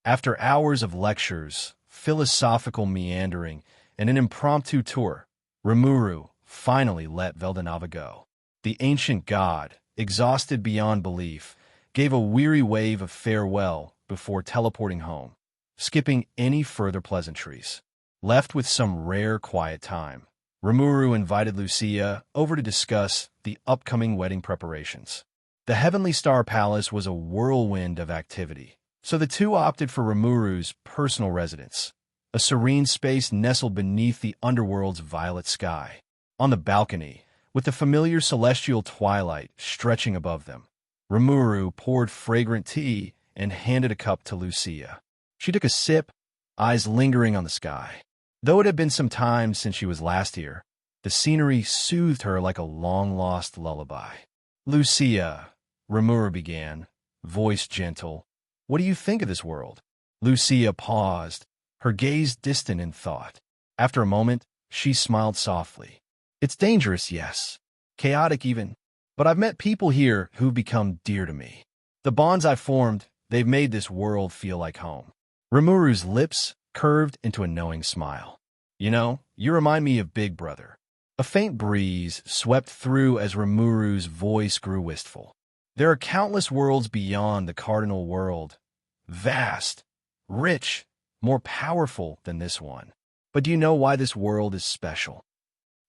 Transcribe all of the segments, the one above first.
After hours of lectures, philosophical meandering, and an impromptu tour, Rimuru finally let Veldanava go. The ancient god, exhausted beyond belief, gave a weary wave of farewell before teleporting home, skipping any further pleasantries. Left with some rare quiet time, Rimuru invited Lucia over to discuss the upcoming wedding preparations. The Heavenly Star Palace was a whirlwind of activity, so the two opted for Rimuru's personal residence, a serene space nestled beneath the underworld's violet sky. On the balcony, with the familiar celestial twilight stretching above them, Rimuru poured fragrant tea and handed a cup to Lucia. She took a sip, eyes lingering on the sky. Though it had been some time since she was last here, the scenery soothed her like a long-lost lullaby. "Lucia," Rimuru began, voice gentle, "what do you think of this world?" Lucia paused, her gaze distant in thought. After a moment, she smiled softly. "It's dangerous, yes. Chaotic even. But I've met people here who've become dear to me. The bonds I've formed, they've made this world feel like home." Rimuru's lips curved into a knowing smile. "You know, you remind me of Big Brother." A faint breeze swept through as Rimuru's voice grew wistful. "There are countless worlds beyond the Cardinal World. Vast, rich, more powerful than this one. But do you know why this world is special?"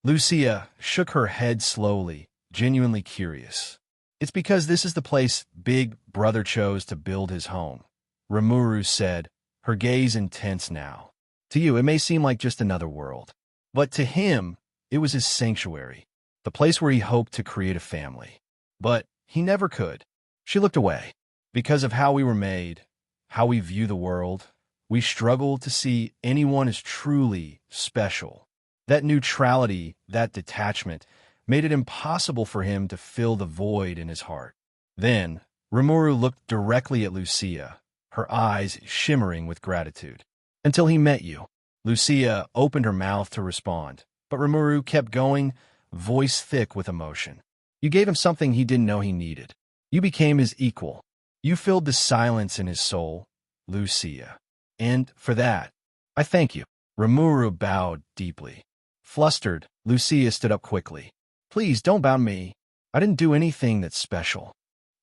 Lucia shook her head slowly, genuinely curious. "It's because this is the place Big Brother chose to build his home," Rimuru said, her gaze intense now. "To you, it may seem like just another world. But to him, it was his sanctuary, the place where he hoped to create a family. But he never could." She looked away. "Because of how we were made, how we view the world, we struggle to see anyone as truly special. That neutrality, that detachment, made it impossible for him to fill the void in his heart." Then, Rimuru looked directly at Lucia, her eyes shimmering with gratitude. "Until he met you." Lucia opened her mouth to respond, but Rimuru kept going, voice thick with emotion. "You gave him something he didn't know he needed. You became his equal. You filled the silence in his soul, Lucia. And for that, I thank you." Rimuru bowed deeply. Flustered, Lucia stood up quickly. "Please don't bow me. I didn't do anything that's special."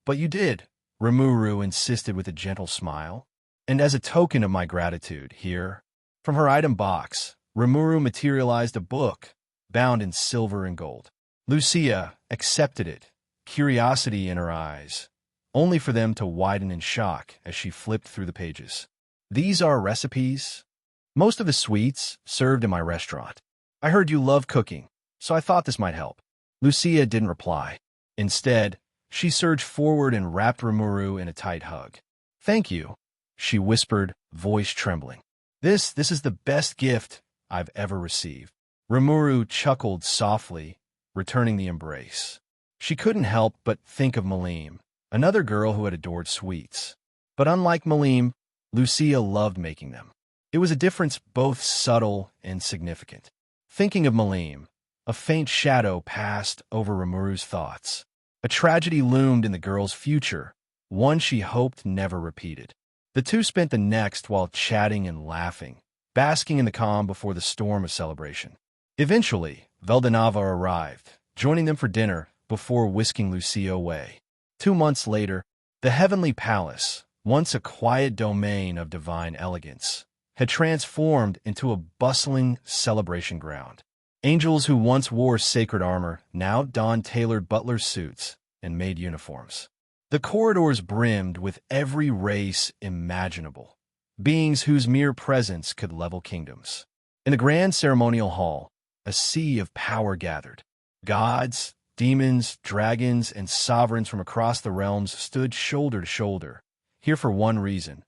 "But you did," Rimuru insisted with a gentle smile. "And as a token of my gratitude, here." From her item box, Rimuru materialized a book, bound in silver and gold. Lucia accepted it, curiosity in her eyes, only for them to widen in shock as she flipped through the pages. "These are recipes. Most of the sweets served in my restaurant. I heard you love cooking, so I thought this might help." Lucia didn't reply. Instead, she surged forward and wrapped Rimuru in a tight hug. "Thank you," she whispered, voice trembling. This is the best gift I've ever received." Rimuru chuckled softly, returning the embrace. She couldn't help but think of Malim, another girl who had adored sweets. But unlike Malim, Lucia loved making them. It was a difference both subtle and significant. Thinking of Malim, a faint shadow passed over Rimuru's thoughts. A tragedy loomed in the girl's future, one she hoped never repeated. The two spent the next while chatting and laughing, basking in the calm before the storm of celebration. Eventually, Veldanava arrived, joining them for dinner before whisking Lucia away. 2 months later, the Heavenly Palace, once a quiet domain of divine elegance, had transformed into a bustling celebration ground. Angels who once wore sacred armor now donned tailored butler suits and maid uniforms. The corridors brimmed with every race imaginable, beings whose mere presence could level kingdoms. In the grand ceremonial hall, a sea of power gathered. Gods, demons, dragons, and sovereigns from across the realms stood shoulder to shoulder, here for one reason: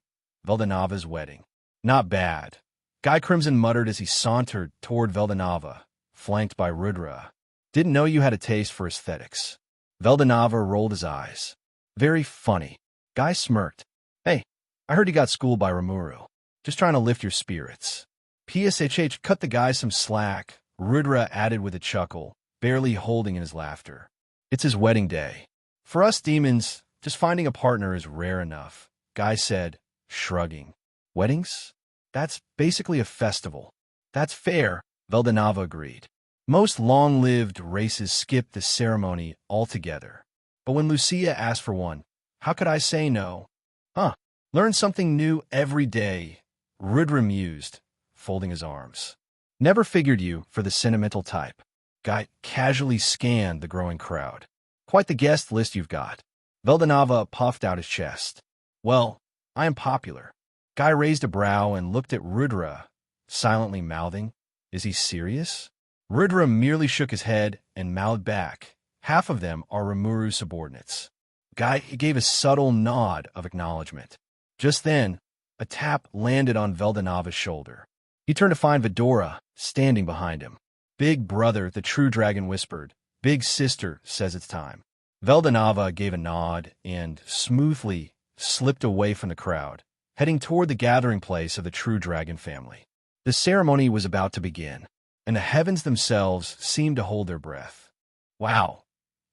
Veldanava's wedding. "Not bad," Guy Crimson muttered as he sauntered toward Veldanava, flanked by Rudra. "Didn't know you had a taste for aesthetics." Veldanava rolled his eyes. "Very funny." Guy smirked. "Hey, I heard you got schooled by Rimuru. Just trying to lift your spirits." "PSHH, cut the guy some slack," Rudra added with a chuckle, barely holding in his laughter. "It's his wedding day. For us demons, just finding a partner is rare enough," Guy said, shrugging. Weddings? That's basically a festival. That's fair, Veldanava agreed. Most long-lived races skip the ceremony altogether. But when Lucia asked for one, how could I say no? Huh. Learn something new every day, Rudra mused, folding his arms. Never figured you for the sentimental type. Guy casually scanned the growing crowd. Quite the guest list you've got. Veldanava puffed out his chest. Well, I am popular. Guy raised a brow and looked at Rudra, silently mouthing, is he serious? Rudra merely shook his head and mouthed back. Half of them are Rimuru's subordinates. Guy gave a subtle nod of acknowledgement. Just then, a tap landed on Veldanava's shoulder. He turned to find Vidora standing behind him. Big brother, the true dragon whispered. Big sister says it's time. Veldanava gave a nod and smoothly slipped away from the crowd, heading toward the gathering place of the true dragon family. The ceremony was about to begin, and the heavens themselves seemed to hold their breath. Wow,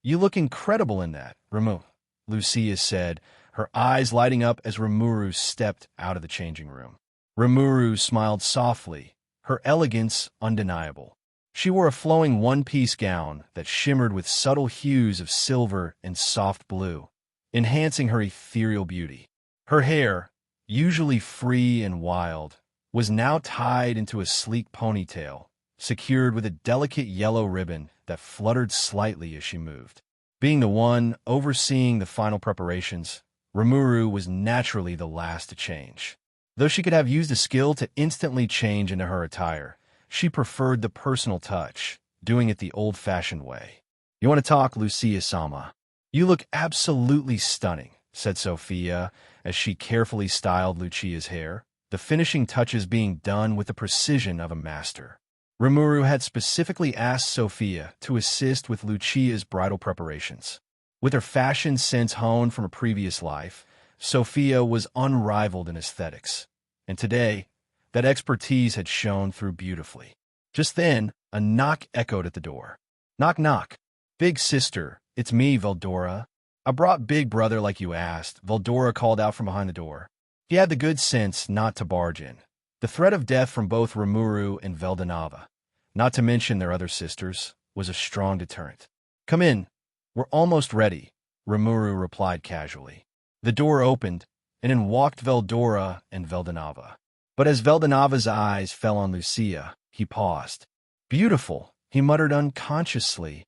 you look incredible in that, Rimuru, Lucia said, her eyes lighting up as Rimuru stepped out of the changing room. Rimuru smiled softly, her elegance undeniable. She wore a flowing one-piece gown that shimmered with subtle hues of silver and soft blue, enhancing her ethereal beauty. Her hair, usually free and wild, was now tied into a sleek ponytail, secured with a delicate yellow ribbon that fluttered slightly as she moved. Being the one overseeing the final preparations, Rimuru was naturally the last to change. Though she could have used a skill to instantly change into her attire, she preferred the personal touch, doing it the old-fashioned way. You want to talk, Lucia-sama? You look absolutely stunning, said Sophia, as she carefully styled Lucia's hair, the finishing touches being done with the precision of a master. Rimuru had specifically asked Sophia to assist with Lucia's bridal preparations. With her fashion sense honed from a previous life, Sophia was unrivaled in aesthetics, and today, that expertise had shone through beautifully. Just then, a knock echoed at the door. Knock, knock. Big sister, it's me, Veldora. I brought big brother like you asked, Veldora called out from behind the door. He had the good sense not to barge in. The threat of death from both Rimuru and Veldanava, not to mention their other sisters, was a strong deterrent. Come in. We're almost ready, Rimuru replied casually. The door opened, and in walked Veldora and Veldanava. But as Veldanava's eyes fell on Lucia, he paused. Beautiful, he muttered unconsciously,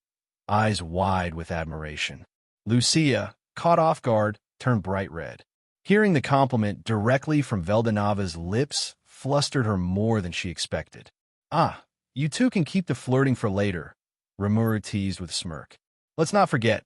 eyes wide with admiration. Lucia, caught off guard, turned bright red. Hearing the compliment directly from Veldanava's lips flustered her more than she expected. Ah, you two can keep the flirting for later, Rimuru teased with a smirk. Let's not forget,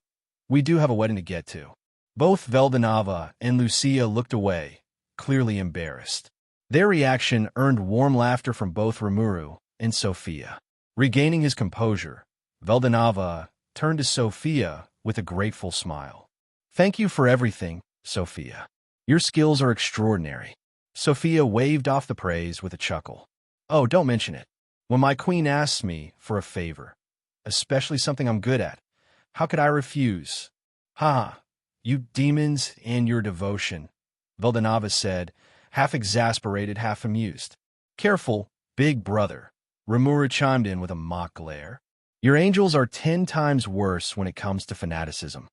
we do have a wedding to get to. Both Veldanava and Lucia looked away, clearly embarrassed. Their reaction earned warm laughter from both Rimuru and Sophia. Regaining his composure, Veldanava turned to Sophia with a grateful smile. Thank you for everything, Sophia. Your skills are extraordinary. Sophia waved off the praise with a chuckle. Oh, don't mention it. When my queen asks me for a favor, especially something I'm good at, how could I refuse? Ha, you demons and your devotion, Veldanava said, half exasperated, half amused. Careful, big brother, Rimuru chimed in with a mock glare. Your angels are 10 times worse when it comes to fanaticism.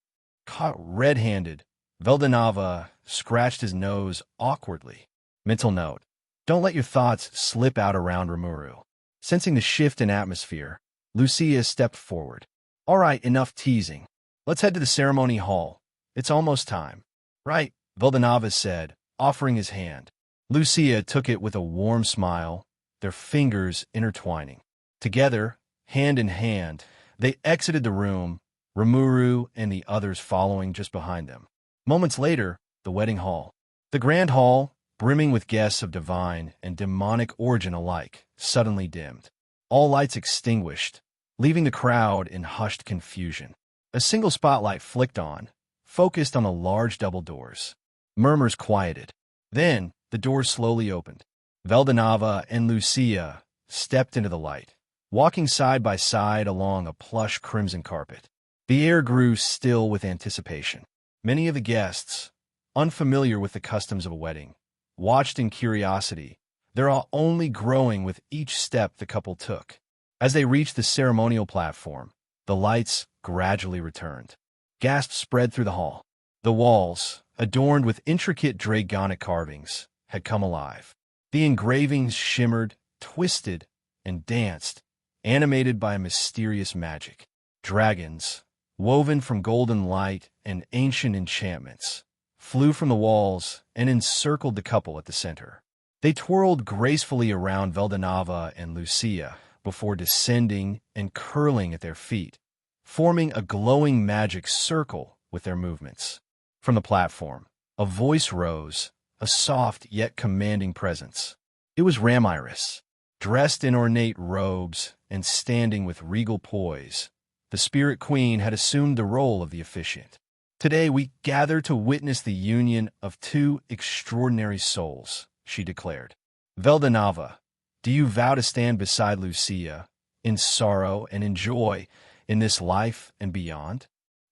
Caught red-handed, Veldanava scratched his nose awkwardly. Mental note, don't let your thoughts slip out around Rimuru. Sensing the shift in atmosphere, Lucia stepped forward. All right, enough teasing. Let's head to the ceremony hall. It's almost time. Right, Veldanava said, offering his hand. Lucia took it with a warm smile, their fingers intertwining. Together, hand in hand, they exited the room, Rimuru and the others following just behind them. Moments later, the wedding hall. The grand hall, brimming with guests of divine and demonic origin alike, suddenly dimmed. All lights extinguished, leaving the crowd in hushed confusion. A single spotlight flicked on, focused on the large double doors. Murmurs quieted. Then, the doors slowly opened. Veldanava and Lucia stepped into the light, walking side by side along a plush crimson carpet. The air grew still with anticipation. Many of the guests, unfamiliar with the customs of a wedding, watched in curiosity, their awe only growing with each step the couple took. As they reached the ceremonial platform, the lights gradually returned. Gasps spread through the hall. The walls, adorned with intricate dragonic carvings, had come alive. The engravings shimmered, twisted, and danced, animated by a mysterious magic. Dragons, woven from golden light and ancient enchantments, flew from the walls and encircled the couple at the center. They twirled gracefully around Veldanava and Lucia before descending and curling at their feet, forming a glowing magic circle with their movements. From the platform, a voice rose, a soft yet commanding presence. It was Rimuru, dressed in ornate robes and standing with regal poise. The Spirit Queen had assumed the role of the officiant. Today we gather to witness the union of two extraordinary souls, she declared. Veldanava, do you vow to stand beside Lucia, in sorrow and in joy, in this life and beyond?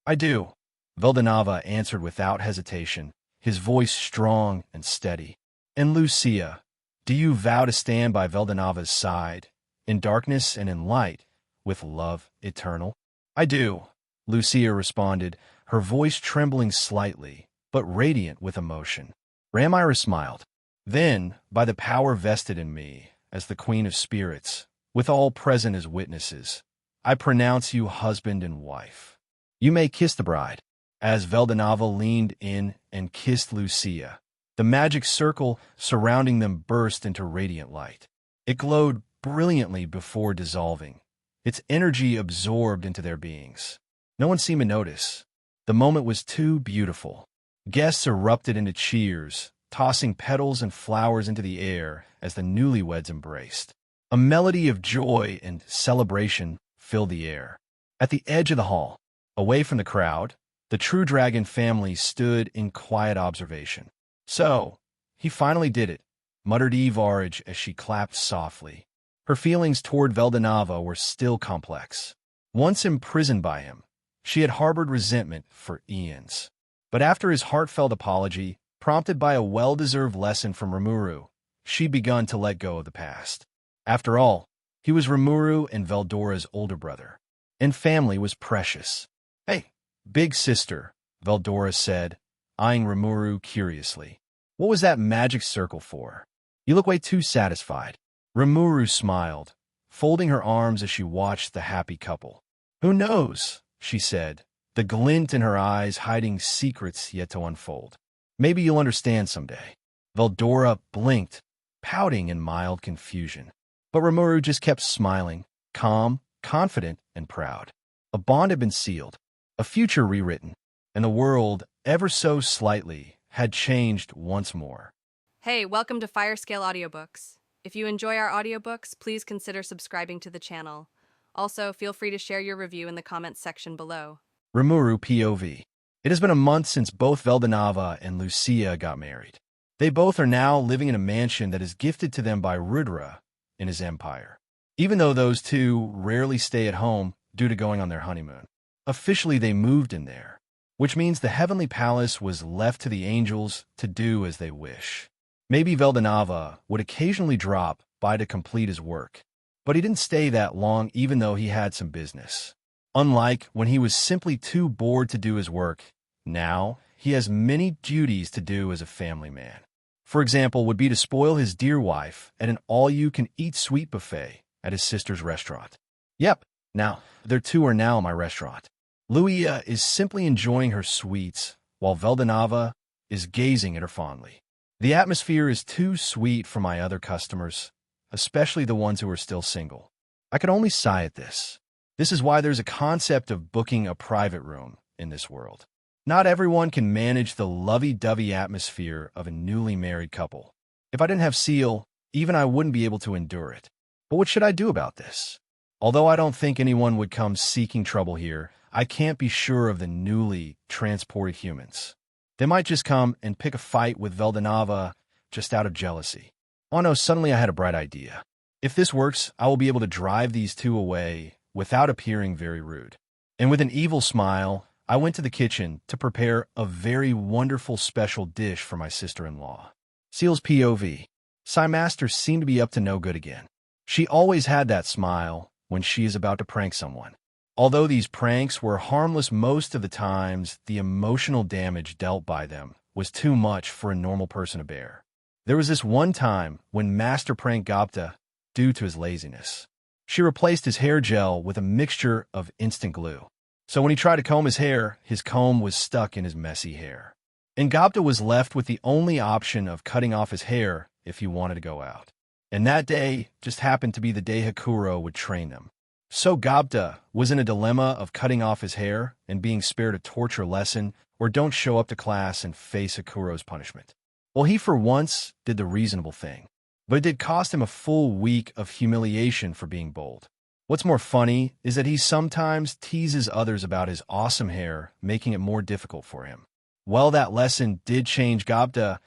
I do, Veldanava answered without hesitation, his voice strong and steady. And Lucia, do you vow to stand by Veldanava's side, in darkness and in light, with love eternal? I do, Lucia responded, her voice trembling slightly, but radiant with emotion. Rimuru smiled. Then, by the power vested in me, as the Queen of Spirits, with all present as witnesses, I pronounce you husband and wife. You may kiss the bride. As Veldanava leaned in and kissed Lucia, the magic circle surrounding them burst into radiant light. It glowed brilliantly before dissolving, its energy absorbed into their beings. No one seemed to notice. The moment was too beautiful. Guests erupted into cheers, tossing petals and flowers into the air as the newlyweds embraced. A melody of joy and celebration filled the air. At the edge of the hall, away from the crowd, the True Dragon family stood in quiet observation. So, he finally did it, muttered Evarge as she clapped softly. Her feelings toward Veldanava were still complex. Once imprisoned by him, she had harbored resentment for eons. But after his heartfelt apology, prompted by a well-deserved lesson from Rimuru, she'd begun to let go of the past. After all, he was Rimuru and Veldora's older brother, and family was precious. Hey, big sister, Veldora said, eyeing Rimuru curiously. What was that magic circle for? You look way too satisfied. Rimuru smiled, folding her arms as she watched the happy couple. Who knows, she said, the glint in her eyes hiding secrets yet to unfold. Maybe you'll understand someday. Veldora blinked, pouting in mild confusion. But Rimuru just kept smiling, calm, confident, and proud. A bond had been sealed, a future rewritten, and the world, ever so slightly, had changed once more. Hey, welcome to Firescale Audiobooks. If you enjoy our audiobooks, please consider subscribing to the channel. Also, feel free to share your review in the comments section below. Rimuru POV. It has been a month since both Veldanava and Lucia got married. They both are now living in a mansion that is gifted to them by Rudra in his empire, even though those two rarely stay at home due to going on their honeymoon. Officially, they moved in there, which means the heavenly palace was left to the angels to do as they wish. Maybe Veldanava would occasionally drop by to complete his work, but he didn't stay that long even though he had some business. Unlike when he was simply too bored to do his work, now he has many duties to do as a family man. For example, would be to spoil his dear wife at an all-you-can-eat sweet buffet at his sister's restaurant. Yep, now, their two are now in my restaurant. Luia is simply enjoying her sweets, while Veldanava is gazing at her fondly. The atmosphere is too sweet for my other customers, especially the ones who are still single. I can only sigh at this. This is why there's a concept of booking a private room in this world. Not everyone can manage the lovey-dovey atmosphere of a newly married couple. If I didn't have Ciel, even I wouldn't be able to endure it. But what should I do about this? Although I don't think anyone would come seeking trouble here, I can't be sure of the newly transported humans. They might just come and pick a fight with Veldanava just out of jealousy. Oh no, suddenly I had a bright idea. If this works, I will be able to drive these two away without appearing very rude. And with an evil smile, I went to the kitchen to prepare a very wonderful special dish for my sister-in-law. Ciel's POV. Master seemed to be up to no good again. She always had that smile when she is about to prank someone. Although these pranks were harmless most of the times, the emotional damage dealt by them was too much for a normal person to bear. There was this one time when Master pranked Gapta due to his laziness. She replaced his hair gel with a mixture of instant glue. So when he tried to comb his comb was stuck in his messy hair. And Gapta was left with the only option of cutting off his hair if he wanted to go out. And that day just happened to be the day Hakuro would train them. So Gapta was in a dilemma of cutting off his hair and being spared a torture lesson, or don't show up to class and face Hakuro's punishment. Well, he for once did the reasonable thing, but it did cost him a full week of humiliation for being bold. What's more funny is that he sometimes teases others about his awesome hair, making it more difficult for him. Well, that lesson did change Gapta,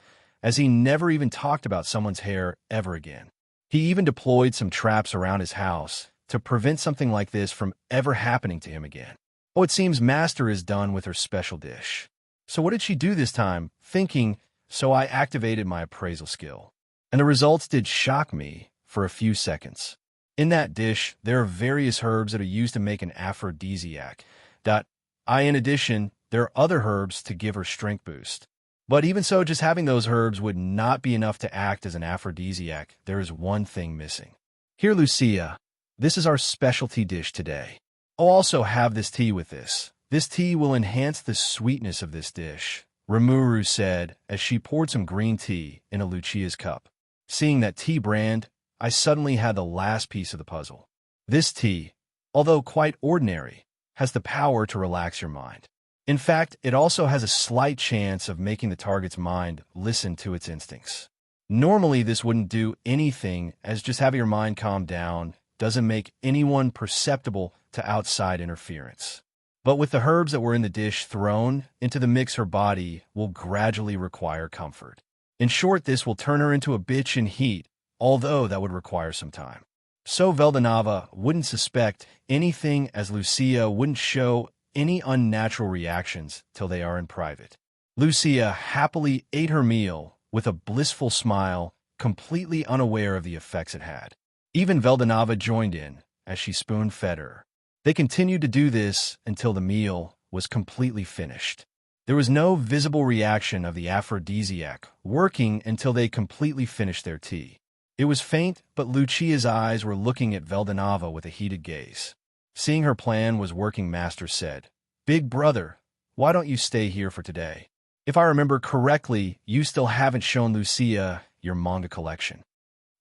as he never even talked about someone's hair ever again. He even deployed some traps around his house to prevent something like this from ever happening to him again. Oh, it seems Master is done with her special dish. So what did she do this time? Thinking, so I activated my appraisal skill. And the results did shock me for a few seconds. In that dish, there are various herbs that are used to make an aphrodisiac. In addition, there are other herbs to give her strength boost. But even so, just having those herbs would not be enough to act as an aphrodisiac. There is one thing missing. Here, Lucia, this is our specialty dish today. I'll also have this tea with this. This tea will enhance the sweetness of this dish, Rimuru said as she poured some green tea in a Lucia's cup. Seeing that tea brand, I suddenly had the last piece of the puzzle. This tea, although quite ordinary, has the power to relax your mind. In fact, it also has a slight chance of making the target's mind listen to its instincts. Normally, this wouldn't do anything, as just having your mind calm down doesn't make anyone perceptible to outside interference. But with the herbs that were in the dish thrown into the mix, her body will gradually require comfort. In short, this will turn her into a bitch in heat, although that would require some time. So Veldanava wouldn't suspect anything, as Lucia wouldn't show any unnatural reactions till they are in private. Lucia happily ate her meal with a blissful smile, completely unaware of the effects it had. Even Veldanava joined in as she spoon-fed her. They continued to do this until the meal was completely finished. There was no visible reaction of the aphrodisiac working until they completely finished their tea. It was faint, but Lucia's eyes were looking at Veldanava with a heated gaze. Seeing her plan was working, Master said, "Big brother, why don't you stay here for today? If I remember correctly, you still haven't shown Lucia your manga collection."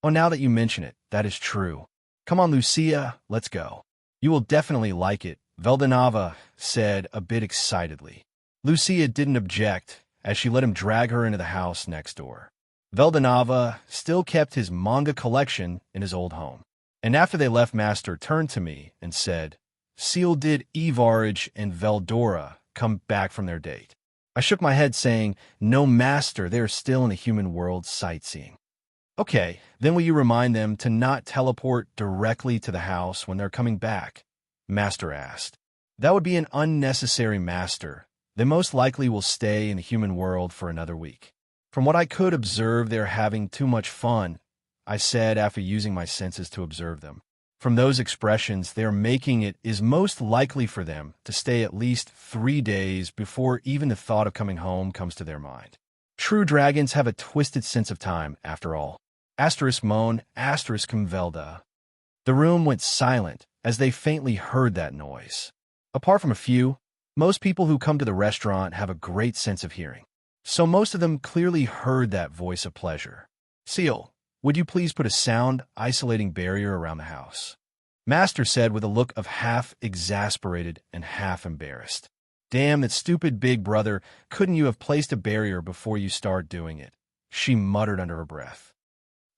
"Oh, now that you mention it, that is true. Come on, Lucia, let's go. You will definitely like it," Veldanava said a bit excitedly. Lucia didn't object, as she let him drag her into the house next door. Veldanava still kept his manga collection in his old home. And after they left, Master turned to me and said, "Ciel, did Evarage and Veldora come back from their date?" I shook my head saying, "No, Master, they are still in the human world sightseeing." "Okay, then will you remind them to not teleport directly to the house when they're coming back?" Master asked. "That would be an unnecessary, Master. They most likely will stay in the human world for another week. From what I could observe, they're having too much fun," I said after using my senses to observe them. From those expressions, they're making it is most likely for them to stay at least 3 days before even the thought of coming home comes to their mind. True dragons have a twisted sense of time, after all. Moan, Velda. The room went silent as they faintly heard that noise. Apart from a few, most people who come to the restaurant have a great sense of hearing. So most of them clearly heard that voice of pleasure. "Ciel, would you please put a sound-isolating barrier around the house?" Master said with a look of half exasperated and half embarrassed. "Damn, that stupid big brother, couldn't you have placed a barrier before you start doing it?" she muttered under her breath.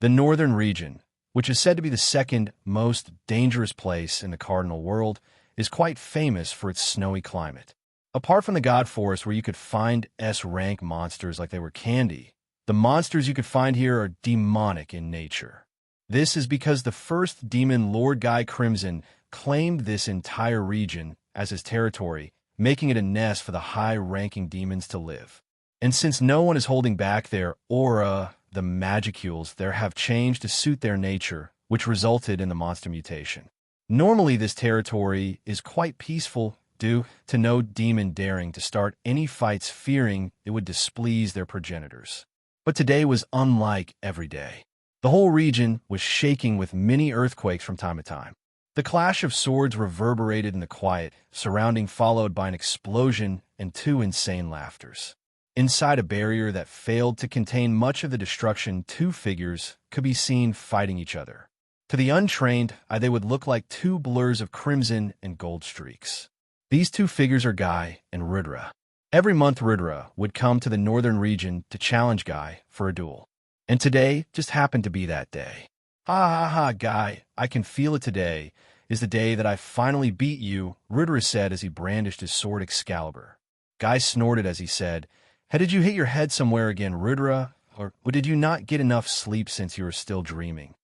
The northern region, which is said to be the second most dangerous place in the Cardinal World, is quite famous for its snowy climate. Apart from the God Forest, where you could find S-rank monsters like they were candy, the monsters you could find here are demonic in nature. This is because the first demon, Lord Guy Crimson, claimed this entire region as his territory, making it a nest for the high-ranking demons to live. And since no one is holding back their aura, the magicules there have changed to suit their nature, which resulted in the monster mutation. Normally, this territory is quite peaceful due to no demon daring to start any fights fearing it would displease their progenitors. But today was unlike every day. The whole region was shaking with many earthquakes from time to time. The clash of swords reverberated in the quiet surrounding, followed by an explosion and two insane laughters. Inside a barrier that failed to contain much of the destruction, two figures could be seen fighting each other. To the untrained eye, they would look like two blurs of crimson and gold streaks. These two figures are Guy and Rudra. Every month, Rudra would come to the northern region to challenge Guy for a duel. And today just happened to be that day. Ha ha ha, Guy, I can feel it today is the day that I finally beat you, Rudra said as he brandished his sword Excalibur. Guy snorted as he said, "Hey, did you hit your head somewhere again, Rudra? Or did you not get enough sleep since you were still dreaming?"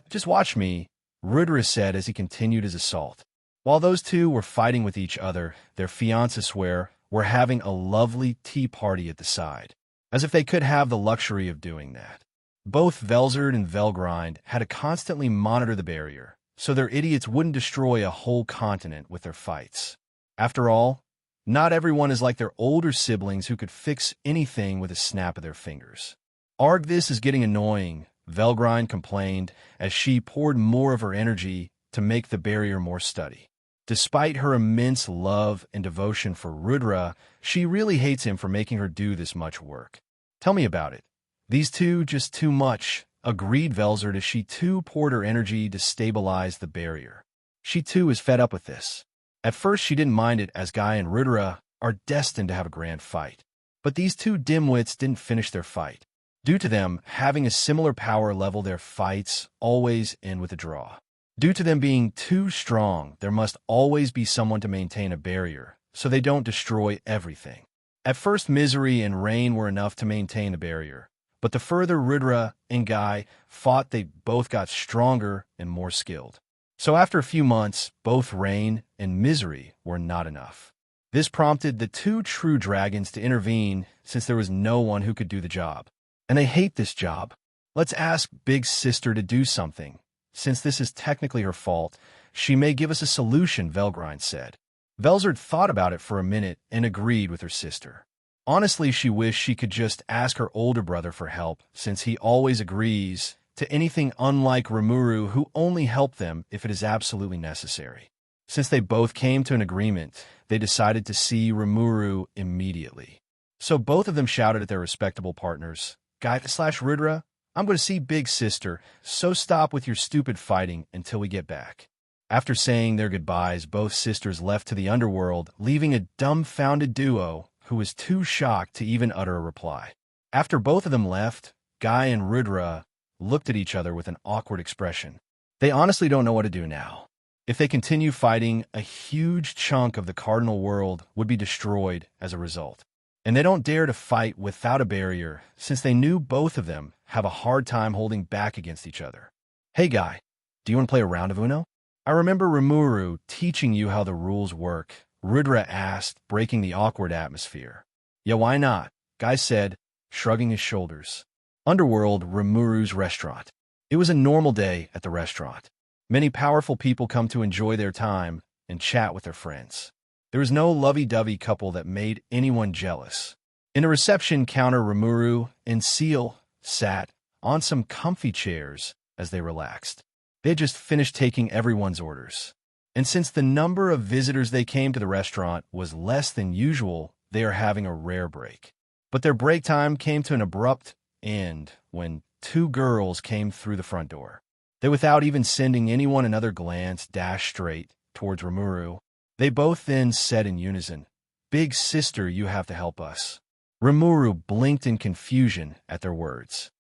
"Just watch me," Rudra said as he continued his assault. While those two were fighting with each other, their fiancés were having a lovely tea party at the side, as if they could have the luxury of doing that. Both Velzard and Velgrind had to constantly monitor the barrier, so their idiots wouldn't destroy a whole continent with their fights. After all, not everyone is like their older siblings who could fix anything with a snap of their fingers. "Arg, this is getting annoying," Velgrind complained as she poured more of her energy to make the barrier more steady. Despite her immense love and devotion for Rudra, she really hates him for making her do this much work. "Tell me about it. These two just too much," agreed Velzard as she too poured her energy to stabilize the barrier. She too is fed up with this. At first she didn't mind it as Guy and Rudra are destined to have a grand fight. But these two dimwits didn't finish their fight. Due to them having a similar power level, their fights always end with a draw. Due to them being too strong, there must always be someone to maintain a barrier, so they don't destroy everything. At first, Misery and Rain were enough to maintain the barrier, but the further Rudra and Guy fought, they both got stronger and more skilled. So after a few months, both Rain and Misery were not enough. This prompted the two true dragons to intervene since there was no one who could do the job. And they hate this job. "Let's ask Big Sister to do something. Since this is technically her fault, she may give us a solution," Velgrind said. Velzard thought about it for a minute and agreed with her sister. Honestly, she wished she could just ask her older brother for help, since he always agrees to anything, unlike Rimuru, who only help them if it is absolutely necessary. Since they both came to an agreement, they decided to see Rimuru immediately. So both of them shouted at their respectable partners, "Guy/Rudra, I'm going to see Big Sister, so stop with your stupid fighting until we get back." After saying their goodbyes, both sisters left to the underworld, leaving a dumbfounded duo who was too shocked to even utter a reply. After both of them left, Guy and Rudra looked at each other with an awkward expression. They honestly don't know what to do now. If they continue fighting, a huge chunk of the Cardinal World would be destroyed as a result. And they don't dare to fight without a barrier, since they knew both of them have a hard time holding back against each other. "Hey, Guy, do you want to play a round of Uno? I remember Rimuru teaching you how the rules work," Rudra asked, breaking the awkward atmosphere. "Yeah, why not?" Guy said, shrugging his shoulders. Underworld, Rimuru's restaurant. It was a normal day at the restaurant. Many powerful people come to enjoy their time and chat with their friends. There was no lovey-dovey couple that made anyone jealous. In the reception counter, Rimuru and Ciel sat on some comfy chairs as they relaxed. They had just finished taking everyone's orders. And since the number of visitors they came to the restaurant was less than usual, they are having a rare break. But their break time came to an abrupt end when two girls came through the front door. They, without even sending anyone another glance, dashed straight towards Rimuru. They both then said in unison, "Big Sister, you have to help us." Rimuru blinked in confusion at their words.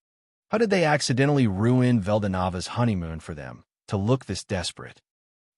How did they accidentally ruin Veldanava's honeymoon for them to look this desperate?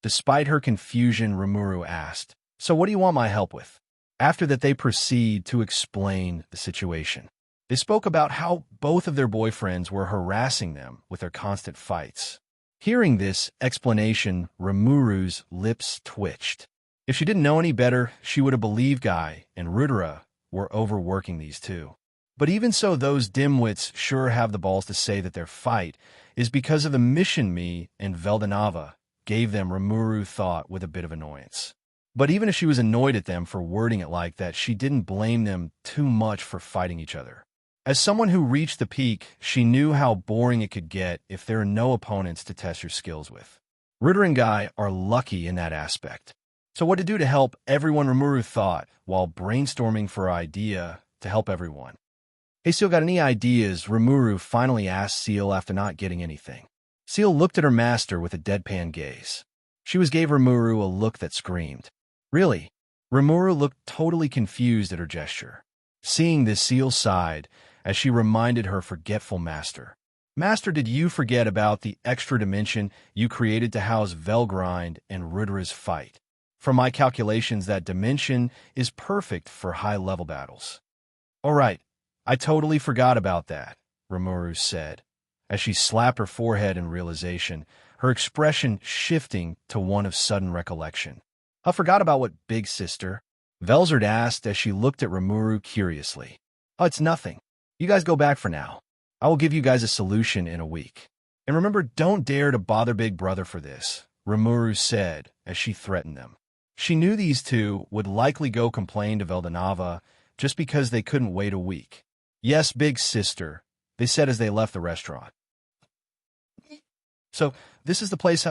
Despite her confusion, Rimuru asked, "So what do you want my help with?" After that, they proceed to explain the situation. They spoke about how both of their boyfriends were harassing them with their constant fights. Hearing this explanation, Rimuru's lips twitched. If she didn't know any better, she would have believed Guy and Rudra were overworking these two. But even so, those dimwits sure have the balls to say that their fight is because of the mission me and Veldanava gave them, Rimuru thought with a bit of annoyance. But even if she was annoyed at them for wording it like that, she didn't blame them too much for fighting each other. As someone who reached the peak, she knew how boring it could get if there are no opponents to test your skills with. Ritter and Guy are lucky in that aspect. So what to do to help everyone, Rimuru thought, while brainstorming for an idea to help everyone. Hey, Ciel, got any ideas? Rimuru finally asked Ciel after not getting anything. Ciel looked at her master with a deadpan gaze. She gave Rimuru a look that screamed. Really? Rimuru looked totally confused at her gesture. Seeing this, Ciel sighed as she reminded her forgetful master. Master, did you forget about the extra dimension you created to house Velgrind and Ritter's fight? From my calculations, that dimension is perfect for high-level battles. All right, I totally forgot about that, Rimuru said, as she slapped her forehead in realization, her expression shifting to one of sudden recollection. I forgot about what, big sister? Velzard asked as she looked at Rimuru curiously. Oh, it's nothing. You guys go back for now. I will give you guys a solution in a week. And remember, don't dare to bother Big Brother for this, Rimuru said as she threatened them. She knew these two would likely go complain to Veldanava just because they couldn't wait a week. Yes, big sister, they said as they left the restaurant. So, this is the place,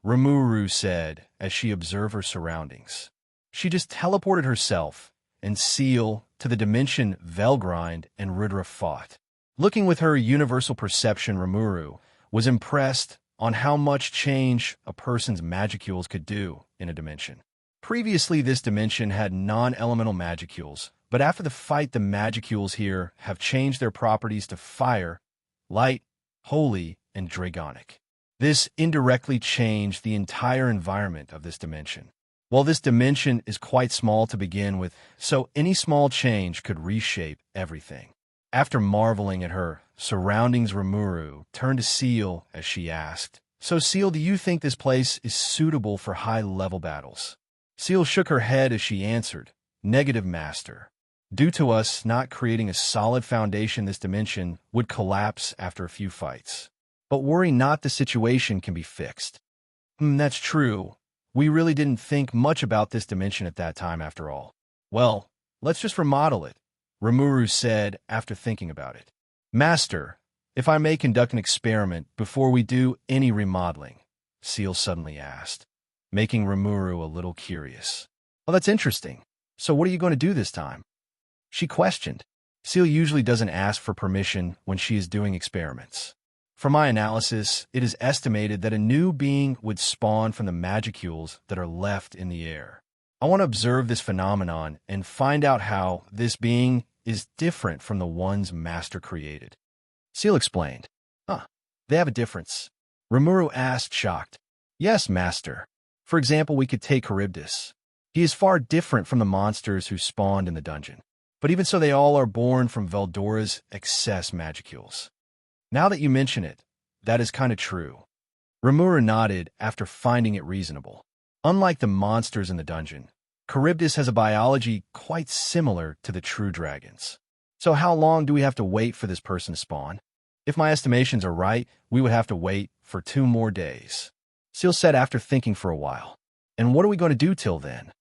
Rimuru said as she observed her surroundings. She just teleported herself and Ciel to the dimension Velgrind and Ritter fought. Looking with her universal perception, Rimuru was impressed on how much change a person's magicules could do in a dimension. Previously, this dimension had non-elemental magicules, but after the fight, the magicules here have changed their properties to fire, light, holy, and dragonic. This indirectly changed the entire environment of this dimension. While this dimension is quite small to begin with, so any small change could reshape everything. After marveling at her surroundings, Rimuru turned to Ciel as she asked, So Ciel, do you think this place is suitable for high-level battles? Ciel shook her head as she answered, Negative, Master. Due to us not creating a solid foundation, this dimension would collapse after a few fights. But worry not, the situation can be fixed. That's true. We really didn't think much about this dimension at that time after all. Well, let's just remodel it, Rimuru said after thinking about it. Master, if I may conduct an experiment before we do any remodeling, Ciel suddenly asked, making Rimuru a little curious. Well, that's interesting. So what are you going to do this time? She questioned. Ciel usually doesn't ask for permission when she is doing experiments. From my analysis, it is estimated that a new being would spawn from the magicules that are left in the air. I want to observe this phenomenon and find out how this being is different from the ones Master created. Ciel explained. They have a difference. Rimuru asked, shocked. Yes, Master. For example, we could take Charybdis. He is far different from the monsters who spawned in the dungeon. But even so, they all are born from Veldora's excess magicules. Now that you mention it, that is kind of true. Rimuru nodded after finding it reasonable. Unlike the monsters in the dungeon, Charybdis has a biology quite similar to the true dragons. So how long do we have to wait for this person to spawn? If my estimations are right, we would have to wait for 2 more days. Ciel said after thinking for a while. And what are we going to do till then?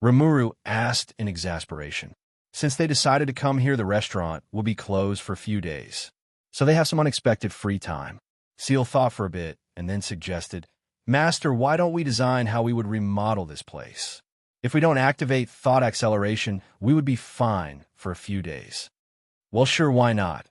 Rimuru asked in exasperation. Since they decided to come here, the restaurant will be closed for a few days. So they have some unexpected free time. Ciel thought for a bit and then suggested, Master, why don't we design how we would remodel this place? If we don't activate thought acceleration, we would be fine for a few days. Well, sure, why not?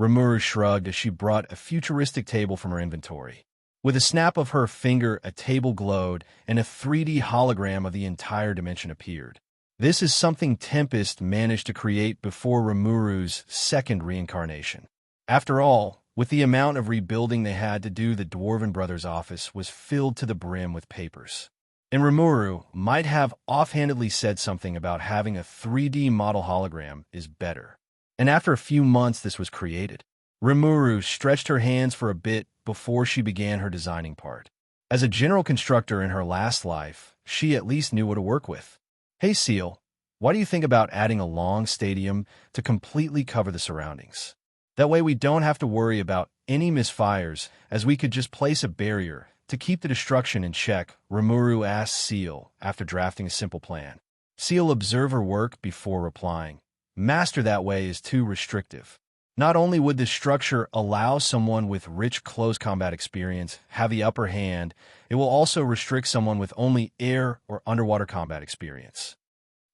Rimuru shrugged as she brought a futuristic table from her inventory. With a snap of her finger, a table glowed, and a 3D hologram of the entire dimension appeared. This is something Tempest managed to create before Rimuru's second reincarnation. After all, with the amount of rebuilding they had to do, the Dwarven Brothers' office was filled to the brim with papers. And Rimuru might have offhandedly said something about having a 3D model hologram is better. And after a few months, this was created. Rimuru stretched her hands for a bit before she began her designing part. As a general constructor in her last life, she at least knew what to work with. Hey, Ciel, Why do you think about adding a long stadium to completely cover the surroundings? That way we don't have to worry about any misfires, as we could just place a barrier to keep the destruction in check, Rimuru asked Ciel after drafting a simple plan. Ciel observed her work before replying. Master that way is too restrictive. Not only would this structure allow someone with rich close combat experience have the upper hand, it will also restrict someone with only air or underwater combat experience.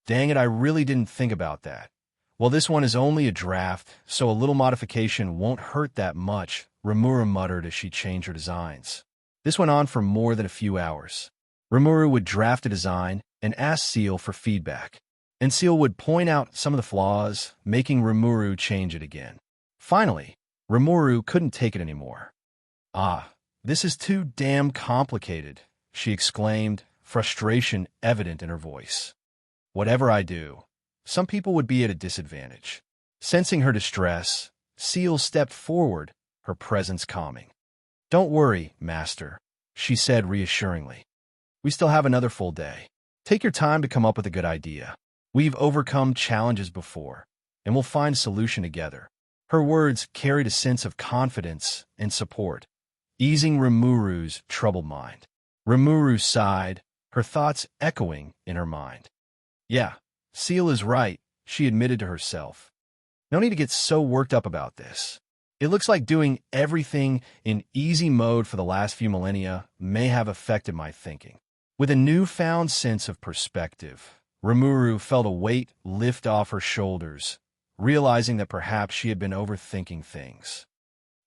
Dang it, I really didn't think about that. Well, this one is only a draft, so a little modification won't hurt that much, Rimuru muttered as she changed her designs. This went on for more than a few hours. Rimuru would draft a design and ask Ciel for feedback, and Ciel would point out some of the flaws, making Rimuru change it again. Finally, Rimuru couldn't take it anymore. Ah, this is too damn complicated, she exclaimed, frustration evident in her voice. Whatever I do, some people would be at a disadvantage. Sensing her distress, Ciel stepped forward, her presence calming. Don't worry, Master, she said reassuringly. We still have another full day. Take your time to come up with a good idea. We've overcome challenges before, and we'll find a solution together. Her words carried a sense of confidence and support, easing Rimuru's troubled mind. Rimuru sighed, her thoughts echoing in her mind. Yeah, Ciel is right, she admitted to herself. No need to get so worked up about this. It looks like doing everything in easy mode for the last few millennia may have affected my thinking. With a newfound sense of perspective, Rimuru felt a weight lift off her shoulders, realizing that perhaps she had been overthinking things.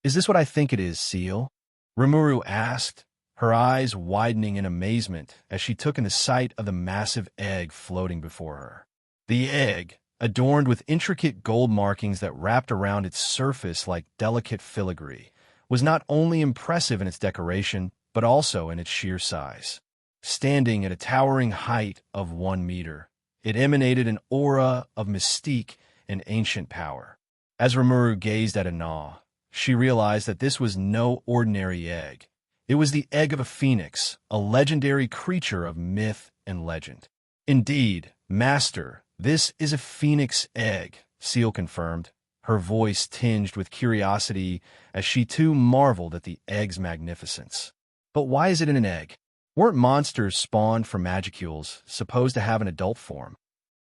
Is this what I think it is, Ciel? Rimuru asked, her eyes widening in amazement as she took in the sight of the massive egg floating before her. The egg, adorned with intricate gold markings that wrapped around its surface like delicate filigree, was not only impressive in its decoration, but also in its sheer size. Standing at a towering height of 1 meter, it emanated an aura of mystique and ancient power. As Rimuru gazed at it in awe, she realized that this was no ordinary egg. It was the egg of a phoenix, a legendary creature of myth and legend. Indeed, Master, this is a phoenix egg, Ciel confirmed, her voice tinged with curiosity as she too marveled at the egg's magnificence. But why is it in an egg? Weren't monsters spawned from magicules supposed to have an adult form?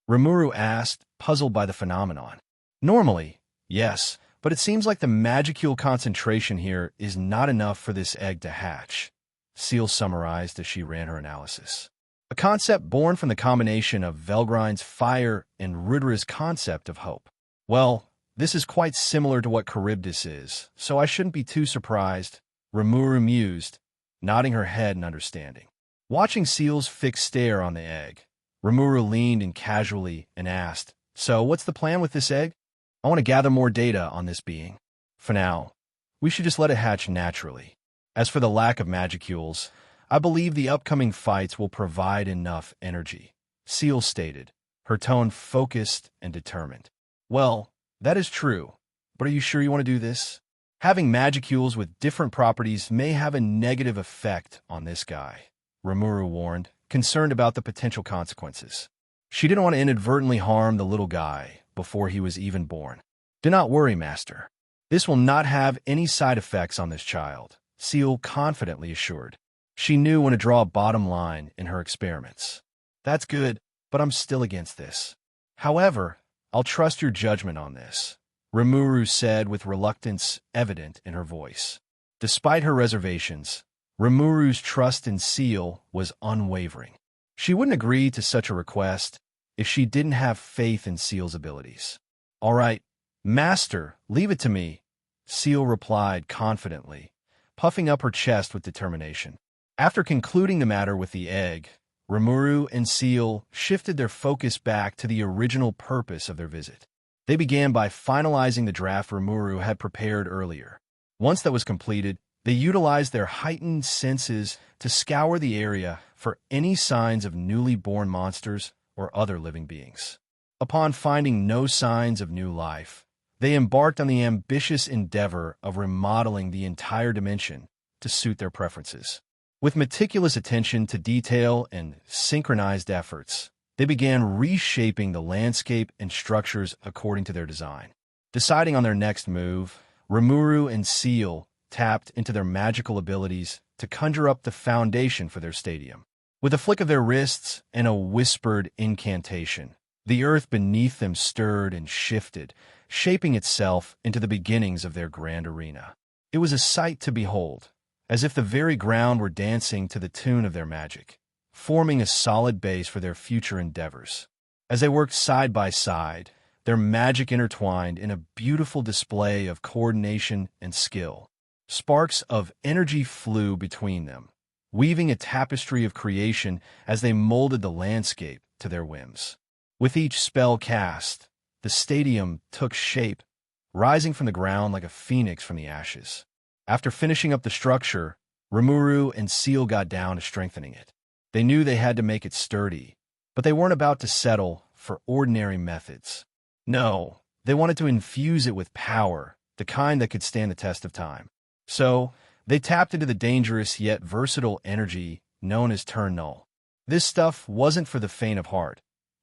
Rimuru asked, puzzled by the phenomenon. Normally, yes, but it seems like the magicule concentration here is not enough for this egg to hatch, Ciel summarized as she ran her analysis. A concept born from the combination of Velgrin's fire and Rudera's concept of hope. Well, this is quite similar to what Charybdis is, so I shouldn't be too surprised, Rimuru mused, nodding her head in understanding. Watching Ciel's fixed stare on the egg, Rimuru leaned in casually and asked, So, what's the plan with this egg? I want to gather more data on this being. For now, we should just let it hatch naturally. As for the lack of magicules, I believe the upcoming fights will provide enough energy, Ciel stated, her tone focused and determined. Well, that is true, but are you sure you want to do this? Having magicules with different properties may have a negative effect on this guy, Rimuru warned, concerned about the potential consequences. She didn't want to inadvertently harm the little guy before he was even born. Do not worry, Master. This will not have any side effects on this child, Ciel confidently assured. She knew when to draw a bottom line in her experiments. That's good, but I'm still against this. However, I'll trust your judgment on this, Rimuru said with reluctance evident in her voice. Despite her reservations, Rimuru's trust in Ciel was unwavering. She wouldn't agree to such a request if she didn't have faith in Ciel's abilities. All right, Master, leave it to me, Ciel replied confidently, puffing up her chest with determination. After concluding the matter with the egg, Rimuru and Ciel shifted their focus back to the original purpose of their visit. They began by finalizing the draft Rimuru had prepared earlier. Once that was completed, they utilized their heightened senses to scour the area for any signs of newly born monsters or other living beings. Upon finding no signs of new life, they embarked on the ambitious endeavor of remodeling the entire dimension to suit their preferences. With meticulous attention to detail and synchronized efforts, They began reshaping the landscape and structures according to their design. Deciding on their next move, Rimuru and Ciel tapped into their magical abilities to conjure up the foundation for their stadium. With a flick of their wrists and a whispered incantation, the earth beneath them stirred and shifted, shaping itself into the beginnings of their grand arena. It was a sight to behold, as if the very ground were dancing to the tune of their magic, forming a solid base for their future endeavors. As they worked side by side, their magic intertwined in a beautiful display of coordination and skill. Sparks of energy flew between them, weaving a tapestry of creation as they molded the landscape to their whims. With each spell cast, the stadium took shape, rising from the ground like a phoenix from the ashes. After finishing up the structure, Rimuru and Ciel got down to strengthening it. They knew they had to make it sturdy, but they weren't about to settle for ordinary methods. No, they wanted to infuse it with power, the kind that could stand the test of time. So, they tapped into the dangerous yet versatile energy known as turn null. This stuff wasn't for the faint of heart.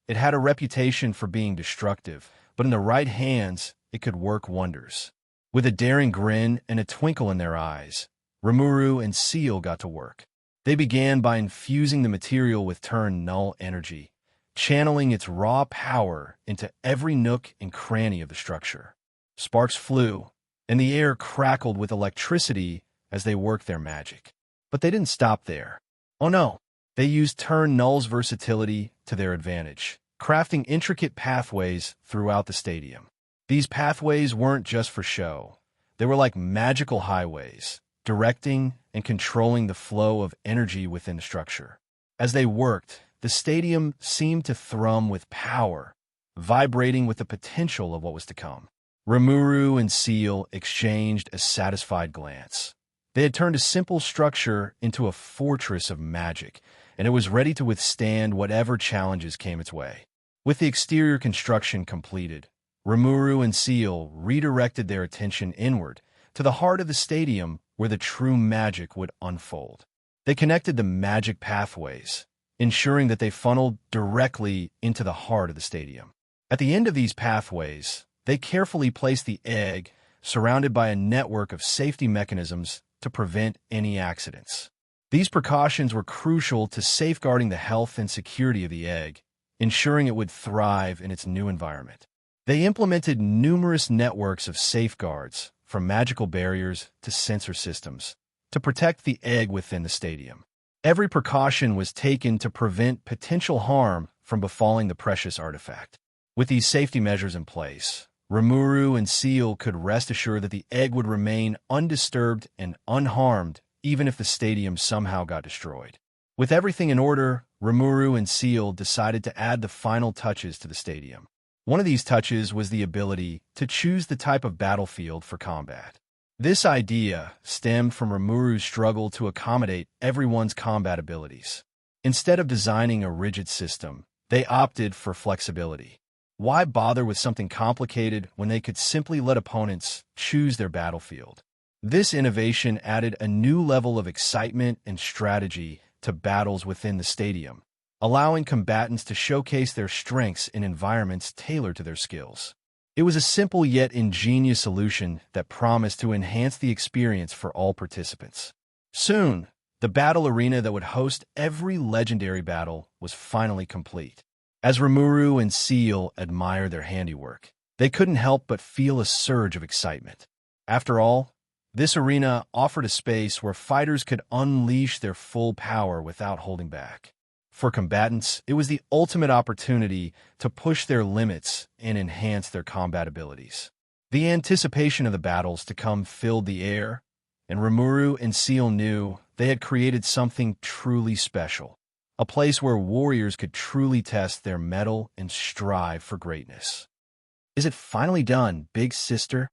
It had a reputation for being destructive, but in the right hands, it could work wonders. With a daring grin and a twinkle in their eyes, Rimuru and Ciel got to work. They began by infusing the material with turn null energy, channeling its raw power into every nook and cranny of the structure. Sparks flew, and the air crackled with electricity as they worked their magic. But they didn't stop there. Oh no, they used turn null's versatility to their advantage, crafting intricate pathways throughout the stadium. These pathways weren't just for show. They were like magical highways, directing and controlling the flow of energy within the structure. As they worked, the stadium seemed to thrum with power, vibrating with the potential of what was to come. Rimuru and Ciel exchanged a satisfied glance. They had turned a simple structure into a fortress of magic, and it was ready to withstand whatever challenges came its way. With the exterior construction completed, Rimuru and Ciel redirected their attention inward to the heart of the stadium where the true magic would unfold. They connected the magic pathways, ensuring that they funneled directly into the heart of the stadium. At the end of these pathways, they carefully placed the egg, surrounded by a network of safety mechanisms to prevent any accidents. These precautions were crucial to safeguarding the health and security of the egg, ensuring it would thrive in its new environment. They implemented numerous networks of safeguards, from magical barriers to sensor systems, to protect the egg within the stadium. Every precaution was taken to prevent potential harm from befalling the precious artifact. With these safety measures in place, Rimuru and Ciel could rest assured that the egg would remain undisturbed and unharmed even if the stadium somehow got destroyed. With everything in order, Rimuru and Ciel decided to add the final touches to the stadium. One of these touches was the ability to choose the type of battlefield for combat. This idea stemmed from Rimuru's struggle to accommodate everyone's combat abilities. Instead of designing a rigid system, they opted for flexibility. Why bother with something complicated when they could simply let opponents choose their battlefield? This innovation added a new level of excitement and strategy to battles within the stadium, allowing combatants to showcase their strengths in environments tailored to their skills. It was a simple yet ingenious solution that promised to enhance the experience for all participants. Soon, the battle arena that would host every legendary battle was finally complete. As Rimuru and Ciel admired their handiwork, they couldn't help but feel a surge of excitement. After all, this arena offered a space where fighters could unleash their full power without holding back. For combatants, it was the ultimate opportunity to push their limits and enhance their combat abilities. The anticipation of the battles to come filled the air, and Rimuru and Ciel knew they had created something truly special, a place where warriors could truly test their mettle and strive for greatness. "Is it finally done, big sister?"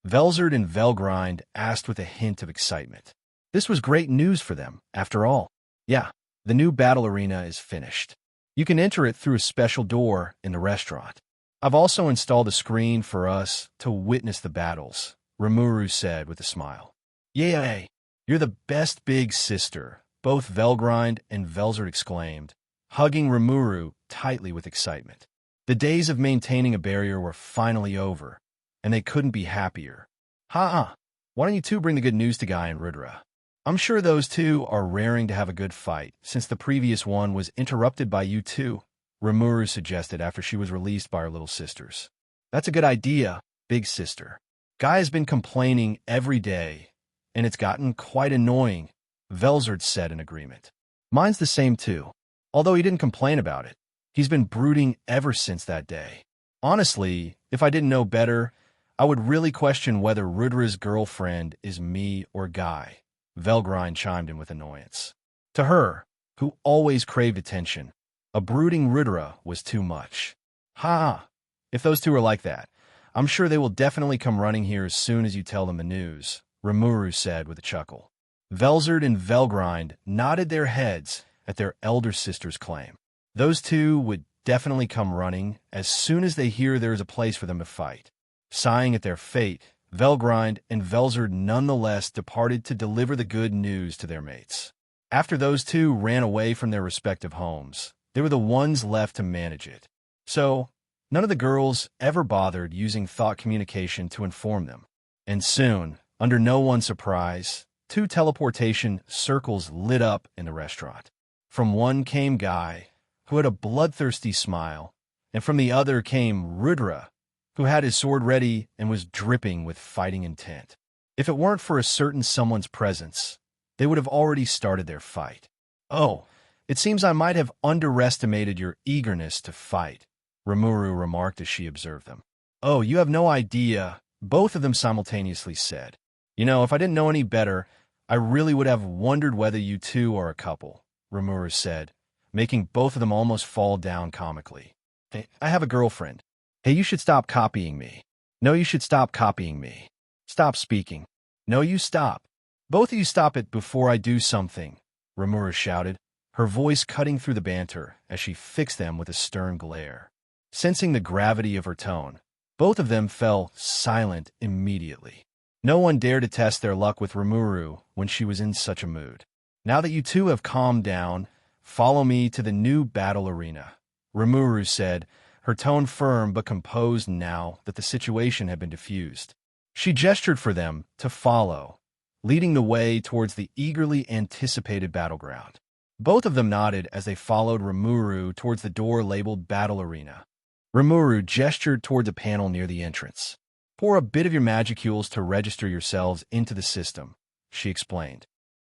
Velzard and Velgrind asked with a hint of excitement. This was great news for them, after all. "Yeah, the new battle arena is finished. You can enter it through a special door in the restaurant. I've also installed a screen for us to witness the battles," Rimuru said with a smile. "Yay! You're the best big sister," both Velgrind and Velzard exclaimed, hugging Rimuru tightly with excitement. The days of maintaining a barrier were finally over, and they couldn't be happier. Ha! Why don't you two bring the good news to Guy and Rudra? I'm sure those two are raring to have a good fight, since the previous one was interrupted by you two, Rimuru suggested after she was released by her little sisters. That's a good idea, big sister. Guy has been complaining every day, and it's gotten quite annoying, Velzard said in agreement. Mine's the same too, although he didn't complain about it. He's been brooding ever since that day. Honestly, if I didn't know better, I would really question whether Rudra's girlfriend is me or Guy, Velgrind chimed in with annoyance. To her, who always craved attention, a brooding Rudra was too much. Ha! If those two are like that, I'm sure they will definitely come running here as soon as you tell them the news, Rimuru said with a chuckle. Velzard and Velgrind nodded their heads at their elder sister's claim. Those two would definitely come running as soon as they hear there is a place for them to fight. Sighing at their fate, Velgrind and Velzard nonetheless departed to deliver the good news to their mates. After those two ran away from their respective homes, they were the ones left to manage it. So, none of the girls ever bothered using thought communication to inform them. And soon, under no one's surprise, 2 teleportation circles lit up in the restaurant. From one came Guy, who had a bloodthirsty smile, and from the other came Rudra, who had his sword ready and was dripping with fighting intent. If it weren't for a certain someone's presence, they would have already started their fight. Oh, it seems I might have underestimated your eagerness to fight, Rimuru remarked as she observed them. Oh, you have no idea, both of them simultaneously said. You know, if I didn't know any better, I really would have wondered whether you two are a couple, Rimuru said, making both of them almost fall down comically. Hey, I have a girlfriend. Hey, you should stop copying me. No, you should stop copying me. Stop speaking. No, you stop. Both of you stop it before I do something, Rimuru shouted, her voice cutting through the banter as she fixed them with a stern glare. Sensing the gravity of her tone, both of them fell silent immediately. No one dared to test their luck with Rimuru when she was in such a mood. Now that you two have calmed down, follow me to the new battle arena, Rimuru said, her tone firm but composed now that the situation had been diffused. She gestured for them to follow, leading the way towards the eagerly anticipated battleground. Both of them nodded as they followed Rimuru towards the door labeled Battle Arena. Rimuru gestured towards a panel near the entrance. Pour a bit of your magicules to register yourselves into the system, she explained.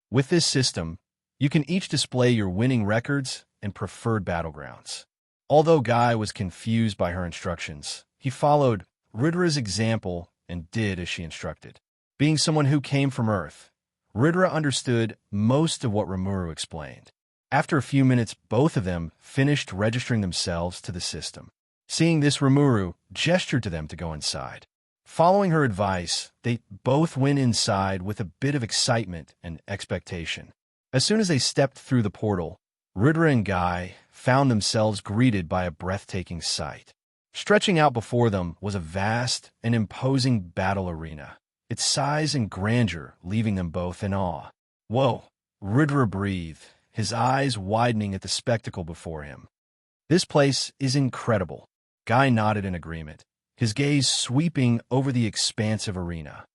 With this system, you can each display your winning records and preferred battlegrounds. Although Guy was confused by her instructions, he followed Rudra's example and did as she instructed. Being someone who came from Earth, Rudra understood most of what Rimuru explained. After a few minutes, both of them finished registering themselves to the system. Seeing this, Rimuru gestured to them to go inside. Following her advice, they both went inside with a bit of excitement and expectation. As soon as they stepped through the portal, Rudra and Guy found themselves greeted by a breathtaking sight. Stretching out before them was a vast and imposing battle arena, its size and grandeur leaving them both in awe. Whoa, Rudra breathed, his eyes widening at the spectacle before him. This place is incredible. Guy nodded in agreement, his gaze sweeping over the expansive arena.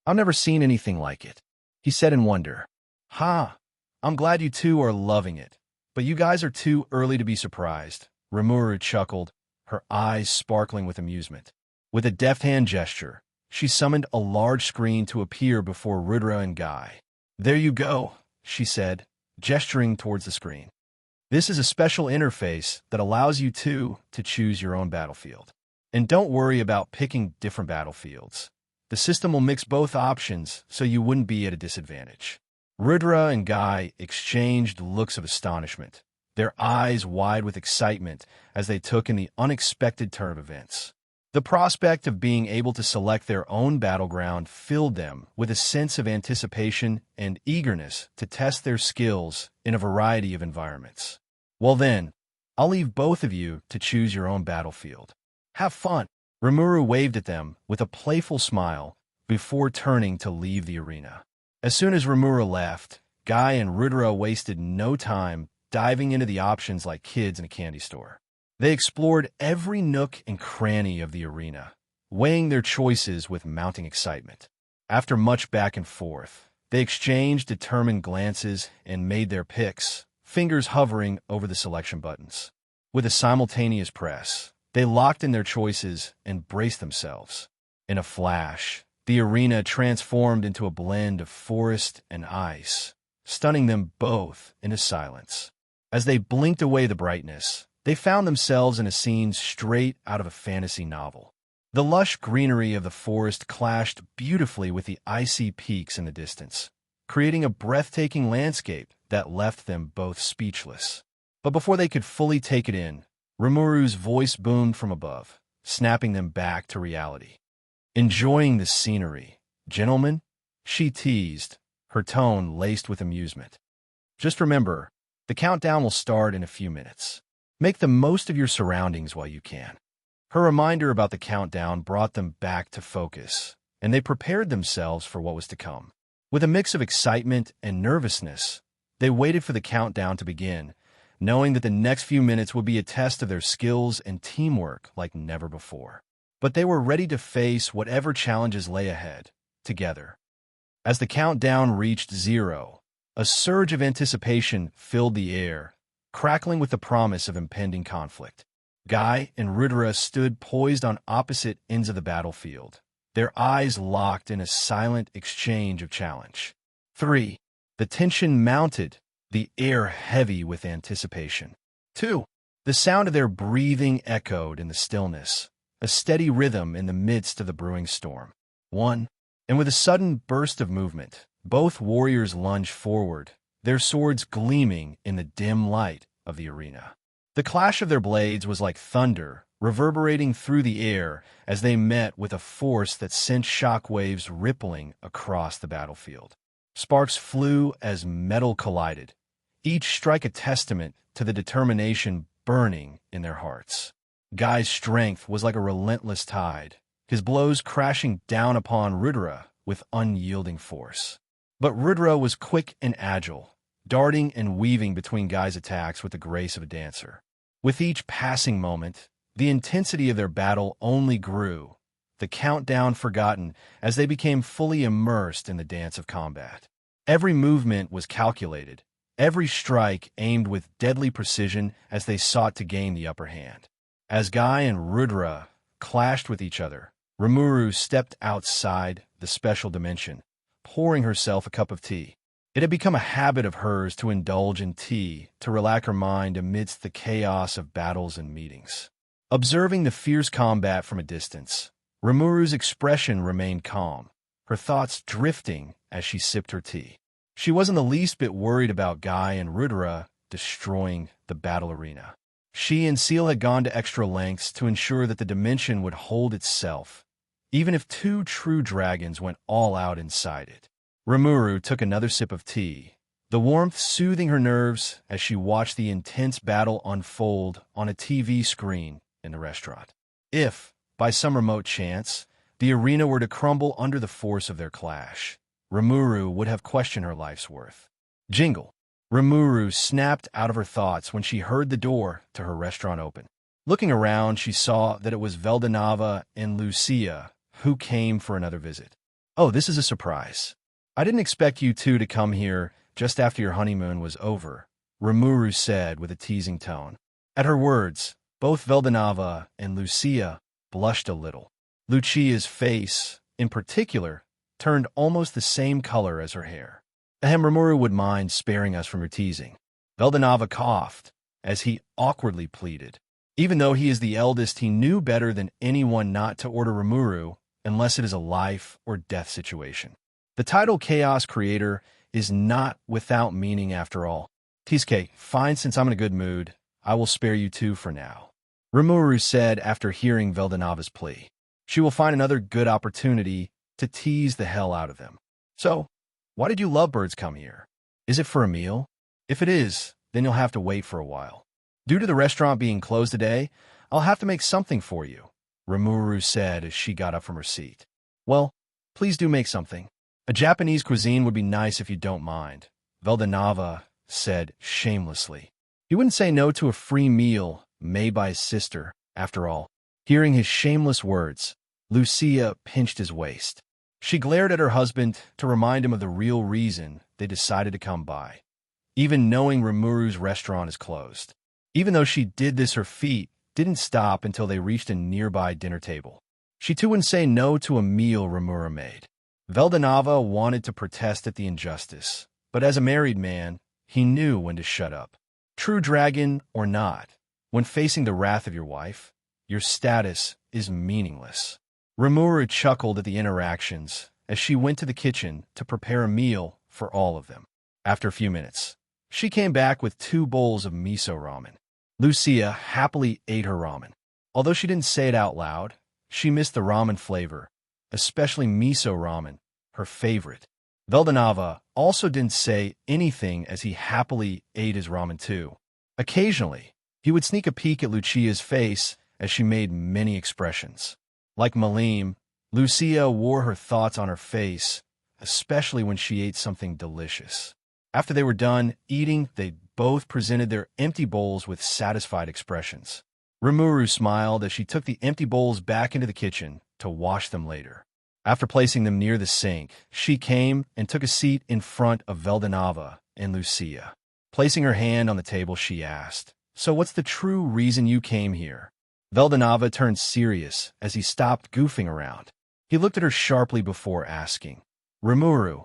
I've never seen anything like it, he said in wonder. Ha, I'm glad you two are loving it. But you guys are too early to be surprised, Rimuru chuckled, her eyes sparkling with amusement. With a deft hand gesture, she summoned a large screen to appear before Rudra and Guy. There you go, she said, gesturing towards the screen. This is a special interface that allows you two to choose your own battlefield. And don't worry about picking different battlefields. The system will mix both options so you wouldn't be at a disadvantage. Rudra and Guy exchanged looks of astonishment, their eyes wide with excitement as they took in the unexpected turn of events. The prospect of being able to select their own battleground filled them with a sense of anticipation and eagerness to test their skills in a variety of environments. Well then, I'll leave both of you to choose your own battlefield. Have fun! Rimuru waved at them with a playful smile before turning to leave the arena. As soon as Rimuru left, Guy and Rudra wasted no time diving into the options like kids in a candy store. They explored every nook and cranny of the arena, weighing their choices with mounting excitement. After much back and forth, they exchanged determined glances and made their picks, fingers hovering over the selection buttons. With a simultaneous press, they locked in their choices and braced themselves. In a flash, the arena transformed into a blend of forest and ice, stunning them both into silence. As they blinked away the brightness, they found themselves in a scene straight out of a fantasy novel. The lush greenery of the forest clashed beautifully with the icy peaks in the distance, creating a breathtaking landscape that left them both speechless. But before they could fully take it in, Rimuru's voice boomed from above, snapping them back to reality. "Enjoying the scenery, gentlemen?" she teased, her tone laced with amusement. "Just remember, the countdown will start in a few minutes. Make the most of your surroundings while you can." Her reminder about the countdown brought them back to focus, and they prepared themselves for what was to come. With a mix of excitement and nervousness, they waited for the countdown to begin, knowing that the next few minutes would be a test of their skills and teamwork like never before. But they were ready to face whatever challenges lay ahead, together. As the countdown reached 0, a surge of anticipation filled the air, crackling with the promise of impending conflict. Guy and Rimuru stood poised on opposite ends of the battlefield, their eyes locked in a silent exchange of challenge. 3. The tension mounted, the air heavy with anticipation. 2. The sound of their breathing echoed in the stillness, a steady rhythm in the midst of the brewing storm. 1. And with a sudden burst of movement, both warriors lunged forward, their swords gleaming in the dim light of the arena. The clash of their blades was like thunder, reverberating through the air as they met with a force that sent shockwaves rippling across the battlefield. Sparks flew as metal collided, each strike a testament to the determination burning in their hearts. Guy's strength was like a relentless tide, his blows crashing down upon Rimuru with unyielding force. But Rimuru was quick and agile, darting and weaving between Guy's attacks with the grace of a dancer. With each passing moment, the intensity of their battle only grew, the countdown forgotten as they became fully immersed in the dance of combat. Every movement was calculated, every strike aimed with deadly precision as they sought to gain the upper hand. As Guy and Rimuru clashed with each other, Rimuru stepped outside the special dimension, pouring herself a cup of tea. It had become a habit of hers to indulge in tea to relax her mind amidst the chaos of battles and meetings. Observing the fierce combat from a distance, Rimuru's expression remained calm, her thoughts drifting as she sipped her tea. She wasn't the least bit worried about Guy and Rimuru destroying the battle arena. She and Ciel had gone to extra lengths to ensure that the dimension would hold itself, even if 2 true dragons went all out inside it. Rimuru took another sip of tea, the warmth soothing her nerves as she watched the intense battle unfold on a TV screen in the restaurant. If, by some remote chance, the arena were to crumble under the force of their clash, Rimuru would have questioned her life's worth. Jingle! Rimuru snapped out of her thoughts when she heard the door to her restaurant open. Looking around, she saw that it was Veldanava and Lucia who came for another visit. "Oh, this is a surprise. I didn't expect you two to come here just after your honeymoon was over," Rimuru said with a teasing tone. At her words, both Veldanava and Lucia blushed a little. Lucia's face, in particular, turned almost the same color as her hair. "Ahem, Rimuru would mind sparing us from your teasing." Veldanava coughed as he awkwardly pleaded. Even though he is the eldest, he knew better than anyone not to order Rimuru unless it is a life or death situation. The title Chaos Creator is not without meaning after all. "Teasuke, fine, since I'm in a good mood, I will spare you two for now," Rimuru said after hearing Veldanava's plea. She will find another good opportunity to tease the hell out of them. "So, why did you lovebirds come here? Is it for a meal? If it is, then you'll have to wait for a while. Due to the restaurant being closed today, I'll have to make something for you," Rimuru said as she got up from her seat. "Well, please do make something. A Japanese cuisine would be nice if you don't mind," Veldanava said shamelessly. "You wouldn't say no to a free meal made by his sister, after all. Hearing his shameless words, Lucia pinched his waist. She glared at her husband to remind him of the real reason they decided to come by, even knowing Rimuru's restaurant is closed. Even though she did this, her feet didn't stop until they reached a nearby dinner table. She too wouldn't say no to a meal Rimuru made. Veldanava wanted to protest at the injustice, but as a married man, he knew when to shut up. True dragon or not, when facing the wrath of your wife, your status is meaningless. Rimuru chuckled at the interactions as she went to the kitchen to prepare a meal for all of them. After a few minutes, she came back with 2 bowls of miso ramen. Lucia happily ate her ramen. Although she didn't say it out loud, she missed the ramen flavor, especially miso ramen, her favorite. Veldanava also didn't say anything as he happily ate his ramen too. Occasionally, he would sneak a peek at Lucia's face as she made many expressions. Like Malim, Lucia wore her thoughts on her face, especially when she ate something delicious. After they were done eating, they both presented their empty bowls with satisfied expressions. Rimuru smiled as she took the empty bowls back into the kitchen to wash them later. After placing them near the sink, she came and took a seat in front of Veldanava and Lucia. Placing her hand on the table, she asked, "So what's the true reason you came here?" Veldanava turned serious as he stopped goofing around. He looked at her sharply before asking, "Rimuru,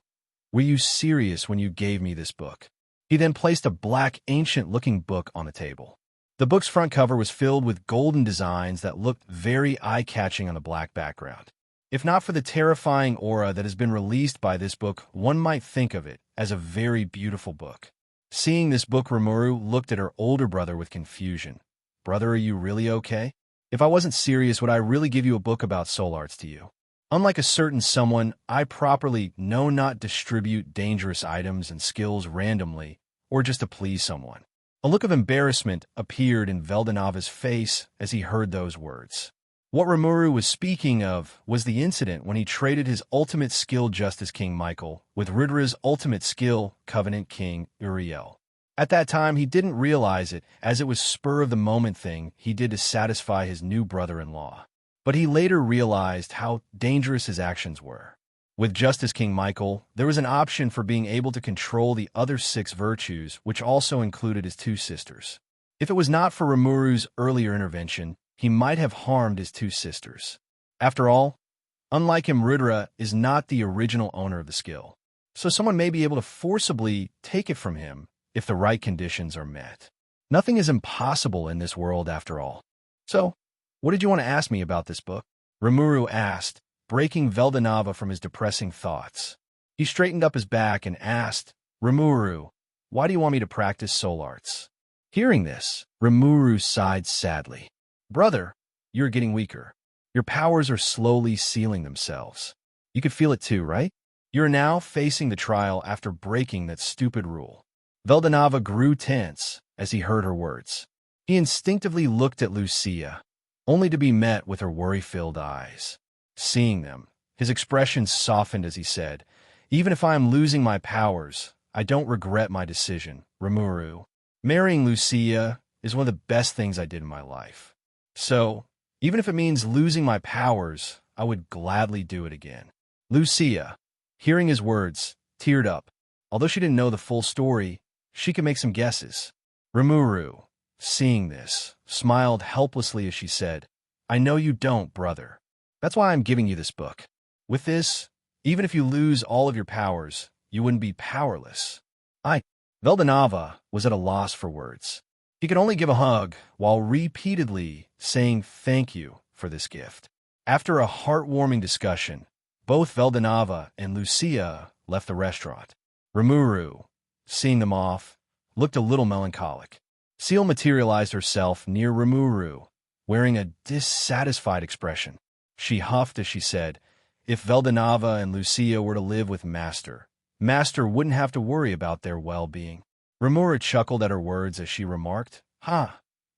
were you serious when you gave me this book?" He then placed a black, ancient-looking book on the table. The book's front cover was filled with golden designs that looked very eye-catching on the black background. If not for the terrifying aura that has been released by this book, one might think of it as a very beautiful book. Seeing this book, Rimuru looked at her older brother with confusion. "Brother, are you really okay? If I wasn't serious, would I really give you a book about soul arts to you? Unlike a certain someone, I properly not distribute dangerous items and skills randomly or just to please someone." A look of embarrassment appeared in Veldanava's face as he heard those words. What Rimuru was speaking of was the incident when he traded his ultimate skill Justice King Michael with Ridura's ultimate skill Covenant King Uriel. At that time, he didn't realize it, as it was spur-of-the-moment thing he did to satisfy his new brother-in-law. But he later realized how dangerous his actions were. With Justice King Michael, there was an option for being able to control the other 6 virtues, which also included his 2 sisters. If it was not for Rimuru's earlier intervention, he might have harmed his 2 sisters. After all, unlike him, Ridura is not the original owner of the skill, so someone may be able to forcibly take it from him if the right conditions are met. Nothing is impossible in this world after all. "So, what did you want to ask me about this book?" Rimuru asked, breaking Veldanava from his depressing thoughts. He straightened up his back and asked, "Rimuru, why do you want me to practice soul arts?" Hearing this, Rimuru sighed sadly. "Brother, you're getting weaker. Your powers are slowly sealing themselves. You could feel it too, right? You're now facing the trial after breaking that stupid rule." Veldanava grew tense as he heard her words. He instinctively looked at Lucia, only to be met with her worry-filled eyes. Seeing them, his expression softened as he said, "Even if I am losing my powers, I don't regret my decision, Rimuru. Marrying Lucia is one of the best things I did in my life. So, even if it means losing my powers, I would gladly do it again." Lucia, hearing his words, teared up. Although she didn't know the full story, she could make some guesses. Rimuru, seeing this, smiled helplessly as she said, "I know you don't, brother. That's why I'm giving you this book. With this, even if you lose all of your powers, you wouldn't be powerless." Veldanava was at a loss for words. He could only give a hug while repeatedly saying thank you for this gift. After a heartwarming discussion, both Veldanava and Lucia left the restaurant. Rimuru, seeing them off, looked a little melancholic. Ciel materialized herself near Rimuru, wearing a dissatisfied expression. She huffed as she said, "If Veldanava and Lucia were to live with Master wouldn't have to worry about their well-being." Rimuru chuckled at her words as she remarked,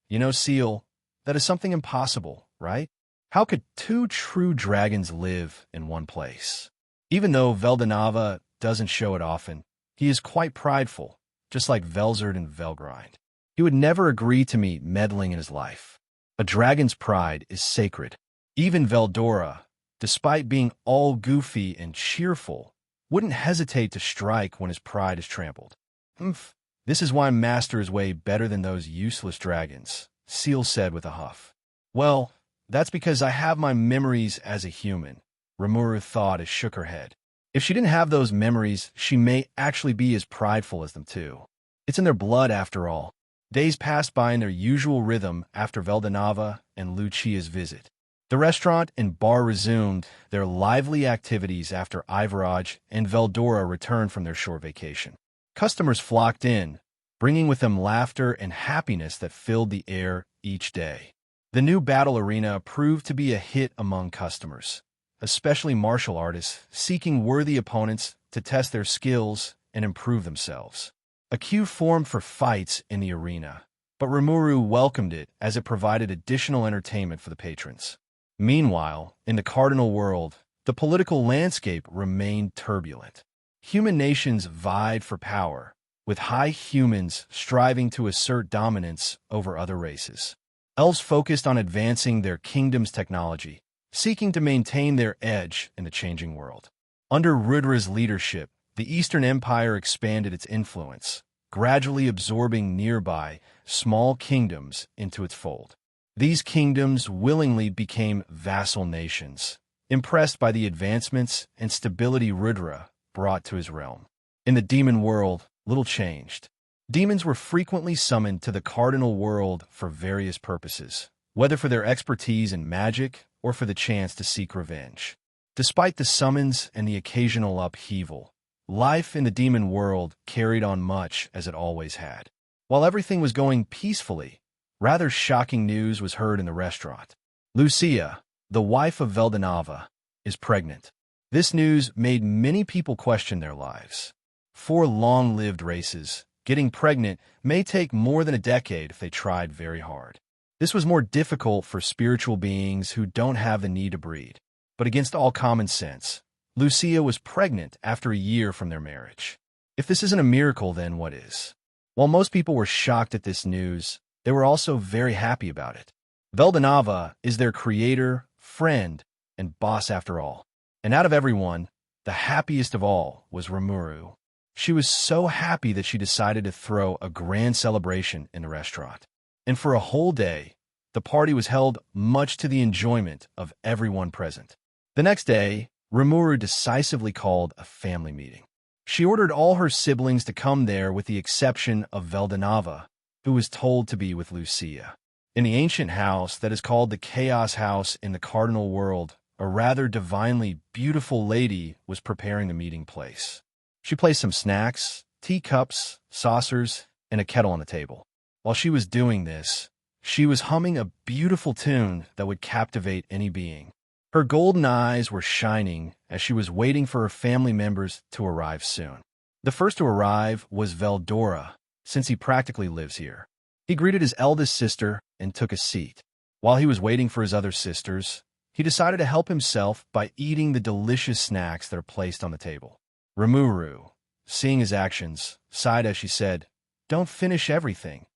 You know, Ciel, that is something impossible, right? How could 2 true dragons live in one place?" Even though Veldanava doesn't show it often, he is quite prideful, just like Velzard and Velgrind. He would never agree to me meddling in his life. A dragon's pride is sacred. Even Veldora, despite being all goofy and cheerful, wouldn't hesitate to strike when his pride is trampled. Humph. This is why Master is way better than those useless dragons, Ciel said with a huff. Well, that's because I have my memories as a human, Rimuru thought as shook her head. If she didn't have those memories, she may actually be as prideful as them too. It's in their blood after all. Days passed by in their usual rhythm after Veldanava and Lucia's visit. The restaurant and bar resumed their lively activities after Ivaraj and Veldora returned from their short vacation. Customers flocked in, bringing with them laughter and happiness that filled the air each day. The new battle arena proved to be a hit among customers, especially martial artists seeking worthy opponents to test their skills and improve themselves. A queue formed for fights in the arena, but Rimuru welcomed it as it provided additional entertainment for the patrons. Meanwhile, in the Cardinal World, the political landscape remained turbulent. Human nations vied for power, with high humans striving to assert dominance over other races. Elves focused on advancing their kingdom's technology, seeking to maintain their edge in the changing world. Under Rudra's leadership, the Eastern Empire expanded its influence, gradually absorbing nearby, small kingdoms into its fold. These kingdoms willingly became vassal nations, impressed by the advancements and stability Rudra brought to his realm. In the demon world, little changed. Demons were frequently summoned to the Cardinal World for various purposes, whether for their expertise in magic or for the chance to seek revenge. Despite the summons and the occasional upheaval, life in the demon world carried on much as it always had. While everything was going peacefully, rather shocking news was heard in the restaurant. Lucia, the wife of Veldanava, is pregnant. This news made many people question their lives. For long-lived races, getting pregnant may take more than a decade if they tried very hard. This was more difficult for spiritual beings who don't have the need to breed. But against all common sense, Lucia was pregnant after a year from their marriage. If this isn't a miracle, then what is? While most people were shocked at this news, they were also very happy about it. Veldanava is their creator, friend, and boss after all. And out of everyone, the happiest of all was Rimuru. She was so happy that she decided to throw a grand celebration in the restaurant. And for a whole day, the party was held much to the enjoyment of everyone present. The next day, Rimuru decisively called a family meeting. She ordered all her siblings to come there with the exception of Veldanava, who was told to be with Lucia. In the ancient house that is called the Chaos House in the Cardinal World, a rather divinely beautiful lady was preparing the meeting place. She placed some snacks, teacups, saucers, and a kettle on the table. While she was doing this, she was humming a beautiful tune that would captivate any being. Her golden eyes were shining as she was waiting for her family members to arrive soon. The first to arrive was Veldora, since he practically lives here. He greeted his eldest sister and took a seat. While he was waiting for his other sisters, he decided to help himself by eating the delicious snacks that are placed on the table. Rimuru, seeing his actions, sighed as she said, "Don't finish everything.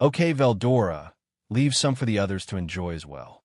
Okay, Veldora, leave some for the others to enjoy as well."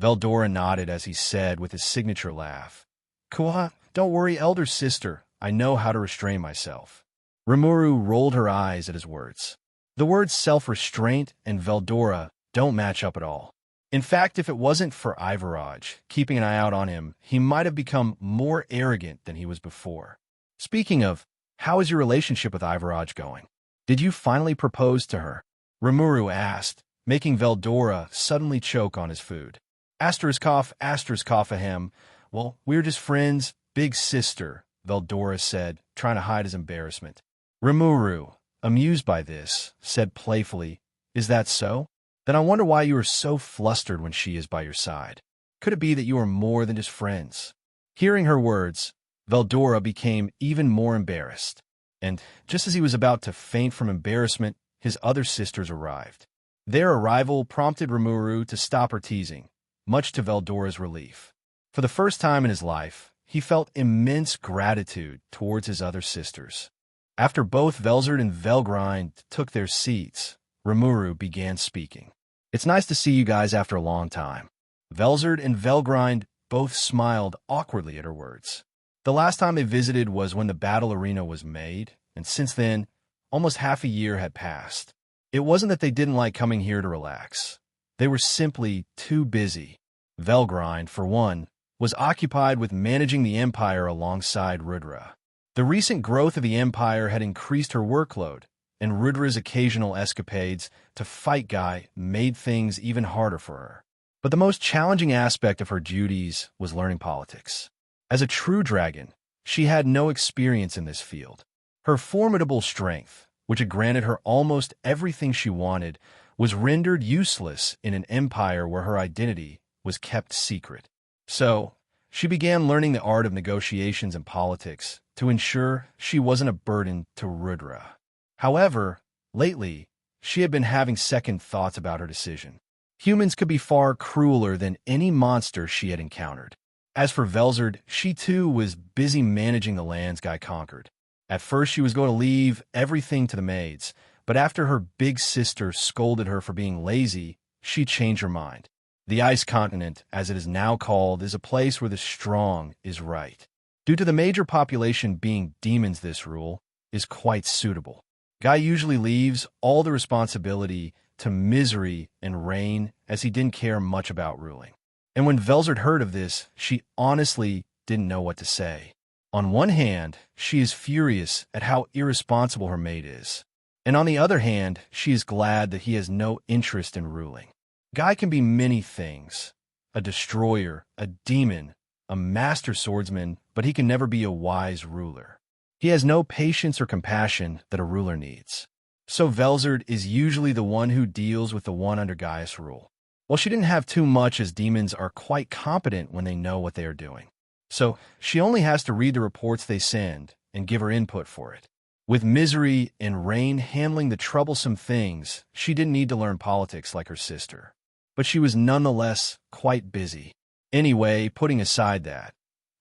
Veldora nodded as he said with his signature laugh, "Kuha, don't worry, elder sister. I know how to restrain myself." Rimuru rolled her eyes at his words. The words self-restraint and Veldora don't match up at all. In fact, if it wasn't for Ivaraj keeping an eye out on him, he might have become more arrogant than he was before. Speaking of, how is your relationship with Ivaraj going? Did you finally propose to her? Rimuru asked, making Veldora suddenly choke on his food. Asterisk ahem. Well, we're just friends, big sister, Veldora said, trying to hide his embarrassment. Rimuru, amused by this, said playfully, "Is that so? Then I wonder why you are so flustered when she is by your side. Could it be that you are more than just friends?" Hearing her words, Veldora became even more embarrassed, and just as he was about to faint from embarrassment, his other sisters arrived. Their arrival prompted Rimuru to stop her teasing, much to Veldora's relief. For the first time in his life, he felt immense gratitude towards his other sisters. After both Velzard and Velgrind took their seats, Rimuru began speaking. "It's nice to see you guys after a long time." Velzard and Velgrind both smiled awkwardly at her words. The last time they visited was when the battle arena was made, and since then, almost half a year had passed. It wasn't that they didn't like coming here to relax. They were simply too busy. Velgrind, for one, was occupied with managing the Empire alongside Rudra. The recent growth of the Empire had increased her workload, and Rudra's occasional escapades to fight Guy made things even harder for her. But the most challenging aspect of her duties was learning politics. As a true dragon, she had no experience in this field. Her formidable strength, which had granted her almost everything she wanted, was rendered useless in an empire where her identity was kept secret. So, she began learning the art of negotiations and politics to ensure she wasn't a burden to Rudra. However, lately, she had been having second thoughts about her decision. Humans could be far crueler than any monster she had encountered. As for Velzard, she too was busy managing the lands Guy conquered. At first she was going to leave everything to the maids, but after her big sister scolded her for being lazy, she changed her mind. The Ice Continent, as it is now called, is a place where the strong is right. Due to the major population being demons, this rule is quite suitable. Guy usually leaves all the responsibility to Misery and Rain, as he didn't care much about ruling. And when Velzard heard of this, she honestly didn't know what to say. On one hand, she is furious at how irresponsible her mate is. And on the other hand, she is glad that he has no interest in ruling. Guy can be many things: a destroyer, a demon, a master swordsman, but he can never be a wise ruler. He has no patience or compassion that a ruler needs. So Velzard is usually the one who deals with the one under Gaius' rule. Well, she didn't have too much, as demons are quite competent when they know what they are doing. So she only has to read the reports they send and give her input for it. With Misery and Rain handling the troublesome things, she didn't need to learn politics like her sister. But she was nonetheless quite busy. Anyway, putting aside that,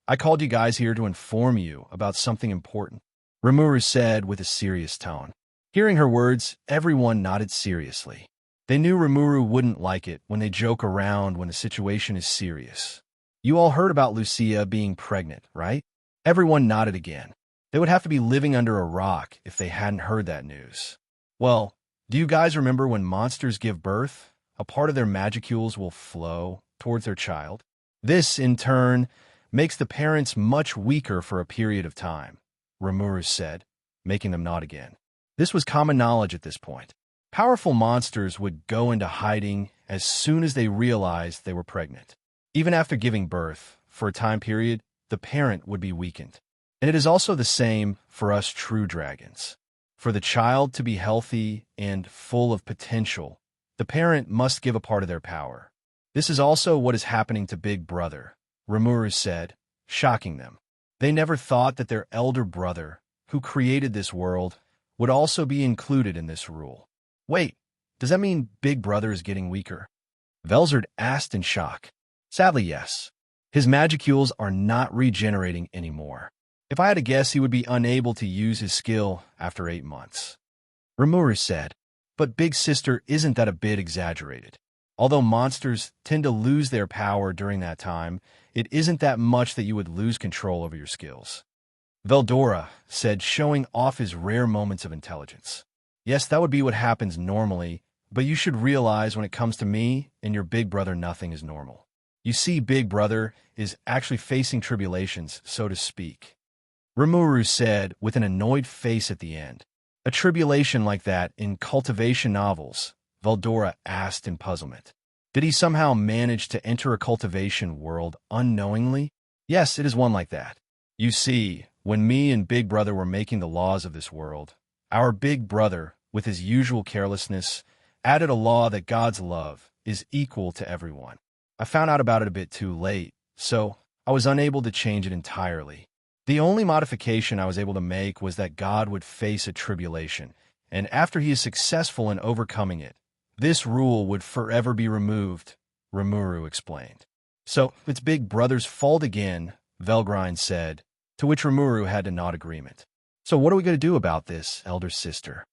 I called you guys here to inform you about something important, Rimuru said with a serious tone. Hearing her words, everyone nodded seriously. They knew Rimuru wouldn't like it when they joke around when the situation is serious. You all heard about Lucia being pregnant, right? Everyone nodded again. They would have to be living under a rock if they hadn't heard that news. Well, do you guys remember when monsters give birth? A part of their magicules will flow towards their child. This, in turn, makes the parents much weaker for a period of time, Rimuru said, making them nod again. This was common knowledge at this point. Powerful monsters would go into hiding as soon as they realized they were pregnant. Even after giving birth, for a time period, the parent would be weakened. And it is also the same for us true dragons. For the child to be healthy and full of potential, the parent must give a part of their power. This is also what is happening to Big Brother, Rimuru said, shocking them. They never thought that their elder brother, who created this world, would also be included in this rule. Wait, does that mean Big Brother is getting weaker? Velzard asked in shock. Sadly, yes. His magicules are not regenerating anymore. If I had to guess, he would be unable to use his skill after 8 months. Rimuru said, but Big Sister, isn't that a bit exaggerated? Although monsters tend to lose their power during that time, it isn't that much that you would lose control over your skills. Veldora said, showing off his rare moments of intelligence. Yes, that would be what happens normally, but you should realize when it comes to me and your big brother, nothing is normal. You see, Big Brother is actually facing tribulations, so to speak. Rimuru said with an annoyed face at the end. A tribulation like that in Cultivation novels, Veldora asked in puzzlement. Did he somehow manage to enter a Cultivation world unknowingly? Yes, it is one like that. You see, when me and Big Brother were making the laws of this world, our Big Brother, with his usual carelessness, added a law that God's love is equal to everyone. I found out about it a bit too late, so I was unable to change it entirely. The only modification I was able to make was that God would face a tribulation, and after he is successful in overcoming it, this rule would forever be removed, Rimuru explained. So, it's Big Brother's fault again, Velgrind said, to which Rimuru had to nod agreement. So what are we going to do about this, elder sister?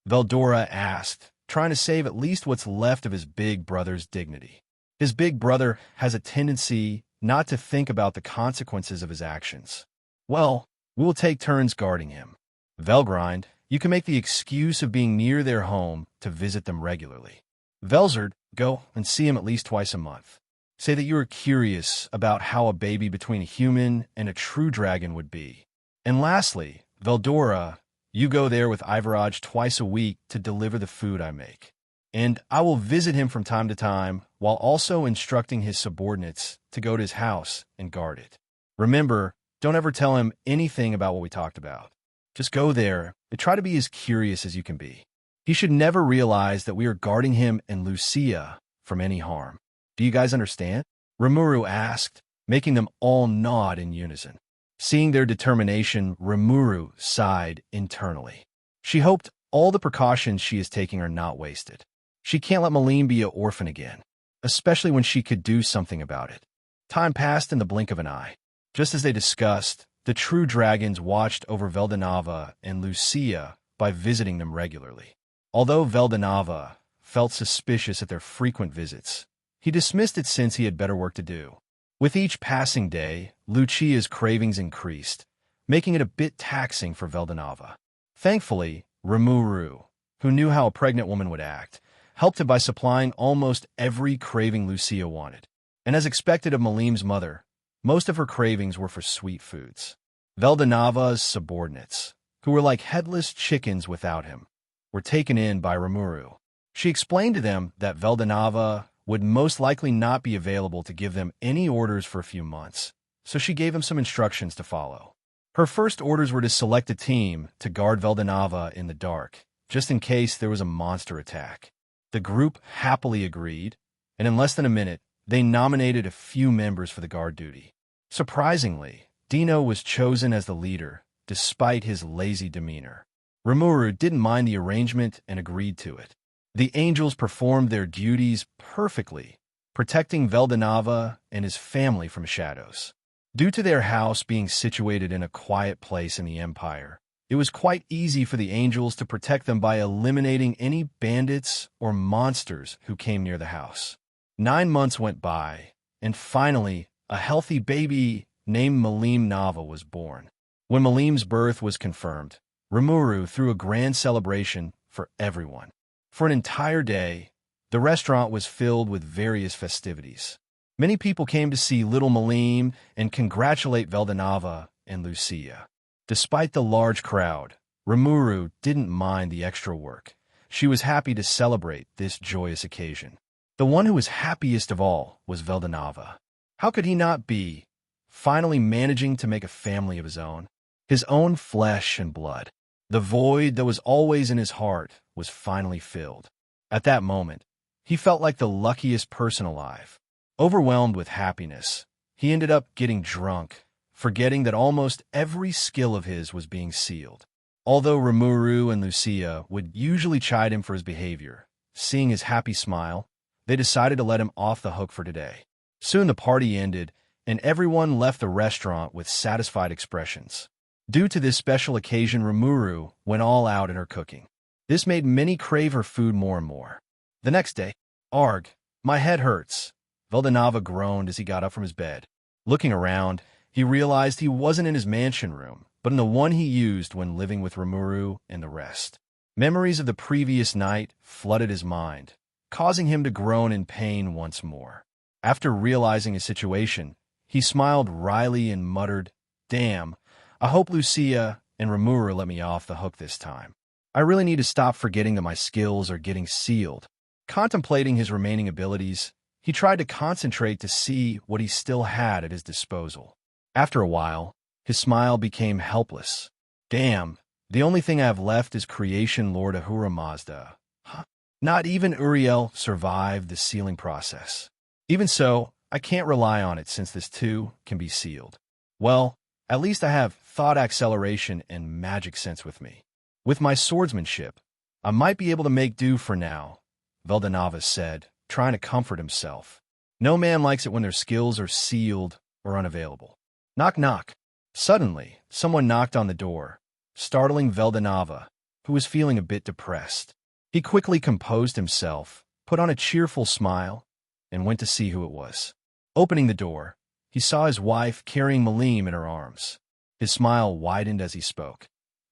Veldora asked, trying to save at least what's left of his big brother's dignity. His big brother has a tendency not to think about the consequences of his actions. Well, we will take turns guarding him. Velgrind, you can make the excuse of being near their home to visit them regularly. Velzard, go and see him at least twice a month. Say that you are curious about how a baby between a human and a true dragon would be. And lastly, Veldora, you go there with Ivaraj twice a week to deliver the food I make. And I will visit him from time to time while also instructing his subordinates to go to his house and guard it. Remember, don't ever tell him anything about what we talked about. Just go there and try to be as curious as you can be. He should never realize that we are guarding him and Lucia from any harm. Do you guys understand? Rimuru asked, making them all nod in unison. Seeing their determination, Rimuru sighed internally. She hoped all the precautions she is taking are not wasted. She can't let Malim be an orphan again, especially when she could do something about it. Time passed in the blink of an eye. Just as they discussed, the true dragons watched over Veldanava and Lucia by visiting them regularly. Although Veldanava felt suspicious at their frequent visits, he dismissed it since he had better work to do. With each passing day, Lucia's cravings increased, making it a bit taxing for Veldanava. Thankfully, Rimuru, who knew how a pregnant woman would act, helped him by supplying almost every craving Lucia wanted. And as expected of Malim's mother, most of her cravings were for sweet foods. Veldanava's subordinates, who were like headless chickens without him, were taken in by Rimuru. She explained to them that Veldanava would most likely not be available to give them any orders for a few months, so she gave them some instructions to follow. Her first orders were to select a team to guard Veldanava in the dark, just in case there was a monster attack. The group happily agreed, and in less than a minute, they nominated a few members for the guard duty. Surprisingly, Dino was chosen as the leader, despite his lazy demeanor. Rimuru didn't mind the arrangement and agreed to it. The angels performed their duties perfectly, protecting Veldanava and his family from shadows. Due to their house being situated in a quiet place in the Empire, it was quite easy for the angels to protect them by eliminating any bandits or monsters who came near the house. 9 months went by, and finally, a healthy baby named Malim Nava was born. When Malim's birth was confirmed, Rimuru threw a grand celebration for everyone. For an entire day, the restaurant was filled with various festivities. Many people came to see little Malim and congratulate Veldanava and Lucia. Despite the large crowd, Rimuru didn't mind the extra work. She was happy to celebrate this joyous occasion. The one who was happiest of all was Veldanava. How could he not be, finally managing to make a family of his own flesh and blood? The void that was always in his heart was finally filled. At that moment, he felt like the luckiest person alive. Overwhelmed with happiness, he ended up getting drunk, forgetting that almost every skill of his was being sealed. Although Rimuru and Lucia would usually chide him for his behavior, seeing his happy smile, they decided to let him off the hook for today. Soon the party ended, and everyone left the restaurant with satisfied expressions. Due to this special occasion, Rimuru went all out in her cooking. This made many crave her food more and more. The next day, "Arg, my head hurts," Veldanava groaned as he got up from his bed. Looking around, he realized he wasn't in his mansion room, but in the one he used when living with Rimuru and the rest. Memories of the previous night flooded his mind, causing him to groan in pain once more. After realizing his situation, he smiled wryly and muttered, "Damn, I hope Lucia and Rimuru let me off the hook this time. I really need to stop forgetting that my skills are getting sealed." Contemplating his remaining abilities, he tried to concentrate to see what he still had at his disposal. After a while, his smile became helpless. "Damn, the only thing I have left is Creation Lord Ahura Mazda. Huh? Not even Uriel survived the sealing process. Even so, I can't rely on it since this too can be sealed. Well, at least I have thought acceleration and magic sense with me. With my swordsmanship, I might be able to make do for now," Veldanava said, trying to comfort himself. No man likes it when their skills are sealed or unavailable. Knock, knock. Suddenly, someone knocked on the door, startling Veldanava, who was feeling a bit depressed. He quickly composed himself, put on a cheerful smile, and went to see who it was. Opening the door, he saw his wife carrying Malim in her arms. His smile widened as he spoke.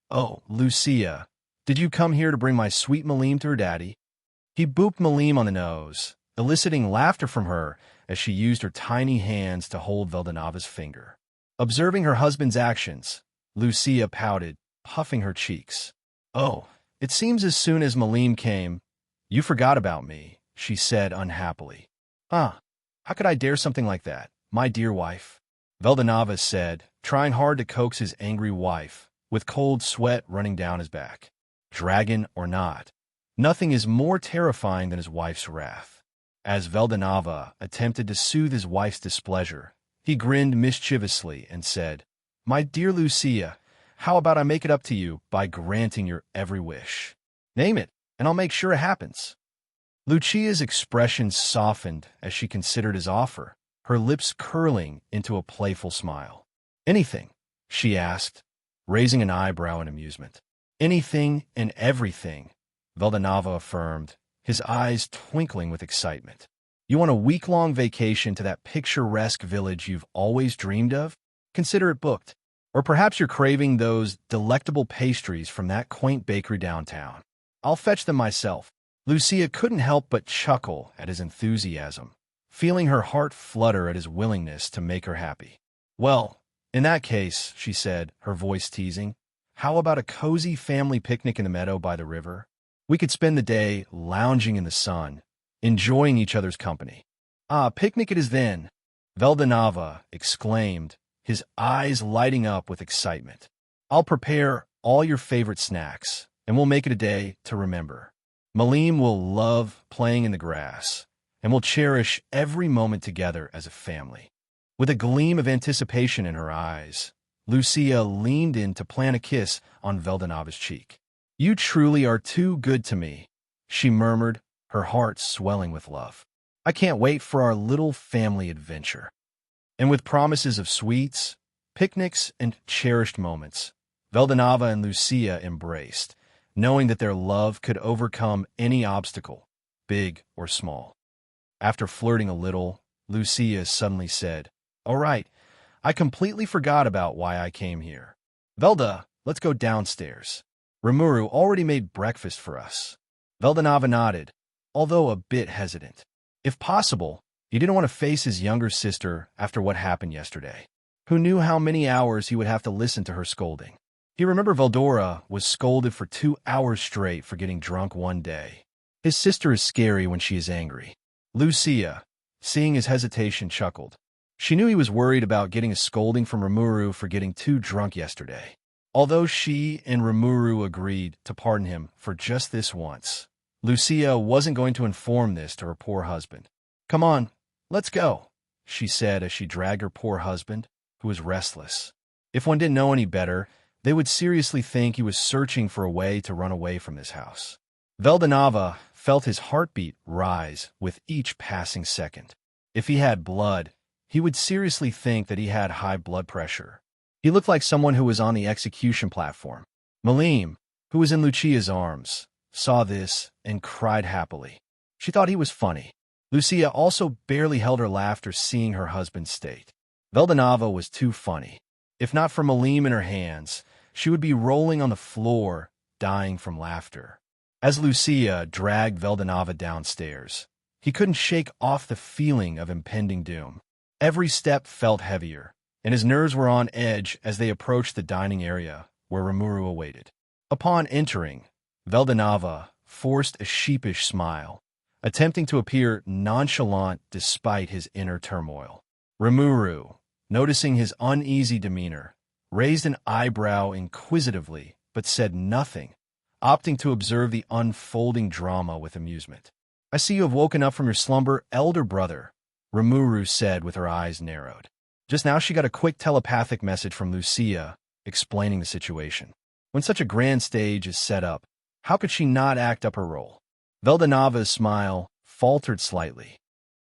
"Oh, Lucia, did you come here to bring my sweet Malim to her daddy?" He booped Malim on the nose, eliciting laughter from her as she used her tiny hands to hold Veldanava's finger. Observing her husband's actions, Lucia pouted, puffing her cheeks. "Oh, it seems as soon as Malim came, you forgot about me," she said unhappily. "Huh, how could I dare something like that, my dear wife?" Veldanava said, trying hard to coax his angry wife, with cold sweat running down his back. Dragon or not, nothing is more terrifying than his wife's wrath. As Veldanava attempted to soothe his wife's displeasure, he grinned mischievously and said, "My dear Lucia, how about I make it up to you by granting your every wish? Name it, and I'll make sure it happens." Lucia's expression softened as she considered his offer, her lips curling into a playful smile. "Anything?" she asked, raising an eyebrow in amusement. "Anything and everything," Veldanava affirmed, his eyes twinkling with excitement. "You want a week-long vacation to that picturesque village you've always dreamed of? Consider it booked. Or perhaps you're craving those delectable pastries from that quaint bakery downtown. I'll fetch them myself." Lucia couldn't help but chuckle at his enthusiasm, feeling her heart flutter at his willingness to make her happy. "Well, in that case," she said, her voice teasing, "how about a cozy family picnic in the meadow by the river? We could spend the day lounging in the sun, enjoying each other's company." "Ah, picnic it is then!" Veldanava exclaimed, his eyes lighting up with excitement. "I'll prepare all your favorite snacks, and we'll make it a day to remember. Malim will love playing in the grass, and we'll cherish every moment together as a family." With a gleam of anticipation in her eyes, Lucia leaned in to plant a kiss on Veldanava's cheek. "You truly are too good to me," she murmured, her heart swelling with love. "I can't wait for our little family adventure." And with promises of sweets, picnics, and cherished moments, Veldanava and Lucia embraced, knowing that their love could overcome any obstacle, big or small. After flirting a little, Lucia suddenly said, "All right, I completely forgot about why I came here. Velda, let's go downstairs. Rimuru already made breakfast for us." Veldanava nodded, although a bit hesitant. If possible, he didn't want to face his younger sister after what happened yesterday. Who knew how many hours he would have to listen to her scolding? He remembered Veldora was scolded for 2 hours straight for getting drunk one day. His sister is scary when she is angry. Lucia, seeing his hesitation, chuckled. She knew he was worried about getting a scolding from Rimuru for getting too drunk yesterday. Although she and Rimuru agreed to pardon him for just this once, Lucia wasn't going to inform this to her poor husband. "Come on, let's go," she said as she dragged her poor husband, who was restless. If one didn't know any better, they would seriously think he was searching for a way to run away from this house. Veldanava felt his heartbeat rise with each passing second. If he had blood, he would seriously think that he had high blood pressure. He looked like someone who was on the execution platform. Malim, who was in Lucia's arms, saw this and cried happily. She thought he was funny. Lucia also barely held her laughter seeing her husband's state. Veldanava was too funny. If not for Malim in her hands, she would be rolling on the floor, dying from laughter. As Lucia dragged Veldanava downstairs, he couldn't shake off the feeling of impending doom. Every step felt heavier, and his nerves were on edge as they approached the dining area where Rimuru awaited. Upon entering, Veldanava forced a sheepish smile, attempting to appear nonchalant despite his inner turmoil. Rimuru, noticing his uneasy demeanor, raised an eyebrow inquisitively but said nothing, opting to observe the unfolding drama with amusement. "I see you have woken up from your slumber, elder brother," Rimuru said with her eyes narrowed. Just now she got a quick telepathic message from Lucia explaining the situation. When such a grand stage is set up, how could she not act up her role? Veldanava's smile faltered slightly.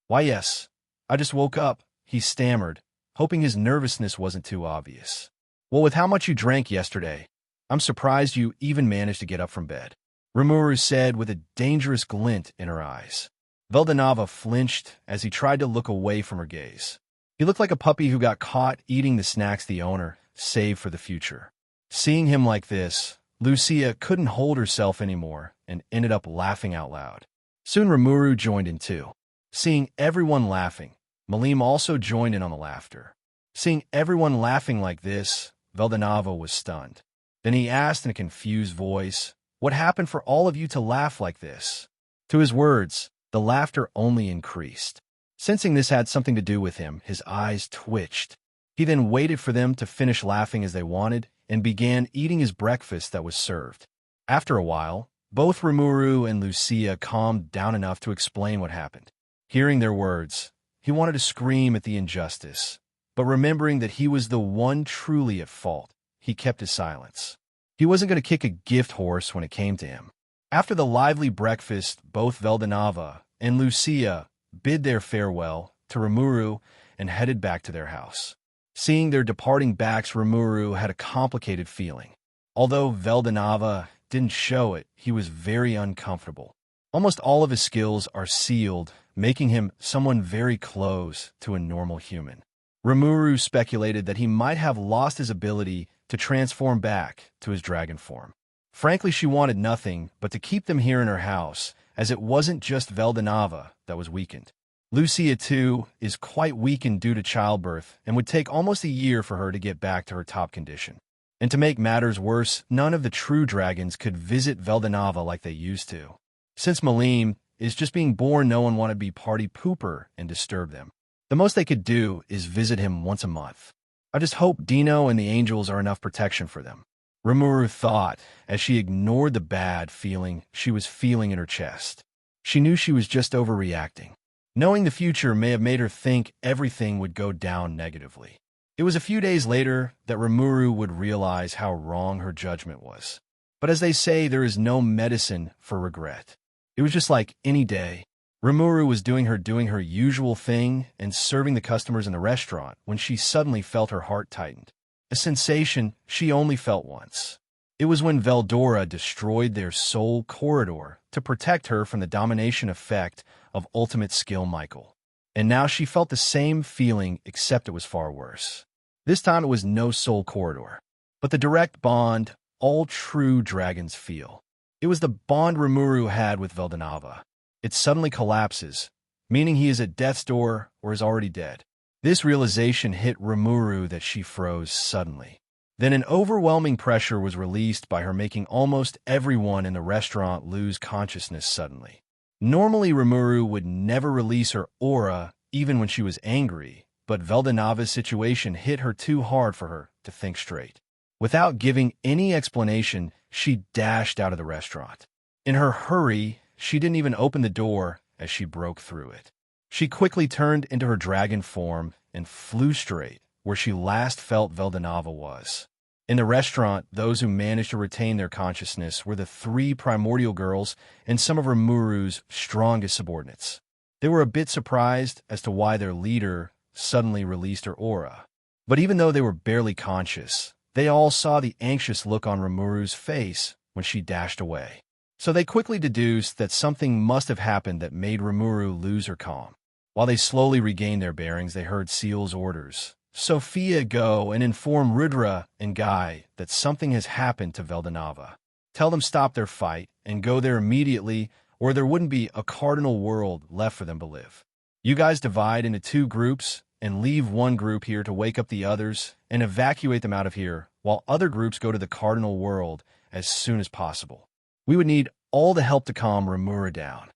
"Why, yes, I just woke up," he stammered, hoping his nervousness wasn't too obvious. "Well, with how much you drank yesterday, I'm surprised you even managed to get up from bed." Rimuru said with a dangerous glint in her eyes. Veldanava flinched as he tried to look away from her gaze. He looked like a puppy who got caught eating the snacks the owner saved for the future. Seeing him like this, Lucia couldn't hold herself anymore and ended up laughing out loud. Soon Rimuru joined in too. Seeing everyone laughing, Malim also joined in on the laughter. Seeing everyone laughing like this, Veldanava was stunned. Then he asked in a confused voice, "What happened for all of you to laugh like this?" To his words, the laughter only increased. Sensing this had something to do with him, his eyes twitched. He then waited for them to finish laughing as they wanted and began eating his breakfast that was served. After a while, both Rimuru and Lucia calmed down enough to explain what happened. Hearing their words, he wanted to scream at the injustice, but remembering that he was the one truly at fault, he kept his silence. He wasn't going to kick a gift horse when it came to him. After the lively breakfast, both Veldanava and Lucia bid their farewell to Rimuru and headed back to their house. Seeing their departing backs, Rimuru had a complicated feeling. Although Veldanava didn't show it, he was very uncomfortable. Almost all of his skills are sealed, making him someone very close to a normal human. Rimuru speculated that he might have lost his ability to transform back to his dragon form. Frankly, she wanted nothing but to keep them here in her house, as it wasn't just Veldanava that was weakened. Lucia, too, is quite weakened due to childbirth and would take almost a year for her to get back to her top condition. And to make matters worse, none of the true dragons could visit Veldanava like they used to. Since Malim is just being born, no one wanted to be party pooper and disturb them. The most they could do is visit him once a month. I just hope Dino and the angels are enough protection for them, Rimuru thought as she ignored the bad feeling she was feeling in her chest. She knew she was just overreacting. Knowing the future may have made her think everything would go down negatively. It was a few days later that Rimuru would realize how wrong her judgment was. But as they say, there is no medicine for regret. It was just like any day. Rimuru was doing her usual thing and serving the customers in the restaurant when she suddenly felt her heart tightened. A sensation she only felt once. It was when Veldora destroyed their soul corridor to protect her from the domination effect of ultimate skill Michael. And now she felt the same feeling, except it was far worse. This time it was no soul corridor, but the direct bond all true dragons feel. It was the bond Rimuru had with Veldanava. It suddenly collapses, meaning he is at death's door or is already dead. This realization hit Rimuru that she froze suddenly. Then an overwhelming pressure was released by her, making almost everyone in the restaurant lose consciousness suddenly. Normally, Rimuru would never release her aura even when she was angry, but Veldanava's situation hit her too hard for her to think straight. Without giving any explanation, she dashed out of the restaurant. In her hurry, she didn't even open the door as she broke through it. She quickly turned into her dragon form and flew straight where she last felt Veldanava was. In the restaurant, those who managed to retain their consciousness were the 3 primordial girls and some of Rimuru's strongest subordinates. They were a bit surprised as to why their leader suddenly released her aura. But even though they were barely conscious, they all saw the anxious look on Rimuru's face when she dashed away. So they quickly deduced that something must have happened that made Rimuru lose her calm. While they slowly regained their bearings, they heard Ciel's orders. "Sophia, go and inform Rudra and Guy that something has happened to Veldanava. Tell them stop their fight and go there immediately, or there wouldn't be a Cardinal World left for them to live. You guys divide into 2 groups and leave one group here to wake up the others and evacuate them out of here, while other groups go to the Cardinal World as soon as possible. We would need all the help to calm Rimuru down."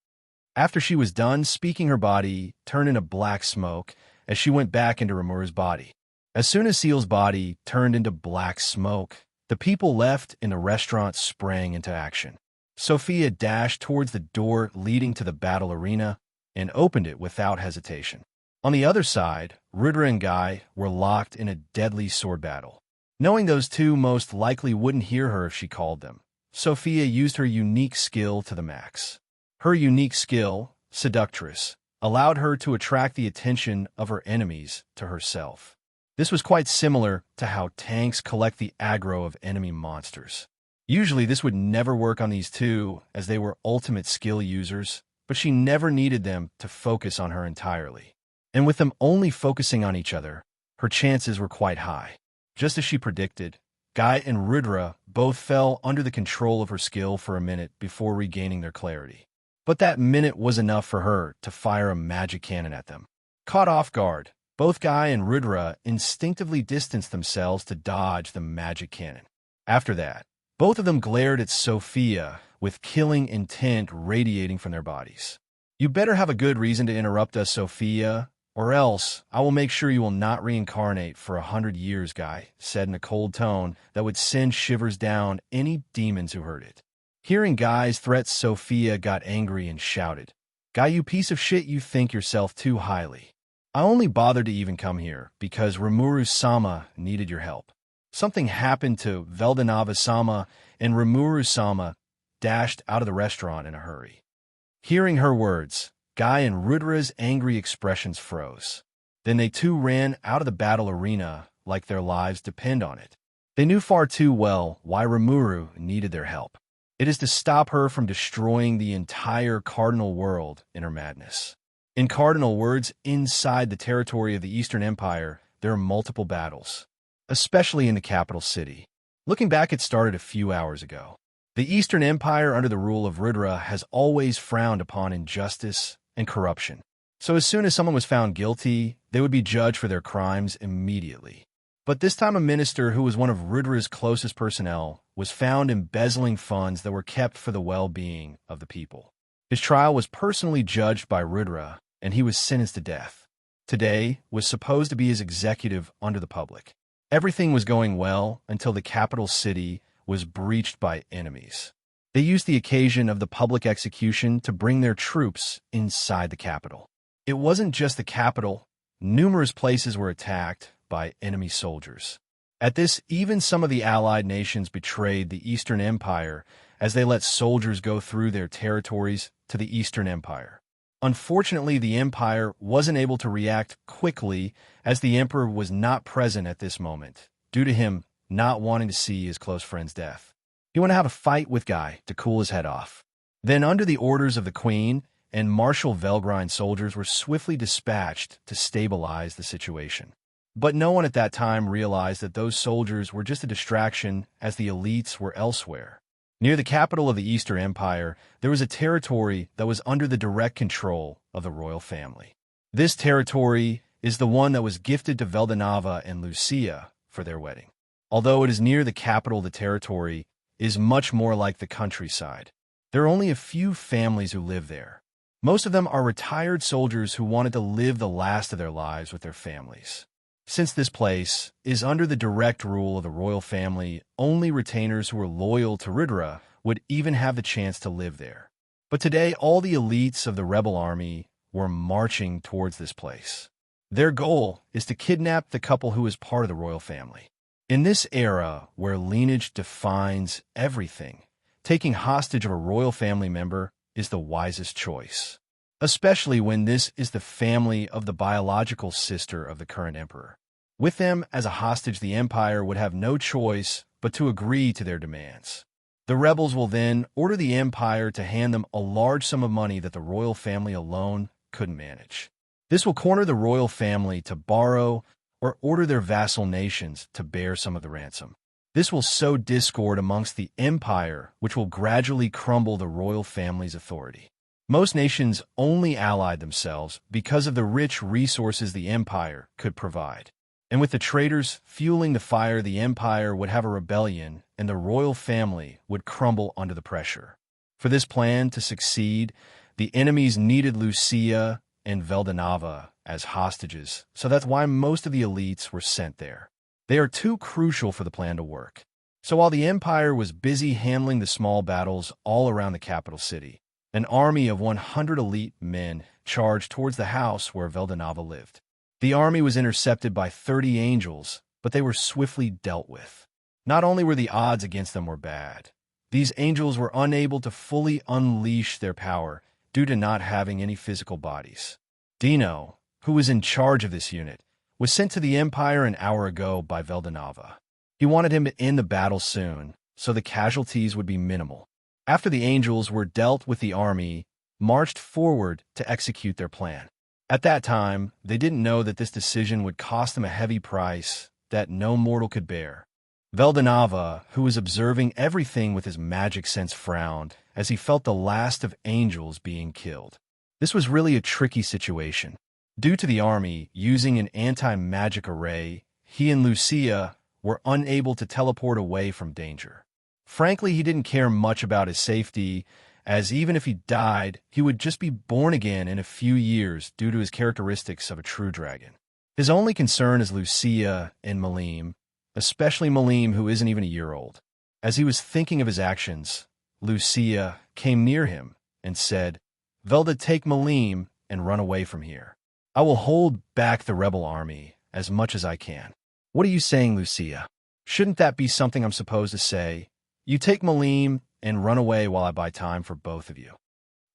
After she was done speaking, her body turned into black smoke as she went back into Rimuru's body. As soon as Ciel's body turned into black smoke, the people left in the restaurant sprang into action. Sophia dashed towards the door leading to the battle arena and opened it without hesitation. On the other side, Rudra and Guy were locked in a deadly sword battle. Knowing those 2 most likely wouldn't hear her if she called them, Sophia used her unique skill to the max. Her unique skill, Seductress, allowed her to attract the attention of her enemies to herself. This was quite similar to how tanks collect the aggro of enemy monsters. Usually this would never work on these two, as they were ultimate skill users, but she never needed them to focus on her entirely. And with them only focusing on each other, her chances were quite high. Just as she predicted, Guy and Rudra both fell under the control of her skill for a minute before regaining their clarity. But that minute was enough for her to fire a magic cannon at them. Caught off guard, both Guy and Rudra instinctively distanced themselves to dodge the magic cannon. After that, both of them glared at Sophia with killing intent radiating from their bodies. "You better have a good reason to interrupt us, Sophia, or else I will make sure you will not reincarnate for 100 years," Guy said in a cold tone that would send shivers down any demons who heard it. Hearing Guy's threats, Sophia got angry and shouted, "Guy, you piece of shit, you think yourself too highly. I only bothered to even come here because Rimuru-sama needed your help. Something happened to Veldanava-sama, and Rimuru-sama dashed out of the restaurant in a hurry." Hearing her words, Guy and Rudra's angry expressions froze. Then they too ran out of the battle arena like their lives depend on it. They knew far too well why Rimuru needed their help. It is to stop her from destroying the entire Cardinal World in her madness. In cardinal words, inside the territory of the Eastern Empire, there are multiple battles, especially in the capital city. Looking back, it started a few hours ago. The Eastern Empire, under the rule of Rudra, has always frowned upon injustice and corruption. So as soon as someone was found guilty, they would be judged for their crimes immediately. But this time a minister who was one of Rudra's closest personnel was found embezzling funds that were kept for the well-being of the people. His trial was personally judged by Rudra, and he was sentenced to death. Today was supposed to be his executive under the public. Everything was going well until the capital city was breached by enemies. They used the occasion of the public execution to bring their troops inside the capital. It wasn't just the capital. Numerous places were attacked by enemy soldiers. At this, even some of the allied nations betrayed the Eastern Empire as they let soldiers go through their territories to the Eastern Empire. Unfortunately, the Empire wasn't able to react quickly as the Emperor was not present at this moment, due to him not wanting to see his close friend's death. He wanted to have a fight with Guy to cool his head off. Then, under the orders of the Queen and Marshal Velgrind, soldiers were swiftly dispatched to stabilize the situation. But no one at that time realized that those soldiers were just a distraction as the elites were elsewhere. Near the capital of the Eastern Empire, there was a territory that was under the direct control of the royal family. This territory is the one that was gifted to Veldanava and Lucia for their wedding. Although it is near the capital, the territory is much more like the countryside. There are only a few families who live there. Most of them are retired soldiers who wanted to live the last of their lives with their families. Since this place is under the direct rule of the royal family, only retainers who were loyal to Rudra would even have the chance to live there. But today, all the elites of the rebel army were marching towards this place. Their goal is to kidnap the couple who is part of the royal family. In this era where lineage defines everything, taking hostage of a royal family member is the wisest choice, especially when this is the family of the biological sister of the current emperor. With them as a hostage, the empire would have no choice but to agree to their demands. The rebels will then order the empire to hand them a large sum of money that the royal family alone couldn't manage. This will corner the royal family to borrow or order their vassal nations to bear some of the ransom. This will sow discord amongst the empire, which will gradually crumble the royal family's authority. Most nations only allied themselves because of the rich resources the empire could provide. And with the traitors fueling the fire, the empire would have a rebellion and the royal family would crumble under the pressure. For this plan to succeed, the enemies needed Lucia and Veldanava as hostages, so that's why most of the elites were sent there. They are too crucial for the plan to work. So while the empire was busy handling the small battles all around the capital city, an army of 100 elite men charged towards the house where Veldanava lived. The army was intercepted by 30 angels, but they were swiftly dealt with. Not only were the odds against them were bad, these angels were unable to fully unleash their power due to not having any physical bodies. Dino, who was in charge of this unit, was sent to the Empire an hour ago by Veldanava. He wanted him to end the battle soon, so the casualties would be minimal. After the angels were dealt with, the army marched forward to execute their plan. At that time, they didn't know that this decision would cost them a heavy price that no mortal could bear. Veldanava, who was observing everything with his magic sense, frowned as he felt the last of angels being killed. This was really a tricky situation. Due to the army using an anti-magic array, he and Lucia were unable to teleport away from danger. Frankly, he didn't care much about his safety, as even if he died, he would just be born again in a few years due to his characteristics of a true dragon. His only concern is Lucia and Malim, especially Malim, who isn't even a year old. As he was thinking of his actions, Lucia came near him and said, "Velda, take Malim and run away from here. I will hold back the rebel army as much as I can." "What are you saying, Lucia? Shouldn't that be something I'm supposed to say? You take Malim and run away while I buy time for both of you,"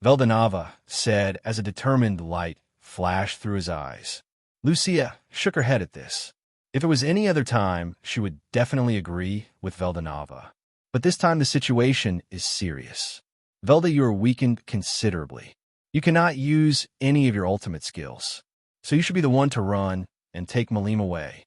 Veldanava said as a determined light flashed through his eyes. Lucia shook her head at this. If it was any other time, she would definitely agree with Veldanava. But this time the situation is serious. Velda, you are weakened considerably. You cannot use any of your ultimate skills, so you should be the one to run and take Malim away.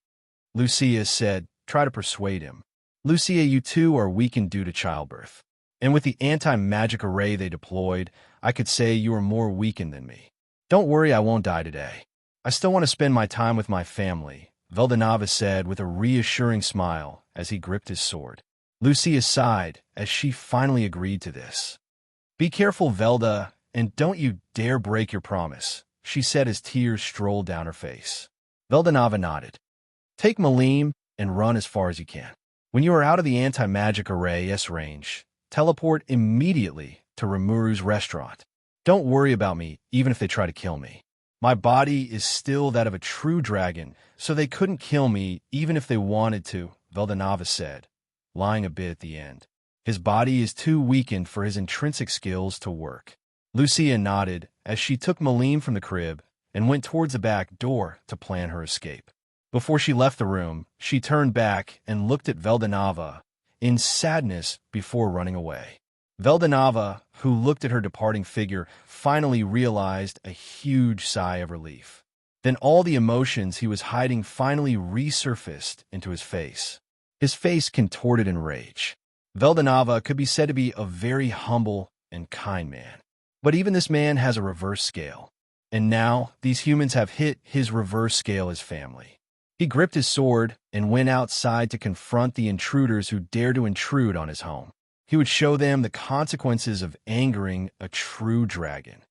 Lucia said, "Try to persuade him." "Lucia, you too are weakened due to childbirth. And with the anti-magic array they deployed, I could say you are more weakened than me. Don't worry, I won't die today. I still want to spend my time with my family," Veldanava said with a reassuring smile as he gripped his sword. Lucia sighed as she finally agreed to this. "Be careful, Velda, and don't you dare break your promise," she said as tears strolled down her face. Veldanava nodded. "Take Malim and run as far as you can. When you are out of the anti-magic array's range, teleport immediately to Rimuru's restaurant. Don't worry about me, even if they try to kill me. My body is still that of a true dragon, so they couldn't kill me even if they wanted to," Veldanava said, lying a bit at the end. "His body is too weakened for his intrinsic skills to work." Lucia nodded as she took Malim from the crib and went towards the back door to plan her escape. Before she left the room, she turned back and looked at Veldanava in sadness before running away. Veldanava, who looked at her departing figure, finally realized a huge sigh of relief. Then all the emotions he was hiding finally resurfaced into his face. His face contorted in rage. Veldanava could be said to be a very humble and kind man. But even this man has a reverse scale. And now these humans have hit his reverse scale as family. He gripped his sword and went outside to confront the intruders who dared to intrude on his home. He would show them the consequences of angering a true dragon.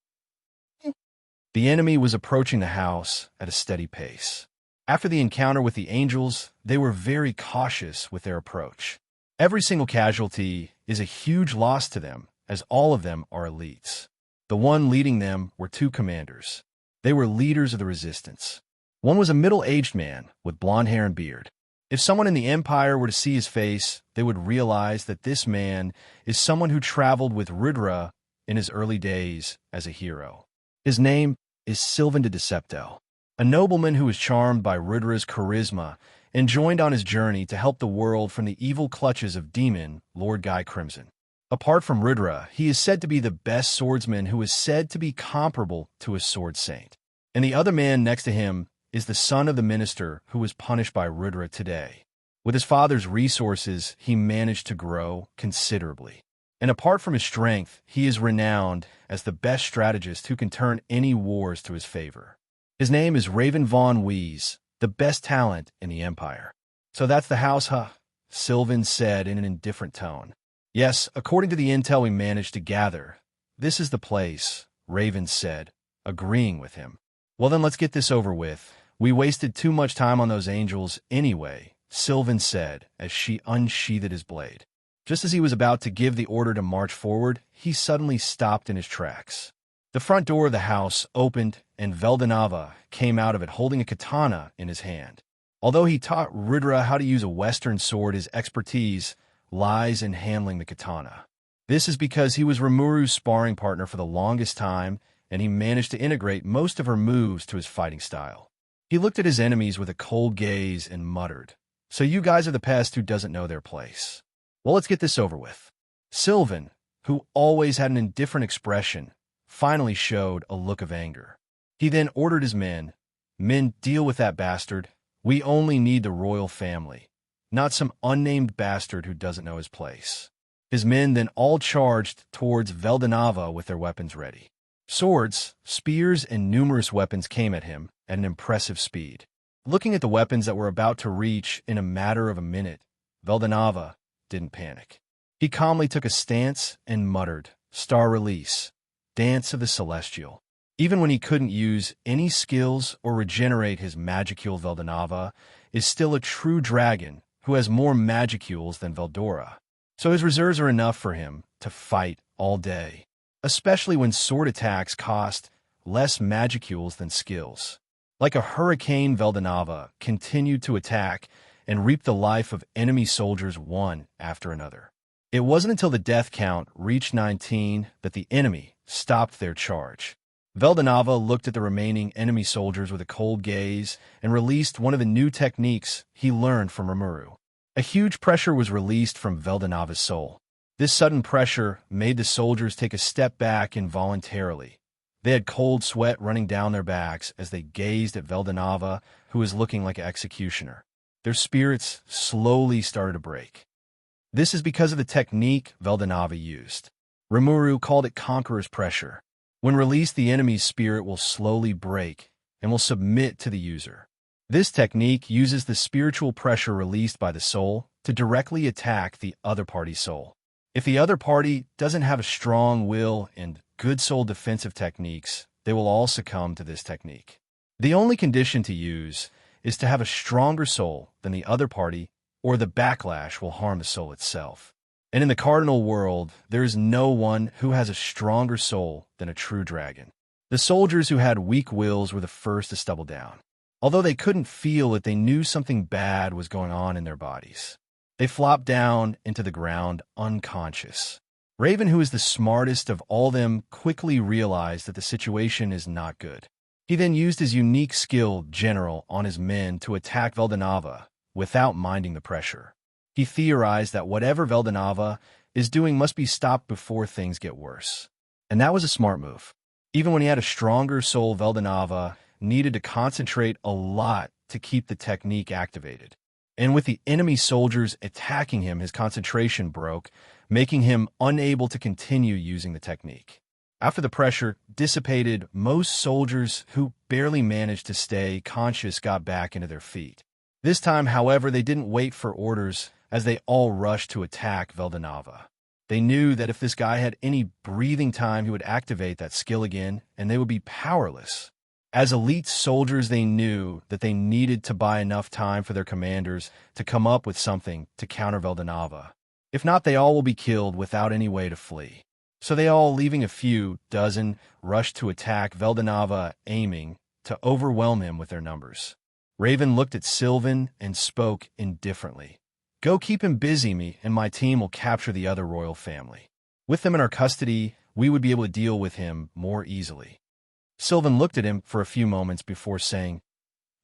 The enemy was approaching the house at a steady pace. After the encounter with the angels, they were very cautious with their approach. Every single casualty is a huge loss to them, as all of them are elites. The one leading them were two commanders. They were leaders of the resistance. One was a middle-aged man with blonde hair and beard. If someone in the Empire were to see his face, they would realize that this man is someone who traveled with Rudra in his early days as a hero. His name is Sylvan de Decepto, a nobleman who was charmed by Rudra's charisma and joined on his journey to help the world from the evil clutches of demon Lord Guy Crimson. Apart from Rudra, he is said to be the best swordsman who is said to be comparable to a sword saint. And the other man next to him is the son of the minister who was punished by Rudra today. With his father's resources, he managed to grow considerably. And apart from his strength, he is renowned as the best strategist who can turn any wars to his favor. His name is Raven von Wees, the best talent in the Empire. "So that's the house, huh?" Sylvan said in an indifferent tone. "Yes, according to the intel we managed to gather, this is the place," Raven said, agreeing with him. "Well then, let's get this over with. We wasted too much time on those angels anyway," Sylvan said as she unsheathed his blade. Just as he was about to give the order to march forward, he suddenly stopped in his tracks. The front door of the house opened, and Veldanava came out of it holding a katana in his hand. Although he taught Rudra how to use a Western sword, his expertise lies in handling the katana. This is because he was Rimuru's sparring partner for the longest time, and he managed to integrate most of her moves to his fighting style. He looked at his enemies with a cold gaze and muttered, "So you guys are the pest who doesn't know their place." Well, let's get this over with. Sylvan, who always had an indifferent expression, finally showed a look of anger. He then ordered his men, "Men, deal with that bastard. We only need the royal family, not some unnamed bastard who doesn't know his place." His men then all charged towards Veldanava with their weapons ready. Swords, spears, and numerous weapons came at him at an impressive speed. Looking at the weapons that were about to reach in a matter of a minute, Veldanava didn't panic. He calmly took a stance and muttered, "Star release, dance of the celestial." Even when he couldn't use any skills or regenerate his magicule, Veldanava is still a true dragon who has more magicules than Veldora. So his reserves are enough for him to fight all day, especially when sword attacks cost less magicules than skills. Like a hurricane, Veldanava continued to attack and reap the life of enemy soldiers one after another. It wasn't until the death count reached 19 that the enemy stopped their charge. Veldanava looked at the remaining enemy soldiers with a cold gaze and released one of the new techniques he learned from Rimuru. A huge pressure was released from Veldanava's soul. This sudden pressure made the soldiers take a step back involuntarily. They had cold sweat running down their backs as they gazed at Veldanava, who was looking like an executioner. Their spirits slowly started to break. This is because of the technique Veldanava used. Rimuru called it Conqueror's Pressure. When released, the enemy's spirit will slowly break and will submit to the user. This technique uses the spiritual pressure released by the soul to directly attack the other party's soul. If the other party doesn't have a strong will and good soul defensive techniques, they will all succumb to this technique. The only condition to use is to have a stronger soul than the other party, or the backlash will harm the soul itself. And in the Cardinal World, there is no one who has a stronger soul than a true dragon. The soldiers who had weak wills were the first to stumble down. Although they couldn't feel it, they knew something bad was going on in their bodies. They flopped down into the ground unconscious. Raven, who is the smartest of all them, quickly realized that the situation is not good. He then used his unique skill, General, on his men to attack Veldanava without minding the pressure. He theorized that whatever Veldanava is doing must be stopped before things get worse. And that was a smart move. Even when he had a stronger soul, Veldanava needed to concentrate a lot to keep the technique activated. And with the enemy soldiers attacking him, his concentration broke, making him unable to continue using the technique. After the pressure dissipated, most soldiers who barely managed to stay conscious got back into their feet. This time, however, they didn't wait for orders as they all rushed to attack Veldanava. They knew that if this guy had any breathing time, he would activate that skill again, and they would be powerless. As elite soldiers, they knew that they needed to buy enough time for their commanders to come up with something to counter Veldanava. If not, they all will be killed without any way to flee. So they all, leaving a few dozen, rushed to attack Veldanava, aiming to overwhelm him with their numbers. Raven looked at Sylvan and spoke indifferently. "Go keep him busy, me and my team will capture the other royal family. With them in our custody, we would be able to deal with him more easily." Sylvan looked at him for a few moments before saying,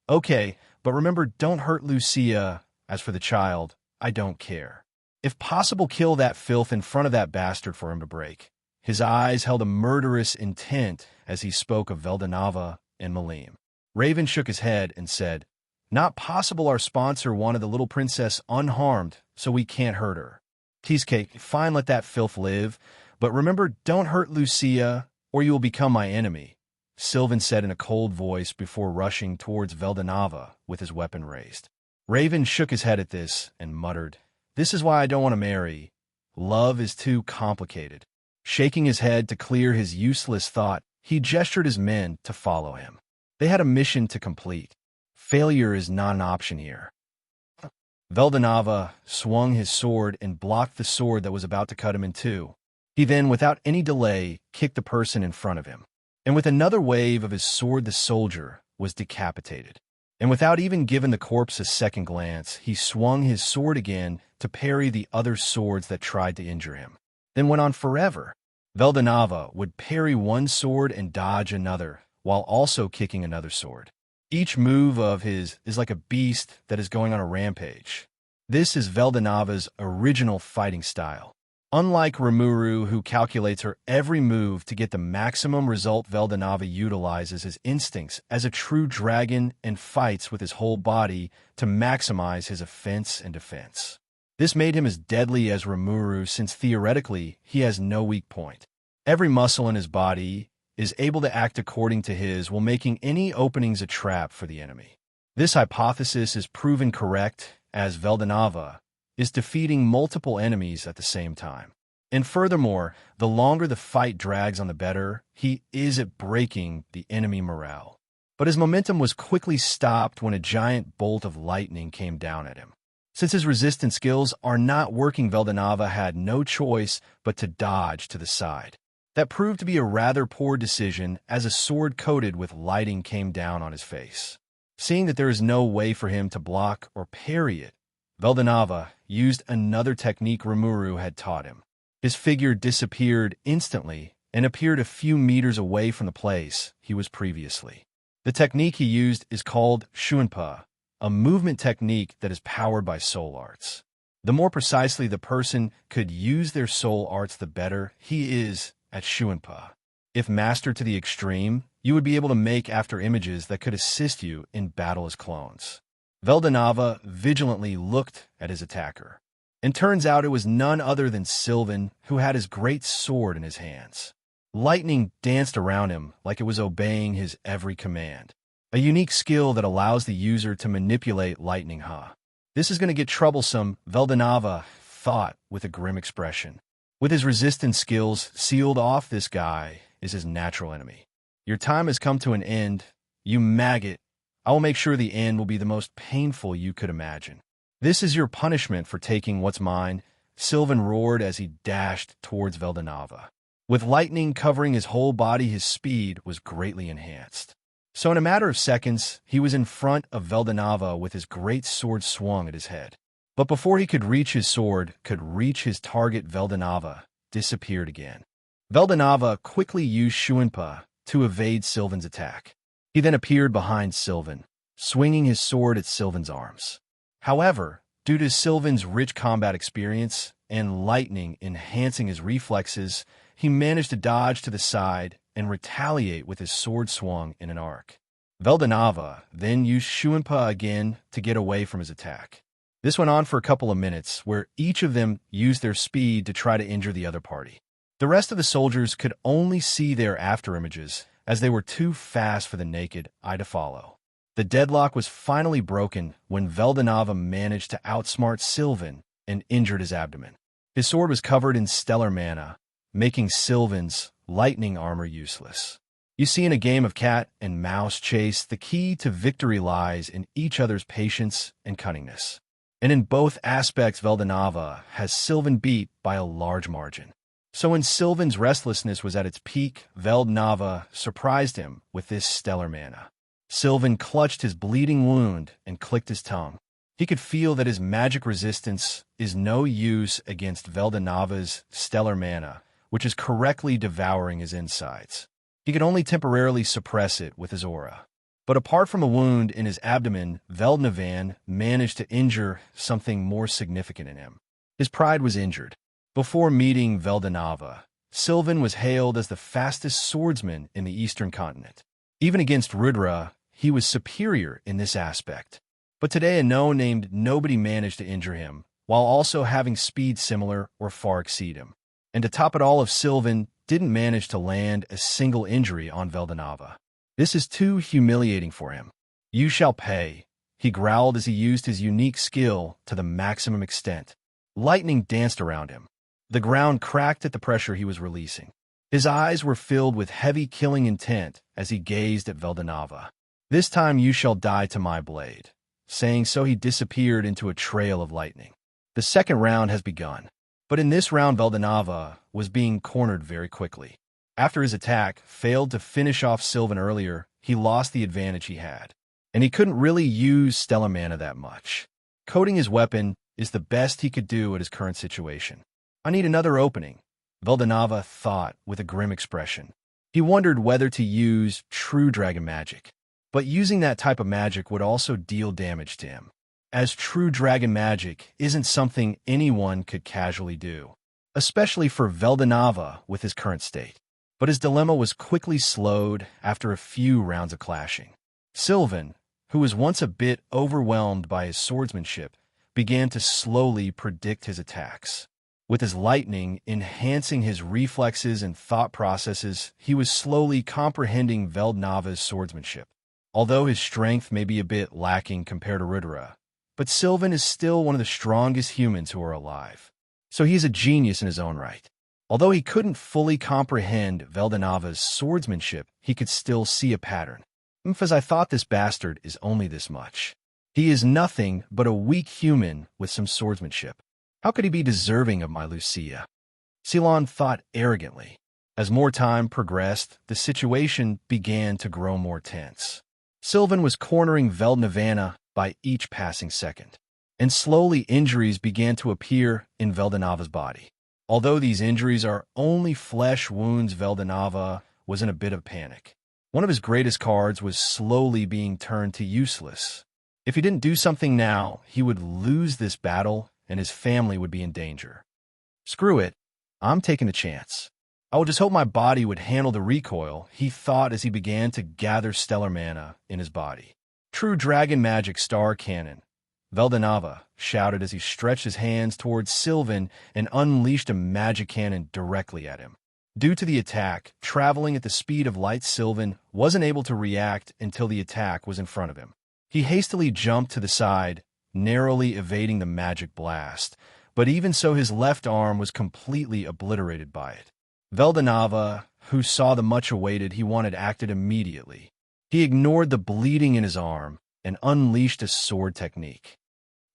"Okay, but remember, don't hurt Lucia. As for the child, I don't care. If possible, kill that filth in front of that bastard for him to break." His eyes held a murderous intent as he spoke of Veldanava and Malim. Raven shook his head and said, "Not possible. Our sponsor wanted the little princess unharmed, so we can't hurt her. Cheesecake, fine, let that filth live, but remember, don't hurt Lucia, or you will become my enemy," Sylvan said in a cold voice before rushing towards Veldanava with his weapon raised. Raven shook his head at this and muttered, "This is why I don't want to marry. Love is too complicated." Shaking his head to clear his useless thought, he gestured his men to follow him. They had a mission to complete. Failure is not an option here. Veldanava swung his sword and blocked the sword that was about to cut him in two. He then, without any delay, kicked the person in front of him. And with another wave of his sword, the soldier was decapitated. And without even giving the corpse a second glance, he swung his sword again to parry the other swords that tried to injure him. Then went on forever. Veldanava would parry one sword and dodge another, while also kicking another sword. Each move of his is like a beast that is going on a rampage. This is Veldanava's original fighting style. Unlike Rimuru, who calculates her every move to get the maximum result, Veldanava utilizes his instincts as a true dragon and fights with his whole body to maximize his offense and defense. This made him as deadly as Rimuru since theoretically he has no weak point. Every muscle in his body is able to act according to his while making any openings a trap for the enemy. This hypothesis is proven correct as Veldanava is defeating multiple enemies at the same time. And furthermore, the longer the fight drags on, the better he is at breaking the enemy morale. But his momentum was quickly stopped when a giant bolt of lightning came down at him. Since his resistance skills are not working, Veldanava had no choice but to dodge to the side. That proved to be a rather poor decision as a sword coated with lightning came down on his face. Seeing that there is no way for him to block or parry it, Veldanava used another technique Rimuru had taught him. His figure disappeared instantly and appeared a few meters away from the place he was previously. The technique he used is called Shuinpa, a movement technique that is powered by soul arts. The more precisely the person could use their soul arts, the better he is at Shuinpa. If mastered to the extreme, you would be able to make after images that could assist you in battle as clones. Veldanava vigilantly looked at his attacker, and turns out it was none other than Sylvan, who had his great sword in his hands. Lightning danced around him like it was obeying his every command, a unique skill that allows the user to manipulate lightning. This is going to get troublesome, Veldanava thought with a grim expression. With his resistance skills sealed off, this guy is his natural enemy. Your time has come to an end, you maggot. I will make sure the end will be the most painful you could imagine. This is your punishment for taking what's mine, Sylvan roared as he dashed towards Veldanava. With lightning covering his whole body, his speed was greatly enhanced. So in a matter of seconds, he was in front of Veldanava with his great sword swung at his head. But before he could reach his target, Veldanava disappeared again. Veldanava quickly used Shuinpa to evade Sylvan's attack. He then appeared behind Sylvan, swinging his sword at Sylvan's arms. However, due to Sylvan's rich combat experience and lightning enhancing his reflexes, he managed to dodge to the side and retaliate with his sword swung in an arc. Veldanava then used Shuinpa again to get away from his attack. This went on for a couple of minutes, where each of them used their speed to try to injure the other party. The rest of the soldiers could only see their afterimages, as they were too fast for the naked eye to follow. The deadlock was finally broken when Veldanava managed to outsmart Sylvan and injured his abdomen. His sword was covered in stellar mana, making Sylvan's lightning armor useless. You see, in a game of cat and mouse chase, the key to victory lies in each other's patience and cunningness. And in both aspects, Veldanava has Sylvan beat by a large margin. So when Sylvan's restlessness was at its peak, Veldanava surprised him with this stellar mana. Sylvan clutched his bleeding wound and clicked his tongue. He could feel that his magic resistance is no use against Veldanava's stellar mana, which is correctly devouring his insides. He could only temporarily suppress it with his aura. But apart from a wound in his abdomen, Veldanava managed to injure something more significant in him. His pride was injured. Before meeting Veldanava, Sylvan was hailed as the fastest swordsman in the Eastern continent. Even against Rudra, he was superior in this aspect. But today a no-named nobody managed to injure him, while also having speed similar or far exceed him. And to top it all, Sylvan didn't manage to land a single injury on Veldanava. This is too humiliating for him. You shall pay, he growled as he used his unique skill to the maximum extent. Lightning danced around him. The ground cracked at the pressure he was releasing. His eyes were filled with heavy killing intent as he gazed at Veldanava. This time you shall die to my blade. Saying so, he disappeared into a trail of lightning. The second round has begun. But in this round, Veldanava was being cornered very quickly. After his attack failed to finish off Sylvan earlier, he lost the advantage he had. And he couldn't really use stellar mana that much. Coating his weapon is the best he could do at his current situation. I need another opening, Veldanava thought with a grim expression. He wondered whether to use true dragon magic. But using that type of magic would also deal damage to him. as true dragon magic isn't something anyone could casually do, especially for Veldanava with his current state. But his dilemma was quickly slowed after a few rounds of clashing. Sylvan, who was once a bit overwhelmed by his swordsmanship, began to slowly predict his attacks. With his lightning enhancing his reflexes and thought processes, he was slowly comprehending Veldanava's swordsmanship. Although his strength may be a bit lacking compared to Rimuru, but Sylvan is still one of the strongest humans who are alive. So he is a genius in his own right. Although he couldn't fully comprehend Veldanava's swordsmanship, he could still see a pattern. As I thought this bastard is only this much. He is nothing but a weak human with some swordsmanship. How could he be deserving of my Lucia? Ciel thought arrogantly. As more time progressed, the situation began to grow more tense. Sylvan was cornering Veldanava by each passing second, and slowly injuries began to appear in Veldanava's body. Although these injuries are only flesh wounds, Veldanava was in a bit of panic. One of his greatest cards was slowly being turned to useless. If he didn't do something now, he would lose this battle and his family would be in danger. Screw it, I'm taking a chance. I will just hope my body would handle the recoil, he thought as he began to gather stellar mana in his body. True dragon magic star cannon, Veldanava shouted as he stretched his hands towards Sylvan and unleashed a magic cannon directly at him. Due to the attack, traveling at the speed of light, Sylvan wasn't able to react until the attack was in front of him. He hastily jumped to the side, narrowly evading the magic blast, but even so his left arm was completely obliterated by it. Veldanava, who saw the much-awaited he wanted, acted immediately. He ignored the bleeding in his arm and unleashed a sword technique.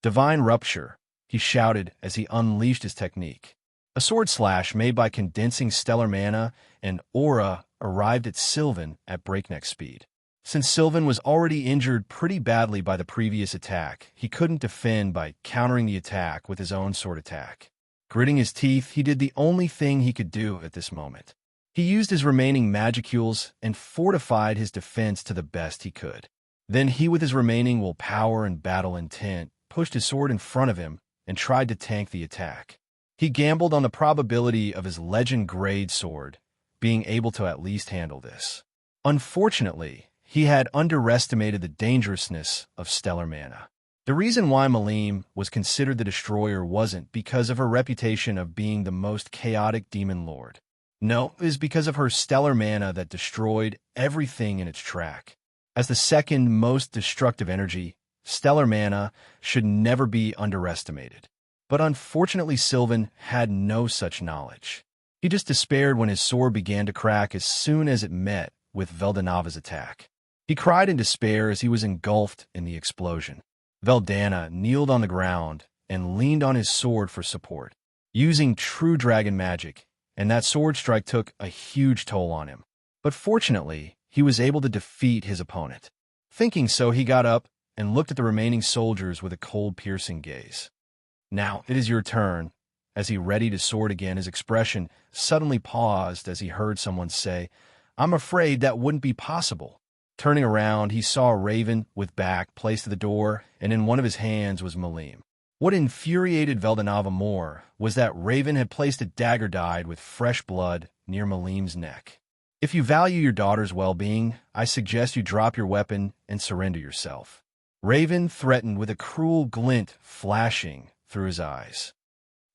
Divine Rupture, he shouted as he unleashed his technique. A sword slash made by condensing stellar mana and aura arrived at Sylvan at breakneck speed. Since Sylvan was already injured pretty badly by the previous attack, he couldn't defend by countering the attack with his own sword attack. Gritting his teeth, he did the only thing he could do at this moment. He used his remaining magicules and fortified his defense to the best he could. Then he, with his remaining willpower and battle intent, pushed his sword in front of him and tried to tank the attack. He gambled on the probability of his legend-grade sword being able to at least handle this. Unfortunately, he had underestimated the dangerousness of stellar mana. The reason why Malim was considered the destroyer wasn't because of her reputation of being the most chaotic demon lord. No, it is because of her stellar mana that destroyed everything in its track. As the second most destructive energy, stellar mana should never be underestimated. But unfortunately, Sylvan had no such knowledge. He just despaired when his sword began to crack as soon as it met with Veldanava's attack. He cried in despair as he was engulfed in the explosion. Veldana kneeled on the ground and leaned on his sword for support, using true dragon magic, and that sword strike took a huge toll on him. But fortunately, he was able to defeat his opponent. Thinking so, he got up and looked at the remaining soldiers with a cold, piercing gaze. Now it is your turn. As he readied his sword again, his expression suddenly paused as he heard someone say, "I'm afraid that wouldn't be possible." Turning around, he saw a raven with back placed at the door, and in one of his hands was Malim. What infuriated Veldanava more was that Raven had placed a dagger dyed with fresh blood near Malim's neck. If you value your daughter's well-being, I suggest you drop your weapon and surrender yourself. Raven threatened with a cruel glint flashing through his eyes.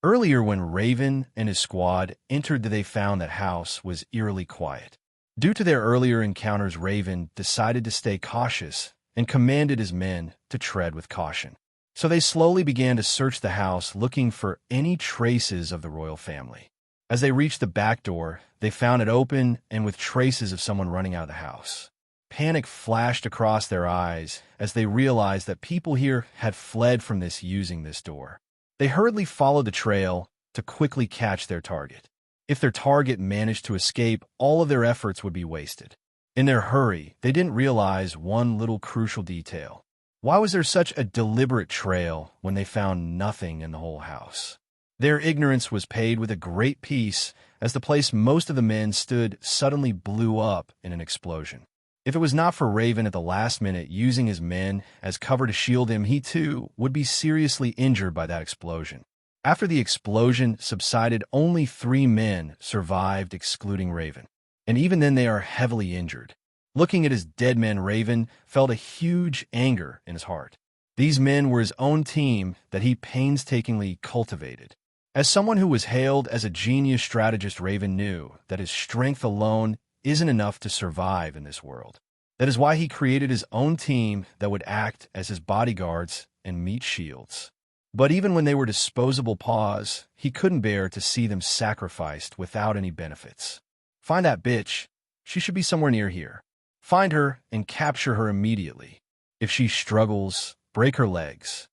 Earlier, when Raven and his squad entered, they found that house was eerily quiet. Due to their earlier encounters, Raven decided to stay cautious and commanded his men to tread with caution. So they slowly began to search the house, looking for any traces of the royal family. As they reached the back door, they found it open and with traces of someone running out of the house. Panic flashed across their eyes as they realized that people here had fled from this using this door. They hurriedly followed the trail to quickly catch their target. If their target managed to escape, all of their efforts would be wasted. In their hurry, they didn't realize one little crucial detail. Why was there such a deliberate trail when they found nothing in the whole house? Their ignorance was paid with a great piece as the place most of the men stood suddenly blew up in an explosion. If it was not for Raven at the last minute using his men as cover to shield him, he too would be seriously injured by that explosion. After the explosion subsided, only 3 men survived, excluding Raven. And even then they are heavily injured. Looking at his dead men, Raven felt a huge anger in his heart. These men were his own team that he painstakingly cultivated. As someone who was hailed as a genius strategist, Raven knew that his strength alone isn't enough to survive in this world. That is why he created his own team that would act as his bodyguards and meat shields. But even when they were disposable paws, he couldn't bear to see them sacrificed without any benefits. Find that bitch. She should be somewhere near here. Find her and capture her immediately. If she struggles, break her legs.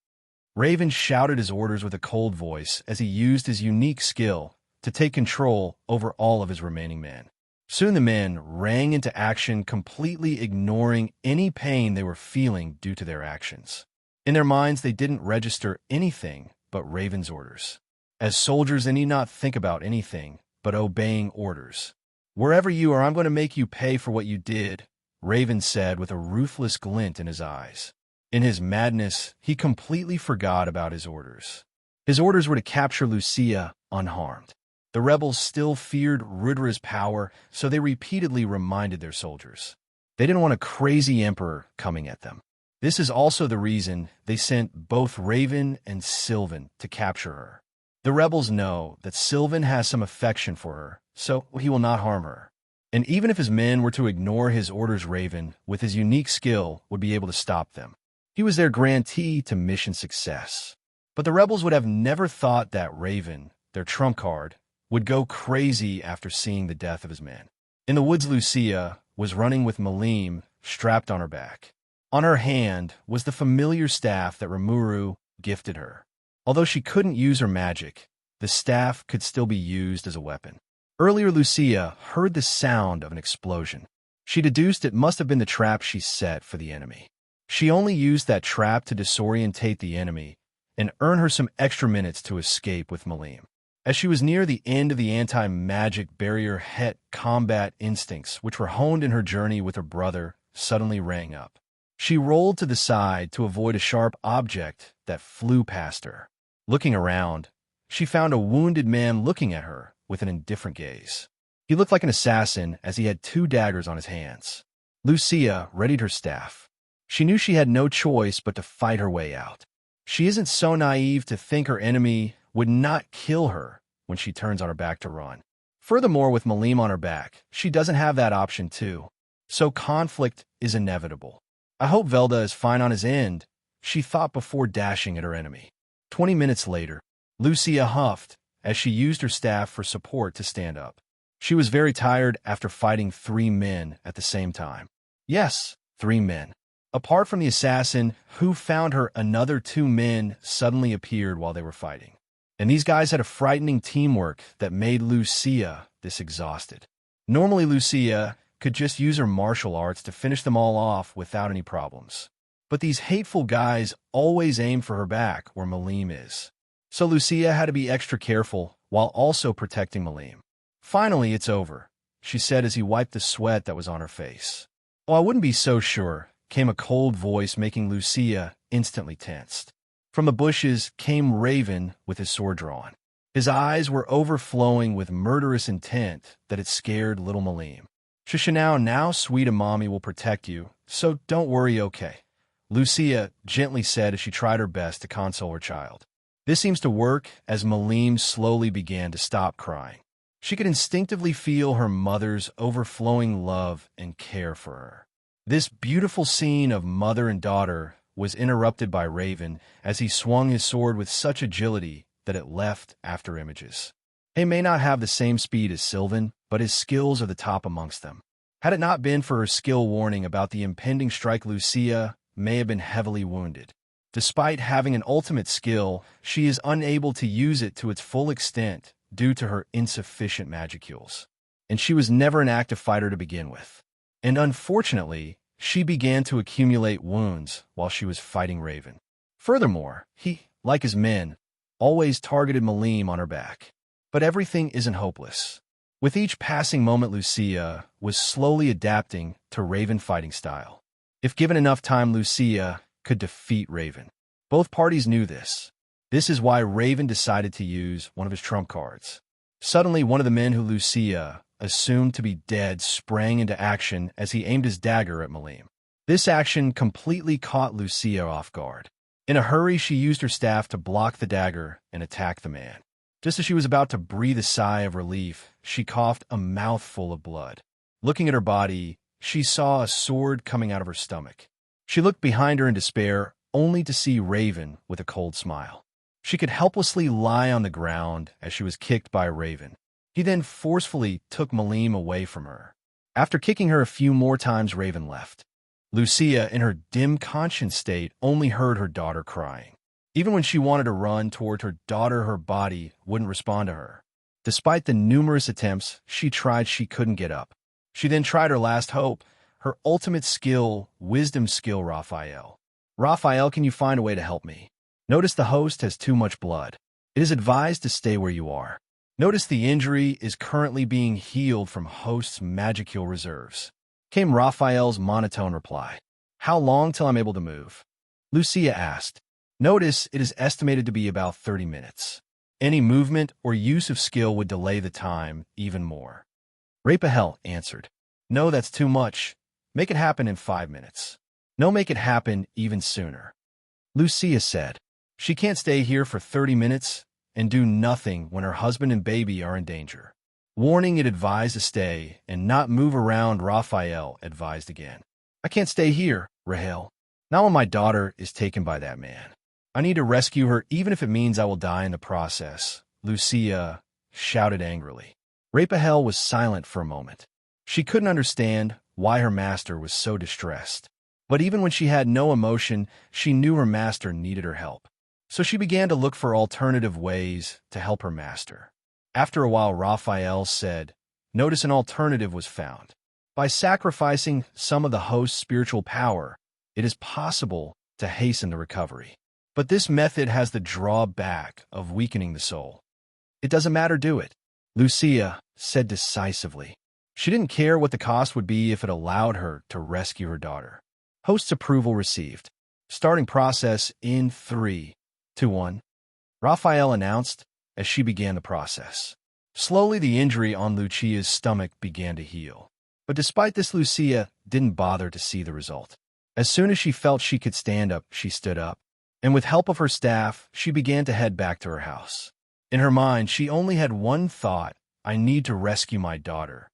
Raven shouted his orders with a cold voice as he used his unique skill to take control over all of his remaining men. Soon the men rang into action, completely ignoring any pain they were feeling due to their actions. In their minds, they didn't register anything but Raven's orders. As soldiers, they need not think about anything but obeying orders. "Wherever you are, I'm going to make you pay for what you did," Raven said with a ruthless glint in his eyes. In his madness, he completely forgot about his orders. His orders were to capture Lucia unharmed. The rebels still feared Rudra's power, so they repeatedly reminded their soldiers. They didn't want a crazy emperor coming at them. This is also the reason they sent both Raven and Sylvan to capture her. The rebels know that Sylvan has some affection for her, so he will not harm her. And even if his men were to ignore his orders, Raven, with his unique skill, would be able to stop them. He was their guarantee to mission success. But the rebels would have never thought that Raven, their trump card, would go crazy after seeing the death of his men. In the woods, Lucia was running with Malim strapped on her back. On her hand was the familiar staff that Rimuru gifted her. Although she couldn't use her magic, the staff could still be used as a weapon. Earlier, Lucia heard the sound of an explosion. She deduced it must have been the trap she set for the enemy. She only used that trap to disorientate the enemy and earn her some extra minutes to escape with Malim. As she was near the end of the anti-magic barrier, Het combat instincts, which were honed in her journey with her brother, suddenly rang up. She rolled to the side to avoid a sharp object that flew past her. Looking around, she found a wounded man looking at her with an indifferent gaze. He looked like an assassin as he had 2 daggers on his hands. Lucia readied her staff. She knew she had no choice but to fight her way out. She isn't so naive to think her enemy would not kill her when she turns on her back to run. Furthermore, with Malim on her back, she doesn't have that option too. So conflict is inevitable. I hope Velda is fine on his end, she thought before dashing at her enemy. 20 minutes later, Lucia huffed as she used her staff for support to stand up. She was very tired after fighting 3 men at the same time. Yes, 3 men. Apart from the assassin who found her, another 2 men suddenly appeared while they were fighting. And these guys had a frightening teamwork that made Lucia this exhausted. Normally, Lucia could just use her martial arts to finish them all off without any problems. But these hateful guys always aim for her back where Malim is. So Lucia had to be extra careful while also protecting Malim. "Finally, it's over," she said as he wiped the sweat that was on her face. "Oh, I wouldn't be so sure," came a cold voice, making Lucia instantly tensed. From the bushes came Raven with his sword drawn. His eyes were overflowing with murderous intent that it scared little Malim. "Shishanao, now sweet mommy will protect you, so don't worry, okay?" Lucia gently said as she tried her best to console her child. This seems to work as Malim slowly began to stop crying. She could instinctively feel her mother's overflowing love and care for her. This beautiful scene of mother and daughter was interrupted by Raven as he swung his sword with such agility that it left after images. He may not have the same speed as Sylvan, but his skills are the top amongst them. Had it not been for her skill warning about the impending strike, Lucia may have been heavily wounded. Despite having an ultimate skill, she is unable to use it to its full extent due to her insufficient magicules. And she was never an active fighter to begin with. And unfortunately, she began to accumulate wounds while she was fighting Raven. Furthermore, he, like his men, always targeted Malim on her back. But everything isn't hopeless. With each passing moment, Lucia was slowly adapting to Raven fighting style. If given enough time, Lucia could defeat Raven. Both parties knew this. This is why Raven decided to use one of his trump cards. Suddenly, one of the men who Lucia assumed to be dead sprang into action as he aimed his dagger at Malim. This action completely caught Lucia off guard. In a hurry, she used her staff to block the dagger and attack the man. Just as she was about to breathe a sigh of relief, she coughed a mouthful of blood. Looking at her body, she saw a sword coming out of her stomach. She looked behind her in despair, only to see Raven with a cold smile. She could helplessly lie on the ground as she was kicked by Raven. He then forcefully took Malim away from her. After kicking her a few more times, Raven left. Lucia, in her dim conscious state, only heard her daughter crying. Even when she wanted to run toward her daughter, her body wouldn't respond to her. Despite the numerous attempts she tried, she couldn't get up. She then tried her last hope, her ultimate skill, wisdom skill, Raphael. Raphael, can you find a way to help me? Notice the host has too much blood. It is advised to stay where you are. Notice the injury is currently being healed from host's magical reserves. Came Raphael's monotone reply. How long till I'm able to move? Lucia asked. Notice it is estimated to be about 30 minutes. Any movement or use of skill would delay the time even more. Raphael answered. No, that's too much. Make it happen in 5 minutes. No, make it happen even sooner. Lucia said. She can't stay here for 30 minutes and do nothing when her husband and baby are in danger. Warning, it advised to stay and not move around. Raphael advised again. I can't stay here, Rahel. Not when my daughter is taken by that man. I need to rescue her even if it means I will die in the process, Lucia shouted angrily. Raphael was silent for a moment. She couldn't understand why her master was so distressed. But even when she had no emotion, she knew her master needed her help. So she began to look for alternative ways to help her master. After a while, Raphael said, notice an alternative was found. By sacrificing some of the host's spiritual power, it is possible to hasten the recovery. But this method has the drawback of weakening the soul. It doesn't matter, do it, Lucia said decisively. She didn't care what the cost would be if it allowed her to rescue her daughter. Host's approval received. Starting process in 3, 2, 1. Raphael announced as she began the process. Slowly, the injury on Lucia's stomach began to heal. But despite this, Lucia didn't bother to see the result. As soon as she felt she could stand up, she stood up. And with help of her staff, she began to head back to her house. In her mind, she only had one thought: I need to rescue my daughter.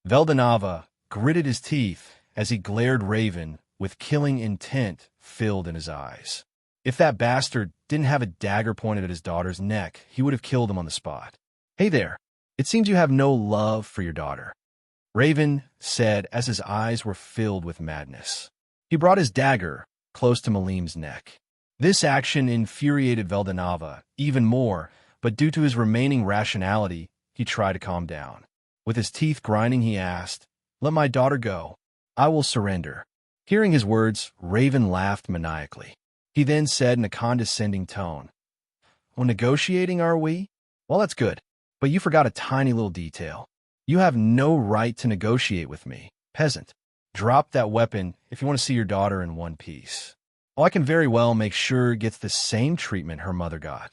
Veldanava gritted his teeth as he glared Raven with killing intent filled in his eyes. If that bastard didn't have a dagger pointed at his daughter's neck, he would have killed him on the spot. Hey there, it seems you have no love for your daughter, Raven said as his eyes were filled with madness. He brought his dagger close to Malim's neck. This action infuriated Veldanava even more, but due to his remaining rationality, he tried to calm down. With his teeth grinding, he asked, let my daughter go. I will surrender. Hearing his words, Raven laughed maniacally. He then said in a condescending tone, well, negotiating, are we? Well, that's good, but you forgot a tiny little detail. You have no right to negotiate with me, peasant. Drop that weapon if you want to see your daughter in one piece. Oh, I can very well make sure gets the same treatment her mother got.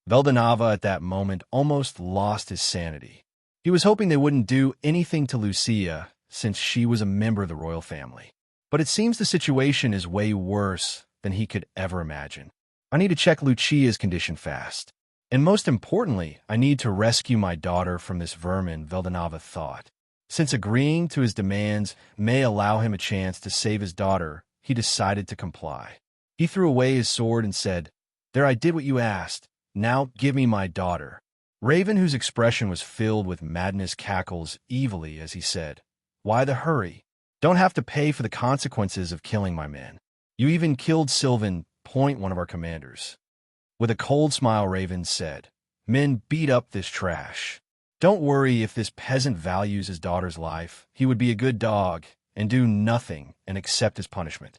Veldanava at that moment almost lost his sanity. He was hoping they wouldn't do anything to Lucia since she was a member of the royal family. But it seems the situation is way worse than he could ever imagine. I need to check Lucia's condition fast. And most importantly, I need to rescue my daughter from this vermin, Veldanava thought. Since agreeing to his demands may allow him a chance to save his daughter, he decided to comply. He threw away his sword and said, there, I did what you asked. Now give me my daughter. Raven, whose expression was filled with madness, cackles evilly as he said, why the hurry? Don't have to pay for the consequences of killing my men. You even killed Sylvan, one of our commanders. With a cold smile, Raven said, men, beat up this trash. Don't worry if this peasant values his daughter's life. He would be a good dog and do nothing and accept his punishment.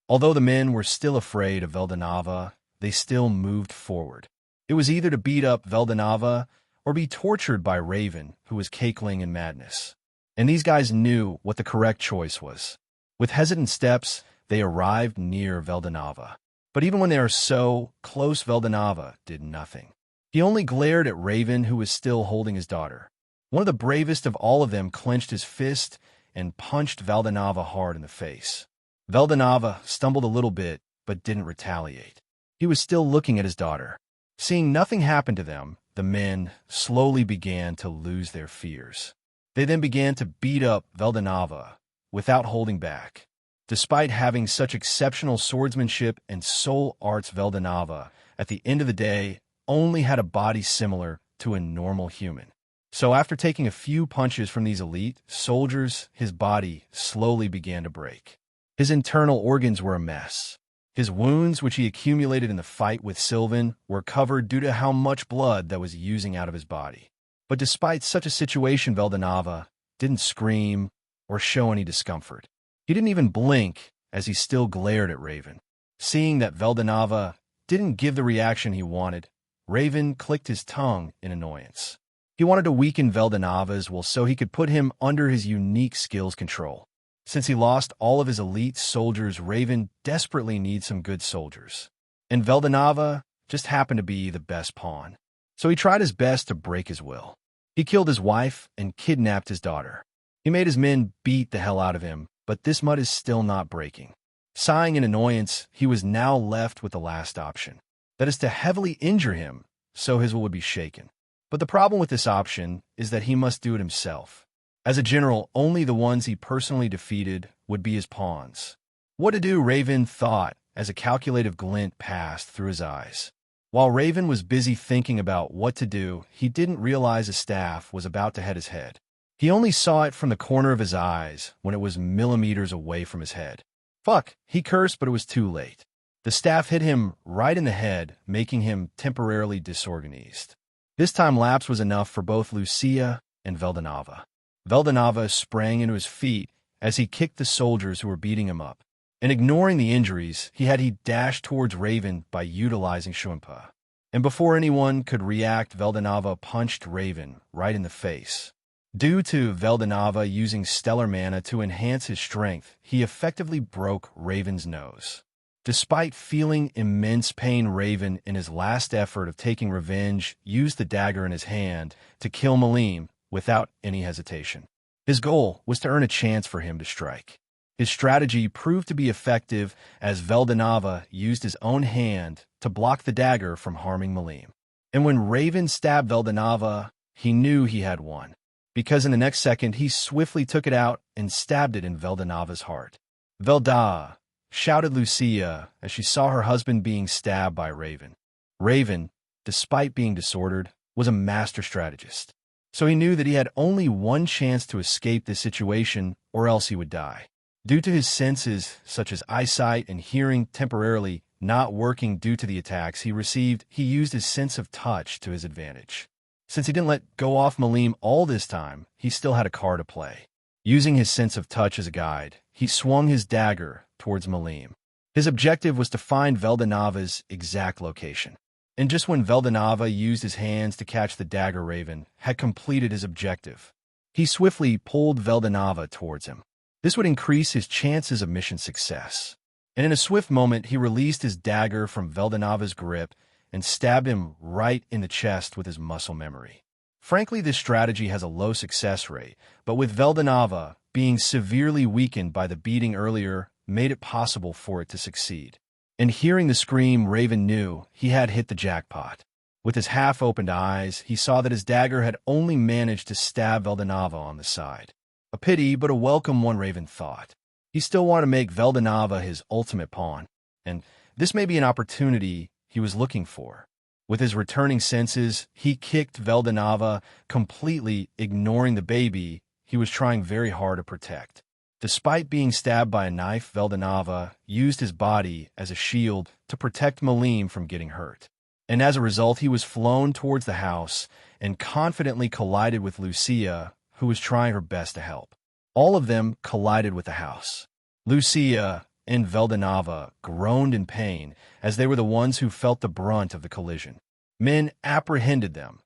Although the men were still afraid of Veldanava, they still moved forward. It was either to beat up Veldanava or be tortured by Raven, who was cackling in madness. And these guys knew what the correct choice was. With hesitant steps, they arrived near Veldanava. But even when they were so close, Veldanava did nothing. He only glared at Raven, who was still holding his daughter. One of the bravest of all of them clenched his fist and punched Veldanava hard in the face. Veldanava stumbled a little bit, but didn't retaliate. He was still looking at his daughter. Seeing nothing happen to them, the men slowly began to lose their fears. They then began to beat up Veldanava without holding back. Despite having such exceptional swordsmanship and soul arts, Veldanava, at the end of the day, only had a body similar to a normal human. So after taking a few punches from these elite soldiers, his body slowly began to break. His internal organs were a mess. His wounds, which he accumulated in the fight with Sylvan, were covered due to how much blood that was oozing out of his body. But despite such a situation, Veldanava didn't scream or show any discomfort. He didn't even blink as he still glared at Raven. Seeing that Veldanava didn't give the reaction he wanted, Raven clicked his tongue in annoyance. He wanted to weaken Veldanava's will so he could put him under his unique skills control. Since he lost all of his elite soldiers, Raven desperately needs some good soldiers. And Veldanava just happened to be the best pawn. So he tried his best to break his will. He killed his wife and kidnapped his daughter. He made his men beat the hell out of him, but this mud is still not breaking. Sighing in annoyance, he was now left with the last option. That is to heavily injure him, so his will would be shaken. But the problem with this option is that he must do it himself. As a general, only the ones he personally defeated would be his pawns. What to do, Raven thought as a calculative glint passed through his eyes. While Raven was busy thinking about what to do, he didn't realize a staff was about to hit his head. He only saw it from the corner of his eyes when it was millimeters away from his head. Fuck, he cursed, but it was too late. The staff hit him right in the head, making him temporarily disorganized. This time lapse was enough for both Lucia and Veldanava. Veldanava sprang into his feet as he kicked the soldiers who were beating him up. And ignoring the injuries, he dashed towards Raven by utilizing Shumpa. And before anyone could react, Veldanava punched Raven right in the face. Due to Veldanava using stellar mana to enhance his strength, he effectively broke Raven's nose. Despite feeling immense pain, Raven, in his last effort of taking revenge, used the dagger in his hand to kill Malim without any hesitation. His goal was to earn a chance for him to strike. His strategy proved to be effective as Veldanava used his own hand to block the dagger from harming Malim. And when Raven stabbed Veldanava, he knew he had won, because in the next second he swiftly took it out and stabbed it in Veldanava's heart. "Velda!" shouted Lucia as she saw her husband being stabbed by Raven. Raven, despite being disordered, was a master strategist, so he knew that he had only one chance to escape this situation or else he would die. Due to his senses, such as eyesight and hearing temporarily not working due to the attacks he received, he used his sense of touch to his advantage. Since he didn't let go off Malim all this time, he still had a card to play. Using his sense of touch as a guide, he swung his dagger towards Malim. His objective was to find Veldanava's exact location. And just when Veldanava used his hands to catch the dagger, Raven had completed his objective. He swiftly pulled Veldanava towards him. This would increase his chances of mission success. And in a swift moment, he released his dagger from Veldanava's grip and stabbed him right in the chest with his muscle memory. Frankly, this strategy has a low success rate, but with Veldanava being severely weakened by the beating earlier, made it possible for it to succeed. And hearing the scream, Raven knew he had hit the jackpot. With his half-opened eyes, he saw that his dagger had only managed to stab Veldanava on the side. A pity, but a welcome one, Raven thought. He still wanted to make Veldanava his ultimate pawn, and this may be an opportunity he was looking for. With his returning senses, he kicked Veldanava, completely ignoring the baby he was trying very hard to protect. Despite being stabbed by a knife, Veldanava used his body as a shield to protect Malim from getting hurt. And as a result, he was flown towards the house and confidently collided with Lucia, who was trying her best to help. All of them collided with the house. Lucia and Veldanava groaned in pain as they were the ones who felt the brunt of the collision. Men apprehended them.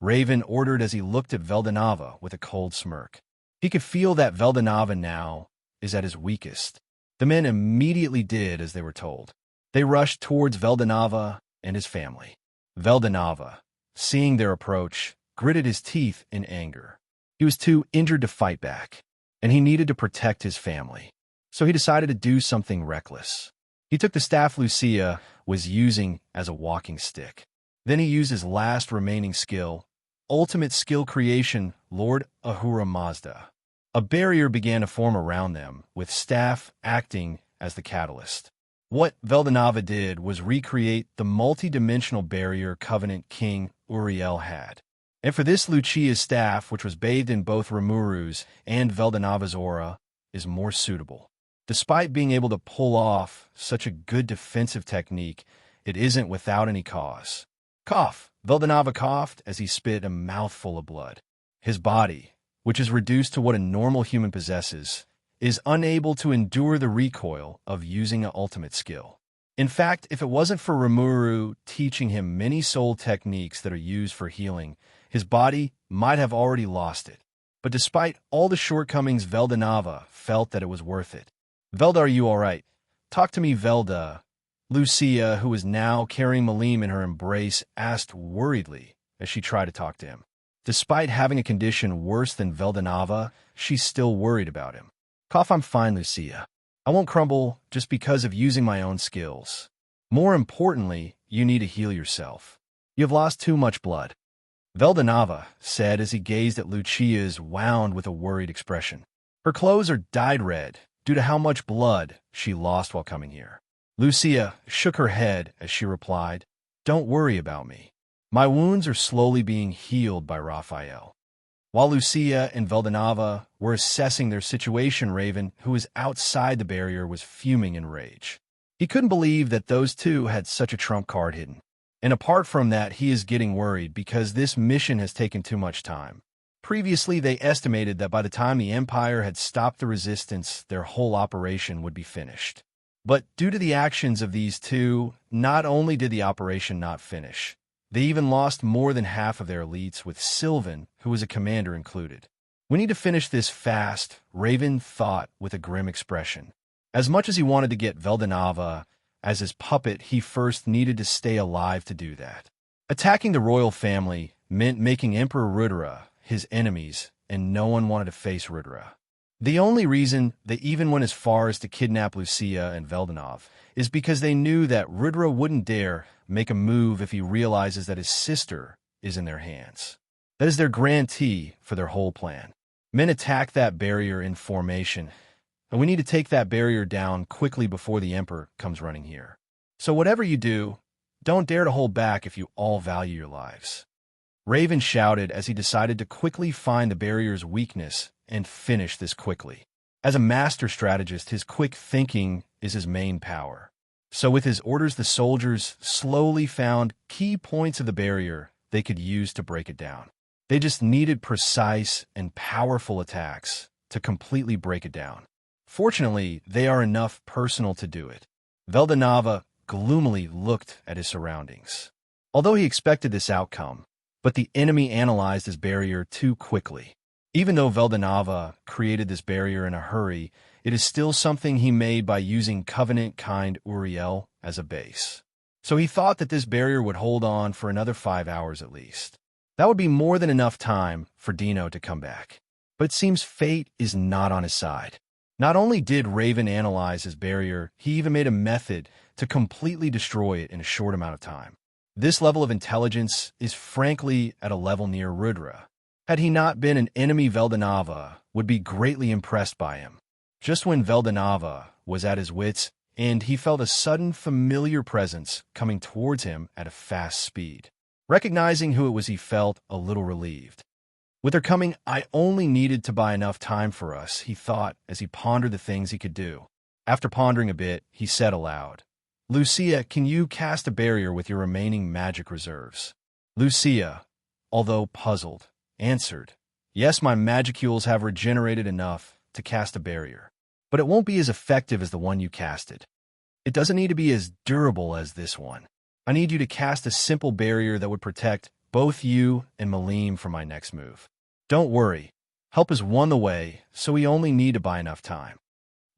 Raven ordered as he looked at Veldanava with a cold smirk. He could feel that Veldanava now is at his weakest. The men immediately did as they were told. They rushed towards Veldanava and his family. Veldanava, seeing their approach, gritted his teeth in anger. He was too injured to fight back, and he needed to protect his family. So he decided to do something reckless. He took the staff Lucia was using as a walking stick. Then he used his last remaining skill, ultimate skill creation, Lord Ahura Mazda. A barrier began to form around them, with staff acting as the catalyst. What Veldanava did was recreate the multi-dimensional barrier Covenant King Uriel had. And for this, Lucia's staff, which was bathed in both Rimuru's and Veldanava's aura, is more suitable. Despite being able to pull off such a good defensive technique, it isn't without any cause. Cough! Veldanava coughed as he spit a mouthful of blood. His body, which is reduced to what a normal human possesses, is unable to endure the recoil of using an ultimate skill. In fact, if it wasn't for Rimuru teaching him many soul techniques that are used for healing, his body might have already lost it. But despite all the shortcomings, Veldanava felt that it was worth it. Velda, are you all right? Talk to me, Velda. Lucia, who was now carrying Malim in her embrace, asked worriedly as she tried to talk to him. Despite having a condition worse than Veldanava, she's still worried about him. Cough, I'm fine, Lucia. I won't crumble just because of using my own skills. More importantly, you need to heal yourself. You have lost too much blood. Veldanava said as he gazed at Lucia's wound with a worried expression. Her clothes are dyed red due to how much blood she lost while coming here. Lucia shook her head as she replied, Don't worry about me. My wounds are slowly being healed by Raphael. While Lucia and Veldanava were assessing their situation, Raven, who was outside the barrier, was fuming in rage. He couldn't believe that those two had such a trump card hidden. And apart from that, he is getting worried because this mission has taken too much time. Previously, they estimated that by the time the Empire had stopped the resistance, their whole operation would be finished. But due to the actions of these two, not only did the operation not finish, they even lost more than half of their elites, with Sylvan, who was a commander, included. We need to finish this fast, Raven thought with a grim expression. As much as he wanted to get Veldanava as his puppet, he first needed to stay alive to do that. Attacking the royal family meant making Emperor Rudra his enemies, and no one wanted to face Rudra. The only reason they even went as far as to kidnap Lucia and Veldanava is because they knew that Rudra wouldn't dare make a move if he realizes that his sister is in their hands. That is their guarantee for their whole plan. Men attack that barrier in formation, and we need to take that barrier down quickly before the Emperor comes running here. So whatever you do, don't dare to hold back if you all value your lives. Raven shouted as he decided to quickly find the barrier's weakness and finish this quickly. As a master strategist, his quick thinking is his main power. So with his orders, the soldiers slowly found key points of the barrier they could use to break it down. They just needed precise and powerful attacks to completely break it down. Fortunately, they are enough personal to do it. Veldanava gloomily looked at his surroundings. Although he expected this outcome, but the enemy analyzed his barrier too quickly. Even though Veldanava created this barrier in a hurry, it is still something he made by using Covenant-kind Uriel as a base. So he thought that this barrier would hold on for another 5 hours at least. That would be more than enough time for Dino to come back. But it seems fate is not on his side. Not only did Raven analyze his barrier, he even made a method to completely destroy it in a short amount of time. This level of intelligence is frankly at a level near Rudra. Had he not been an enemy, Veldanava would be greatly impressed by him. Just when Veldanava was at his wits' end, he felt a sudden familiar presence coming towards him at a fast speed. Recognizing who it was, he felt a little relieved. With her coming, I only needed to buy enough time for us, he thought as he pondered the things he could do. After pondering a bit, he said aloud, Lucia, can you cast a barrier with your remaining magic reserves? Lucia, although puzzled, answered, Yes, my magicules have regenerated enough to cast a barrier, but it won't be as effective as the one you casted. It doesn't need to be as durable as this one. I need you to cast a simple barrier that would protect both you and Malim for my next move. Don't worry, help has won the way, so we only need to buy enough time."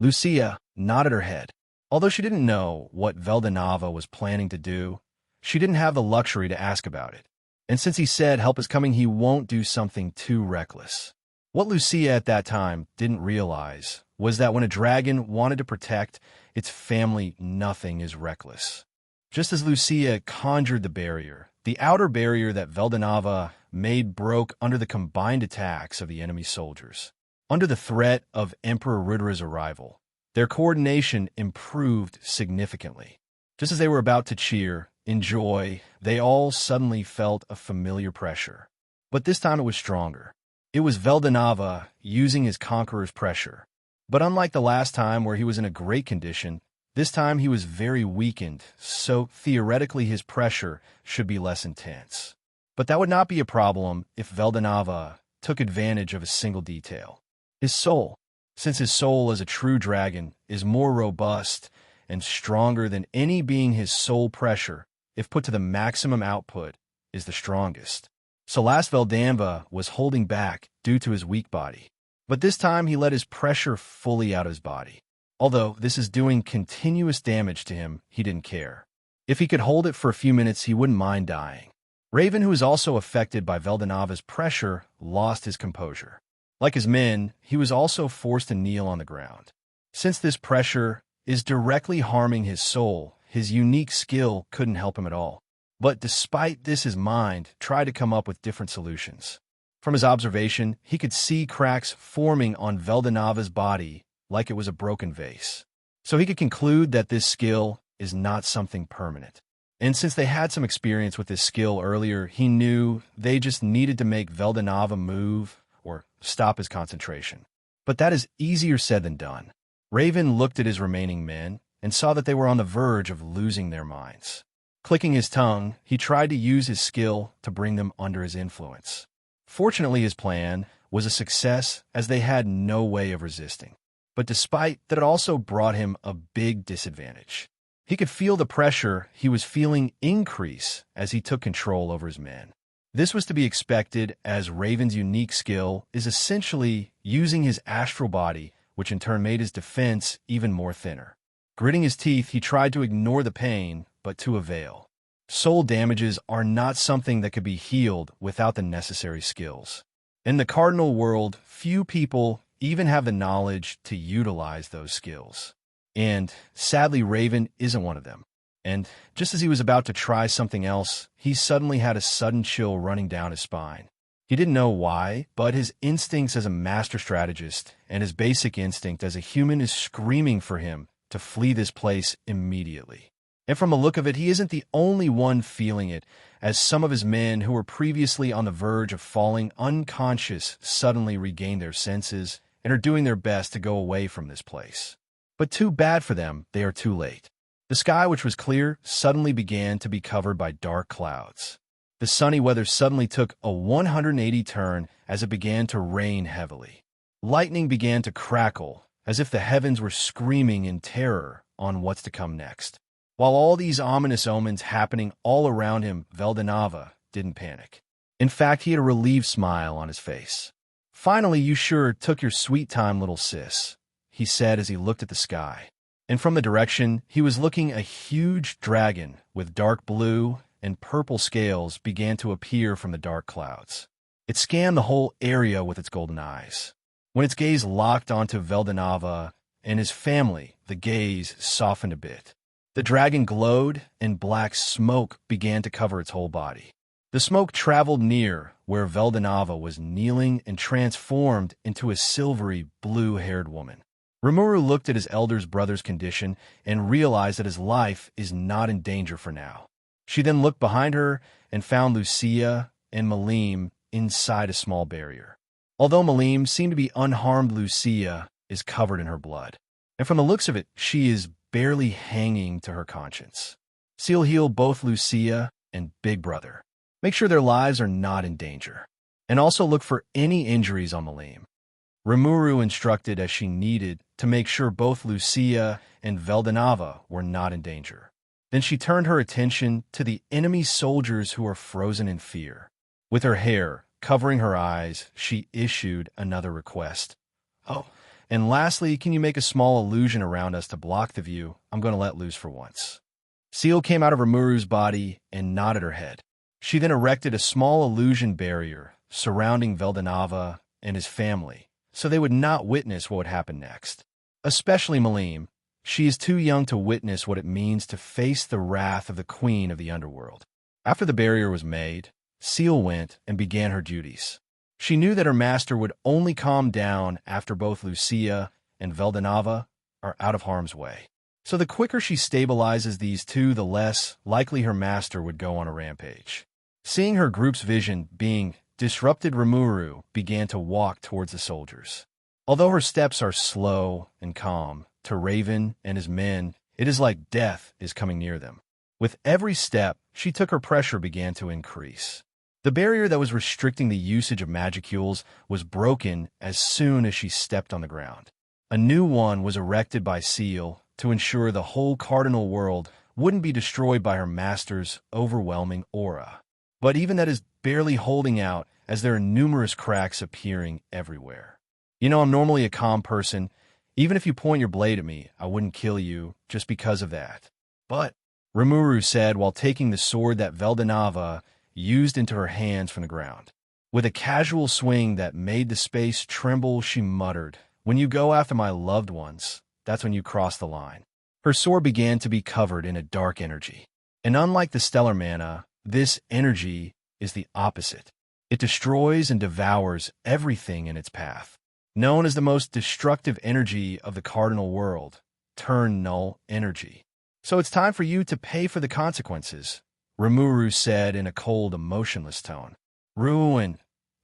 Lucia nodded her head. Although she didn't know what Veldanava was planning to do, she didn't have the luxury to ask about it. And since he said help is coming, he won't do something too reckless. What Lucia at that time didn't realize was that when a dragon wanted to protect its family, nothing is reckless. Just as Lucia conjured the barrier, the outer barrier that Veldanava made broke under the combined attacks of the enemy soldiers. Under the threat of Emperor Rudera's arrival, their coordination improved significantly. Just as they were about to cheer in joy, they all suddenly felt a familiar pressure. But this time it was stronger. It was Veldanava using his conqueror's pressure. But unlike the last time where he was in a great condition, this time he was very weakened, so theoretically his pressure should be less intense. But that would not be a problem if Veldanava took advantage of a single detail. His soul. Since his soul as a true dragon is more robust and stronger than any being, his soul pressure, if put to the maximum output, is the strongest. So last Veldanava was holding back due to his weak body. But this time he let his pressure fully out of his body. Although this is doing continuous damage to him, he didn't care. If he could hold it for a few minutes, he wouldn't mind dying. Raven, who was also affected by Veldanava's pressure, lost his composure. Like his men, he was also forced to kneel on the ground. Since this pressure is directly harming his soul, his unique skill couldn't help him at all. But despite this, his mind tried to come up with different solutions. From his observation, he could see cracks forming on Veldanava's body like it was a broken vase. So he could conclude that this skill is not something permanent. And since they had some experience with this skill earlier, he knew they just needed to make Veldanava move or stop his concentration. But that is easier said than done. Raven looked at his remaining men and saw that they were on the verge of losing their minds. Clicking his tongue, he tried to use his skill to bring them under his influence. Fortunately, his plan was a success as they had no way of resisting. But despite that, it also brought him a big disadvantage. He could feel the pressure he was feeling increase as he took control over his men. This was to be expected, as Raven's unique skill is essentially using his astral body, which in turn made his defense even more thinner. Gritting his teeth, he tried to ignore the pain, but to avail. Soul damages are not something that could be healed without the necessary skills. In the Cardinal World, few people even have the knowledge to utilize those skills. And sadly, Raven isn't one of them. And just as he was about to try something else, he suddenly had a sudden chill running down his spine. He didn't know why, but his instincts as a master strategist and his basic instinct as a human is screaming for him to flee this place immediately. And from the look of it, he isn't the only one feeling it, as some of his men who were previously on the verge of falling unconscious suddenly regain their senses and are doing their best to go away from this place. But too bad for them, they are too late. The sky, which was clear, suddenly began to be covered by dark clouds. The sunny weather suddenly took a 180 turn as it began to rain heavily. Lightning began to crackle, as if the heavens were screaming in terror on what's to come next. While all these ominous omens happening all around him, Veldanava didn't panic. In fact, he had a relieved smile on his face. "Finally, you sure took your sweet time, little sis," he said as he looked at the sky. And from the direction he was looking, a huge dragon with dark blue and purple scales began to appear from the dark clouds. It scanned the whole area with its golden eyes. When its gaze locked onto Veldanava and his family, the gaze softened a bit. The dragon glowed, and black smoke began to cover its whole body. The smoke traveled near where Veldanava was kneeling and transformed into a silvery, blue-haired woman. Rimuru looked at his elder brother's condition and realized that his life is not in danger for now. She then looked behind her and found Lucia and Malim inside a small barrier. Although Malim seemed to be unharmed, Lucia is covered in her blood. And from the looks of it, she is barely hanging to her conscience. Ciel, heal both Lucia and Big Brother. Make sure their lives are not in danger. And also look for any injuries on Malim. Rimuru instructed as she needed to make sure both Lucia and Veldanava were not in danger. Then she turned her attention to the enemy soldiers who were frozen in fear. With her hair covering her eyes, she issued another request. "Oh, and lastly, can you make a small illusion around us to block the view? I'm going to let loose for once." Ciel came out of Rimuru's body and nodded her head. She then erected a small illusion barrier surrounding Veldanava and his family, so they would not witness what would happen next. Especially Malim. She is too young to witness what it means to face the wrath of the queen of the underworld. After the barrier was made, Ciel went and began her duties. She knew that her master would only calm down after both Lucia and Veldanava are out of harm's way. So the quicker she stabilizes these two, the less likely her master would go on a rampage. Seeing her group's vision being disrupted, Rimuru began to walk towards the soldiers. Although her steps are slow and calm, to Raven and his men, it is like death is coming near them. With every step she took, her pressure began to increase. The barrier that was restricting the usage of magicules was broken as soon as she stepped on the ground. A new one was erected by Ciel to ensure the whole Cardinal World wouldn't be destroyed by her master's overwhelming aura. But even that is barely holding out, as there are numerous cracks appearing everywhere. You know, I'm normally a calm person. Even if you point your blade at me, I wouldn't kill you just because of that. But, Rimuru said while taking the sword that Veldanava used into her hands from the ground. With a casual swing that made the space tremble, she muttered, "When you go after my loved ones, that's when you cross the line." Her sword began to be covered in a dark energy. And unlike the stellar mana, this energy is the opposite. It destroys and devours everything in its path. Known as the most destructive energy of the Cardinal World, turn null energy. "So it's time for you to pay for the consequences," Rimuru said in a cold, emotionless tone. Ruin.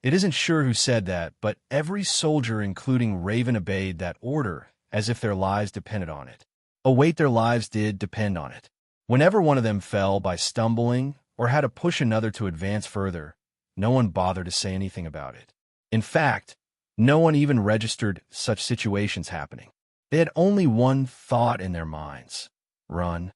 It isn't sure who said that, but every soldier, including Raven, obeyed that order as if their lives depended on it. Oh wait, their lives did depend on it. Whenever one of them fell by stumbling or had to push another to advance further, no one bothered to say anything about it. In fact, no one even registered such situations happening. They had only one thought in their minds: run.